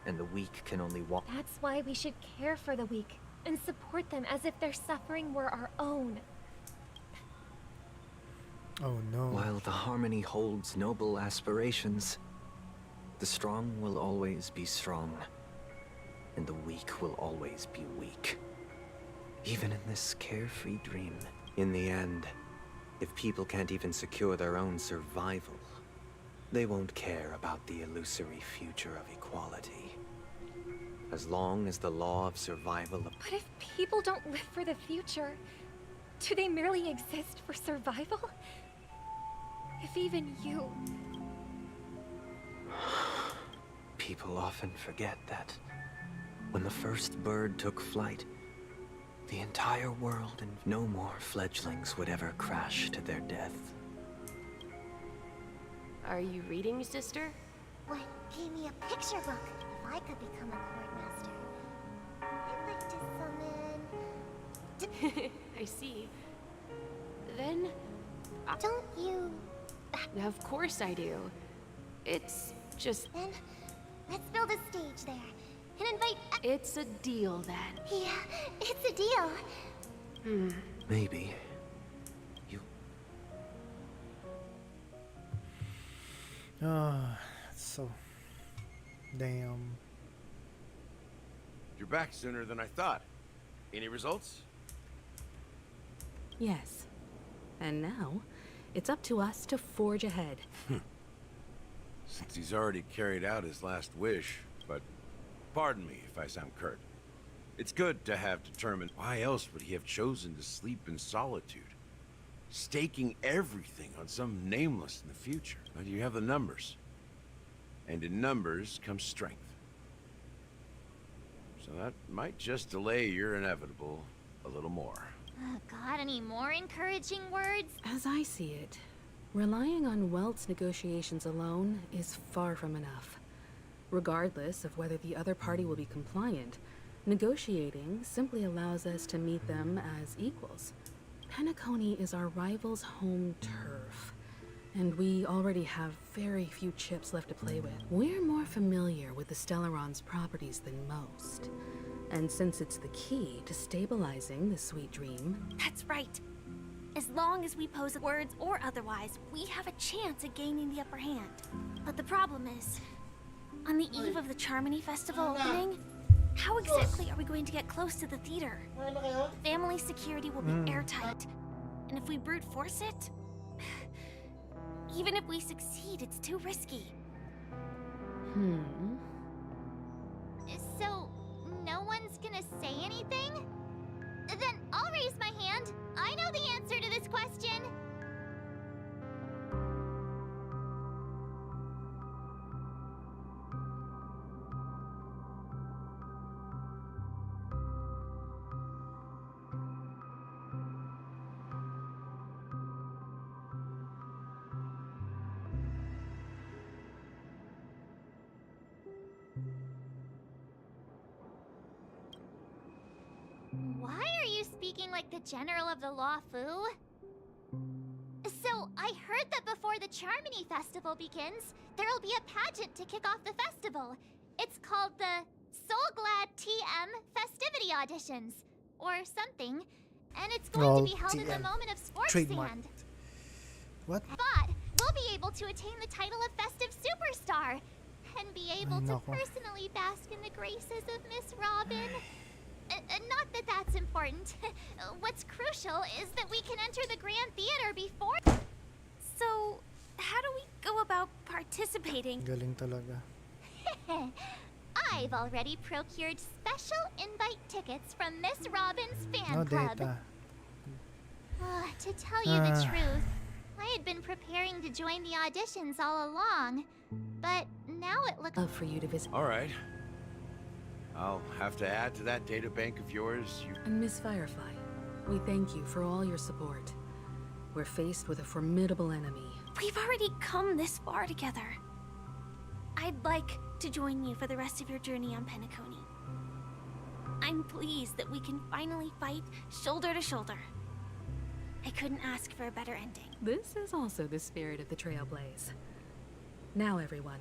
And the weak can only walk. That's why we should care for the weak and support them as if their suffering were our own. Oh no. While the Harmony holds noble aspirations, the strong will always be strong, and the weak will always be weak. Even in this carefree dream, in the end, if people can't even secure their own survival, they won't care about the illusory future of equality. As long as the law of survival... But if people don't live for the future, do they merely exist for survival? If even you... People often forget that when the first bird took flight, the entire world and no more fledglings would ever crash to their death. Are you reading, sister? What gave me a picture book? If I could become a court master, I'd like to summon... I see. Then... Don't you... Of course I do. It's just... Then, let's build a stage there, and invite... It's a deal, then. Yeah, it's a deal. Maybe. Oh, so... Damn. You're back sooner than I thought. Any results? Yes. And now, it's up to us to forge ahead. Since he's already carried out his last wish, but pardon me if I sound curt. It's good to have determined why else would he have chosen to sleep in solitude, staking everything on some nameless in the future. But you have the numbers, and in numbers comes strength. So that might just delay your inevitable a little more. Got any more encouraging words? As I see it, relying on Welt's negotiations alone is far from enough. Regardless of whether the other party will be compliant, negotiating simply allows us to meet them as equals. Penacony is our rival's home turf, and we already have very few chips left to play with. We're more familiar with the Stellaron's properties than most. And since it's the key to stabilizing the sweet dream... That's right. As long as we pose words or otherwise, we have a chance at gaining the upper hand. But the problem is, on the eve of the Charmony Festival opening, how exactly are we going to get close to the theater? Family security will be airtight. And if we brute force it, even if we succeed, it's too risky. So, no one's gonna say anything? Then I'll raise my hand. I know the answer to this question. Why are you speaking like the General of the Law Fu? So, I heard that before the Charmony Festival begins, there'll be a pageant to kick off the festival. It's called the Soul Glad TM Festivity Auditions, or something. And it's going to be held in the moment of sports sand. What? But we'll be able to attain the title of Festive Superstar, and be able to personally bask in the graces of Miss Robin. Not that that's important. What's crucial is that we can enter the Grand Theater before... participating. Galing talaga. I've already procured special invite tickets from Miss Robin's fan No club. data. To tell you the truth, I had been preparing to join the auditions all along, but now it looks... Love for you to visit. All right. I'll have to add to that data bank of yours. And Miss Firefly, we thank you for all your support. We're faced with a formidable enemy. We've already come this far together. I'd like to join you for the rest of your journey on Penacony. I'm pleased that we can finally fight shoulder to shoulder. I couldn't ask for a better ending. This is also the spirit of the Trailblaze. Now, everyone,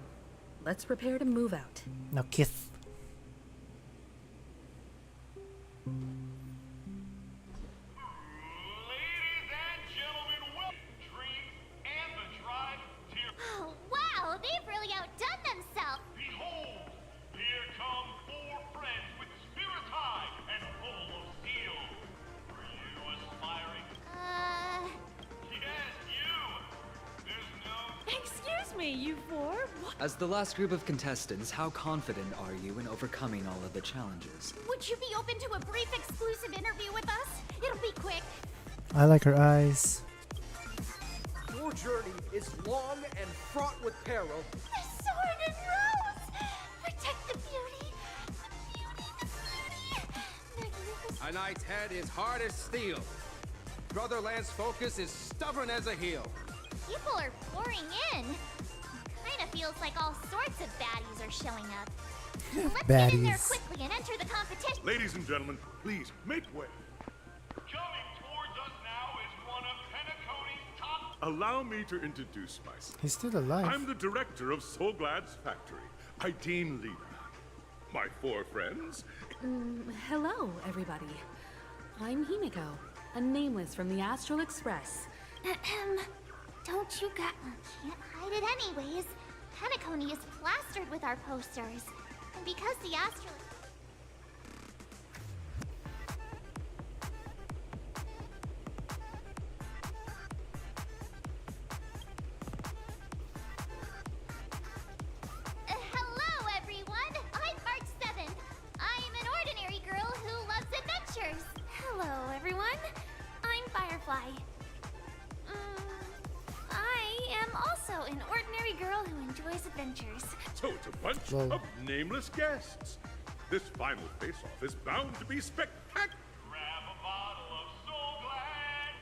let's prepare to move out. Now kiss. Oh, wow, they've really outdone themselves. Behold, here come 4 friends with spirits high and full of steel. Are you aspiring? Yes, you. There's no... Excuse me, you 4? What? As the last group of contestants, how confident are you in overcoming all of the challenges? Would you be open to a brief exclusive interview with us? It'll be quick. I like her eyes. Your journey is long and fraught with peril. The sword and rose! Protect the beauty! The beauty, the beauty! Magnificent. A knight's head is hard as steel. Brother Lance Focus is stubborn as a heel. People are pouring in. Kinda feels like all sorts of baddies are showing up. Let's get in there Baddies. quickly and enter the competition. Ladies and gentlemen, please make way. Coming towards us now is one of Penacony's top... Allow me to introduce myself. He's still alive. I'm the director of Soulglad's factory, Ideen Lena. My 4 friends. Hello, everybody. I'm Himiko, a nameless from the Astral Express. Don't you got... Can't hide it anyways. Penacony is plastered with our posters. And because the Astral... Hello, everyone! I'm March 7th. I'm an ordinary girl who loves adventures. Hello, everyone. I'm Firefly. I am also an ordinary girl who enjoys adventures. So it's a bunch of nameless guests. This final face-off is bound to be spectacular. Grab a bottle of Soulglad.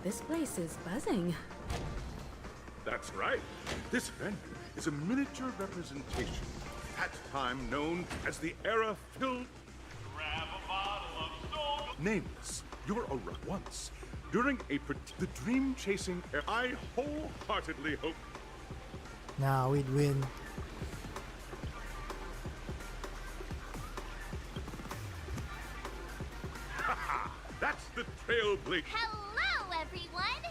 This place is buzzing. That's right. This venue is a miniature representation of that time known as the era filled. Grab a bottle of soul. Nameless, you're a once during the dream-chasing era. I wholeheartedly hope. Nah, we'd win. That's the trailblaze. Hello, everyone!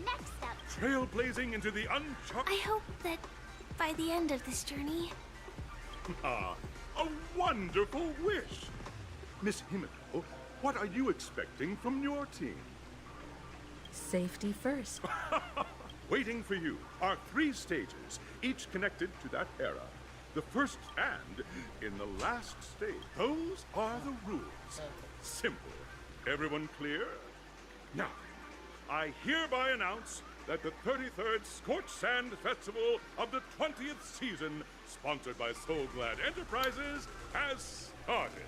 Next up... Trailblazing into the uncharted. I hope that by the end of this journey... Ah, a wonderful wish! Miss Himiko, what are you expecting from your team? Safety first. Waiting for you are 3 stages, each connected to that era. The first and in the last stage. Those are the rules. Simple. Everyone clear? Now, I hereby announce that the 33rd Scorched Sand Festival of the 20th season, sponsored by Soulglad Enterprises, has started.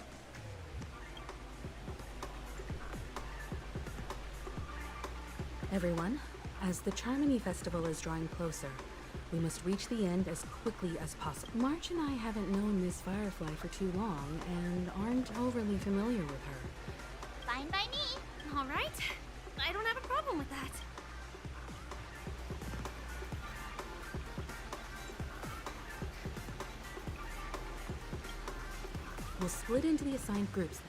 Everyone, as the Charmony Festival is drawing closer, we must reach the end as quickly as possible. March and I haven't known Miss Firefly for too long and aren't overly familiar with her. Fine by me. All right. I don't have a problem with that. We'll split into the assigned groups then.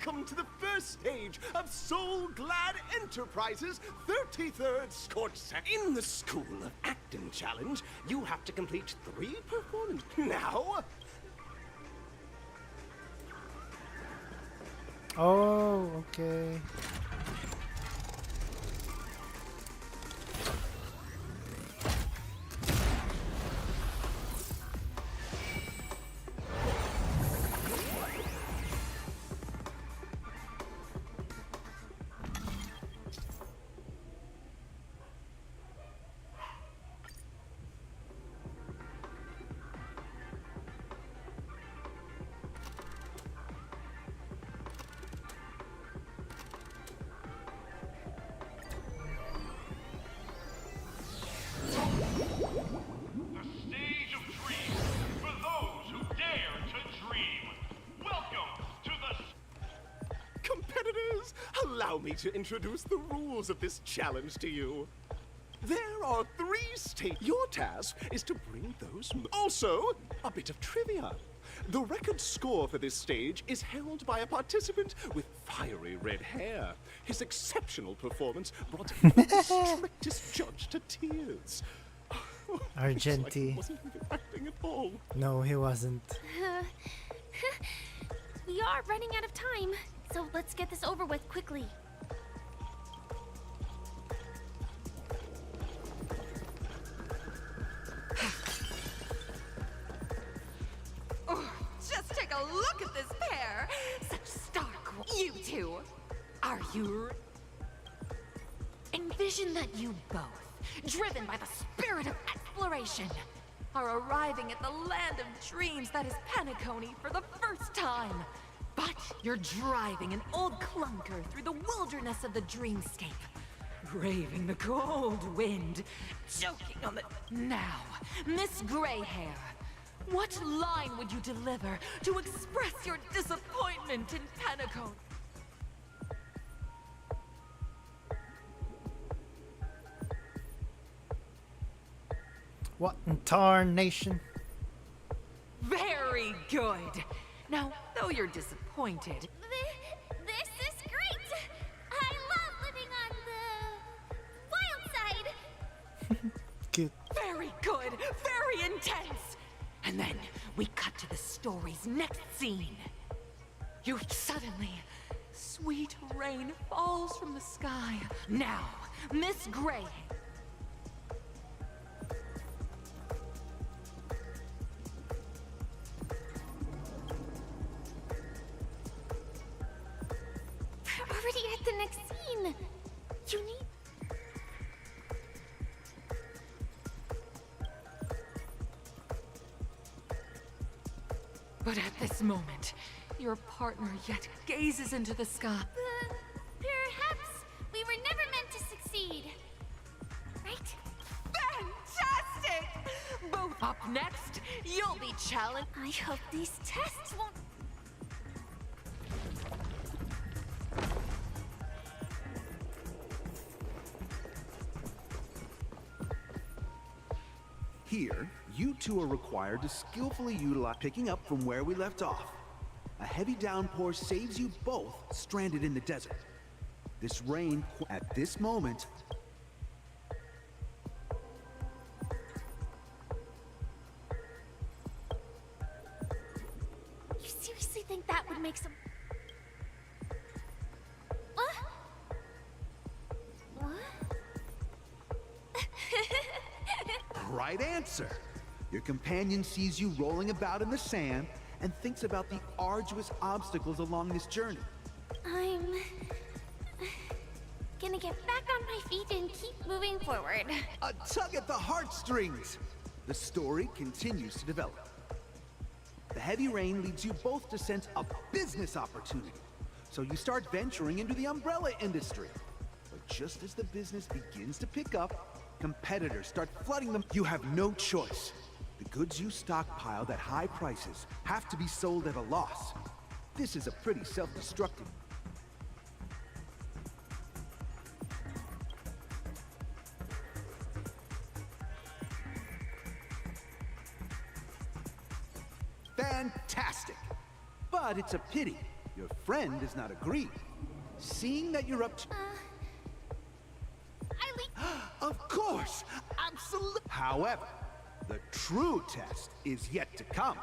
Welcome to the first stage of Soul Glad Enterprises' 33rd Scorch Set. In the School of Acting Challenge, you have to complete 3 performances. Now, Oh, okay. The stage of dreams for those who dare to dream. Welcome to the... competitors, allow me to introduce the rules of this challenge to you. There are 3 stages. Your task is to bring those... Also, a bit of trivia. The record score for this stage is held by a participant with fiery red hair. His exceptional performance brought the strictest judge to tears. Argenti. Like he wasn't even acting at all. No, he wasn't. We are running out of time, so let's get this over with quickly. Oh, just take a look at this pair! Such stark... You two! Are you... Envision that you both, driven by the spirit of exploration, are arriving at the land of dreams that is Penacony for the first time. But you're driving an old clunker through the wilderness of the dreamscape, braving the cold wind, choking on the... Now, Miss Greyhair, what line would you deliver to express your disappointment in Penacony? What in tarnation? Very good. Now, though you're disappointed, This is great! I love living on the... wild side! Cute. very good, very intense. And then we cut to the story's next scene. You suddenly, sweet rain falls from the sky. Now, Miss Grey. We're already at the next scene! You need... But at this moment, your partner yet gazes into the sky. Perhaps we were never meant to succeed. Right? Fantastic! Both up next, you'll be challenged. I hope these tests won't... Here, you two are required to skillfully utilize picking up from where we left off. A heavy downpour saves you both stranded in the desert. This rain, at this moment, You seriously think that would make some... What? What? right answer. Your companion sees you rolling about in the sand and thinks about the arduous obstacles along this journey. I'm... gonna get back on my feet and keep moving forward. A tug at the heartstrings! The story continues to develop. The heavy rain leads you both to sense a business opportunity. So you start venturing into the umbrella industry. But just as the business begins to pick up, competitors start flooding them. You have no choice. The goods you stockpiled at high prices have to be sold at a loss. This is a pretty self-destructive. Fantastic! But it's a pity. Your friend does not agree. Seeing that you're up to... Of course! Absolutely! However, the true test is yet to come.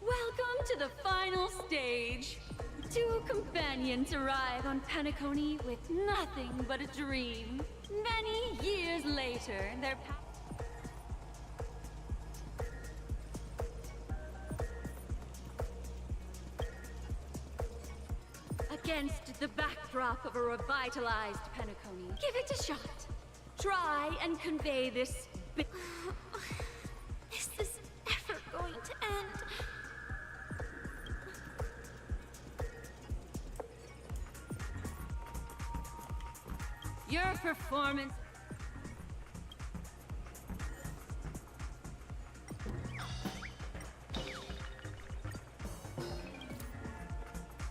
Welcome to the final stage. Two companions arrive on Penacony with nothing but a dream. Many years later, their against the backdrop of a revitalized Penacony, give it a shot. Try and convey this. Is this ever going to end? Your performance.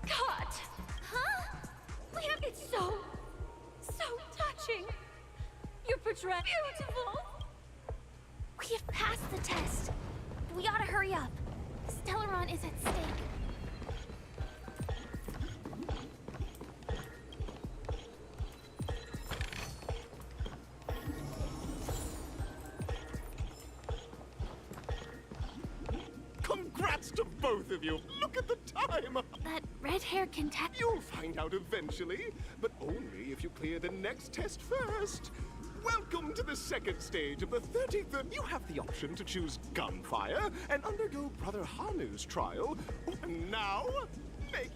Cut! Huh? It's so touching. Your portrait beautiful. We have passed the test. We ought to hurry up. Stellaron is at stake. Congrats to both of you! Look at the time! That red-haired contestant. You'll find out eventually, but only if you clear the next test first. Welcome to the second stage of the 33rd. You have the option to choose gunfire and undergo Brother Hanu's trial. And now, make...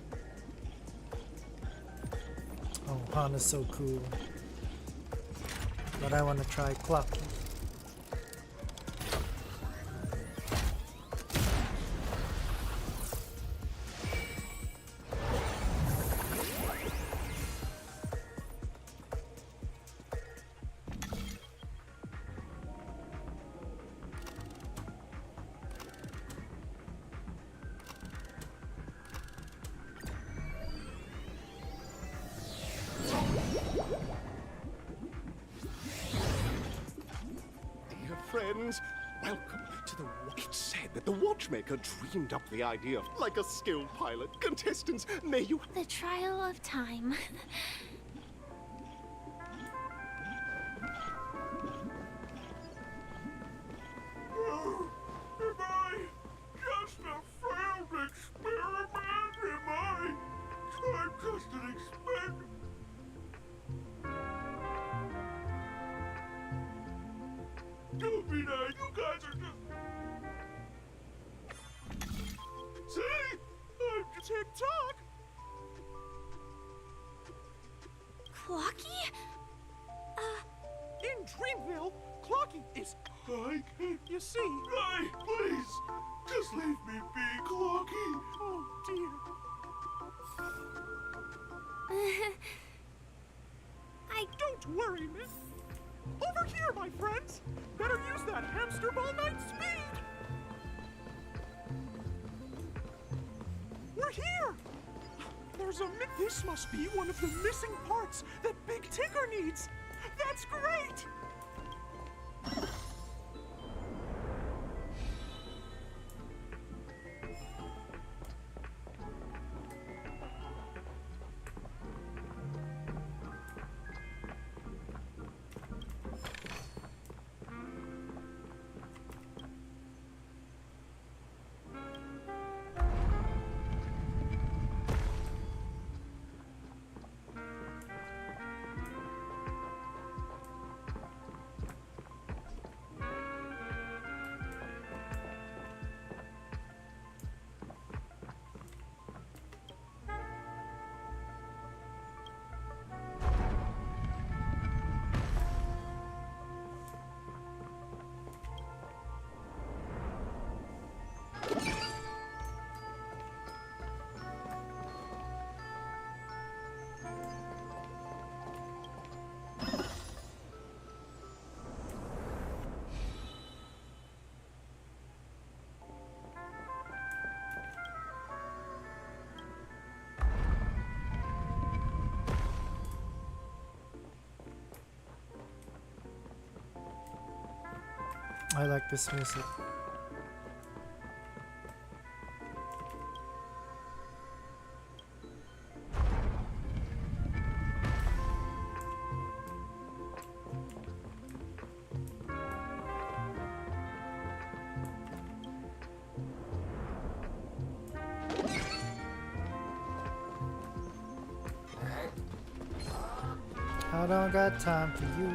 Oh, Han is so cool. But I want to try Clocky. Dear friends, welcome to the... It's said that the watchmaker dreamed up the idea of, like a skilled pilot. Contestants, may you... The trial of time. Am I just a failed experiment? Am I? I'm just an experiment. Don't be nice. You guys are just... See? I'm just tick-tock. Clocky? In Dreamville, Clocky is... I can't... You see... Right, please. Just leave me be, Clocky. Oh, dear. Don't worry, miss. Over here, my friends. Better use that hamster ball night speed. We're here. There's a This must be one of the missing parts that Big Tinker needs. That's great. I like this music. I don't got time for you.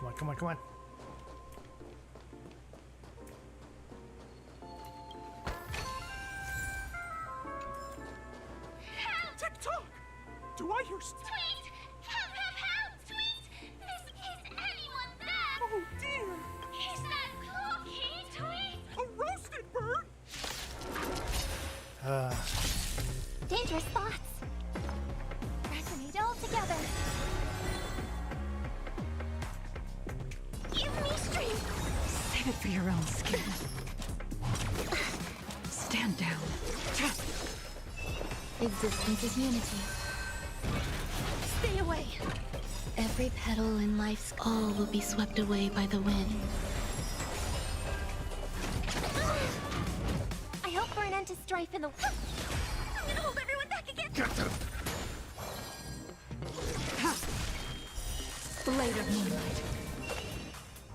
Come on, come on, come on. Tick-tock! Do I hear Tweet! Help, help, help! Tweet! Is anyone there? Oh dear! Is that cookie? Tweet! A roasted bird? Dangerous thoughts. Resonate all together. Give me strength! Save it for your own skin. Stand down. Existence is unity. Stay away! Every petal in life's all will be swept away by the wind. I hope for an end to strife in the... I'm gonna hold everyone back again! Get them! Blade of moonlight.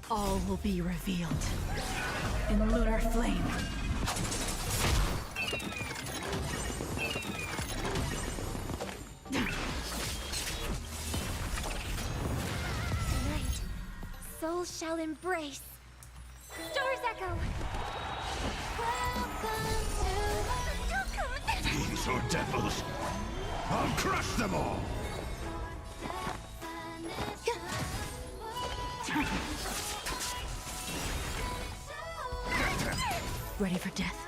All will be revealed in lunar flame. Tonight, souls shall embrace. Stars echo. These are devils. I'll crush them all. Ready for death?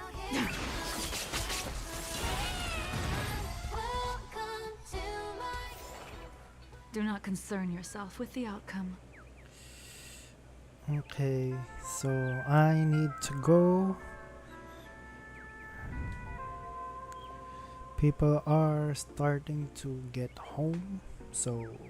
Do not concern yourself with the outcome. Okay, so I need to go. People are starting to get home, so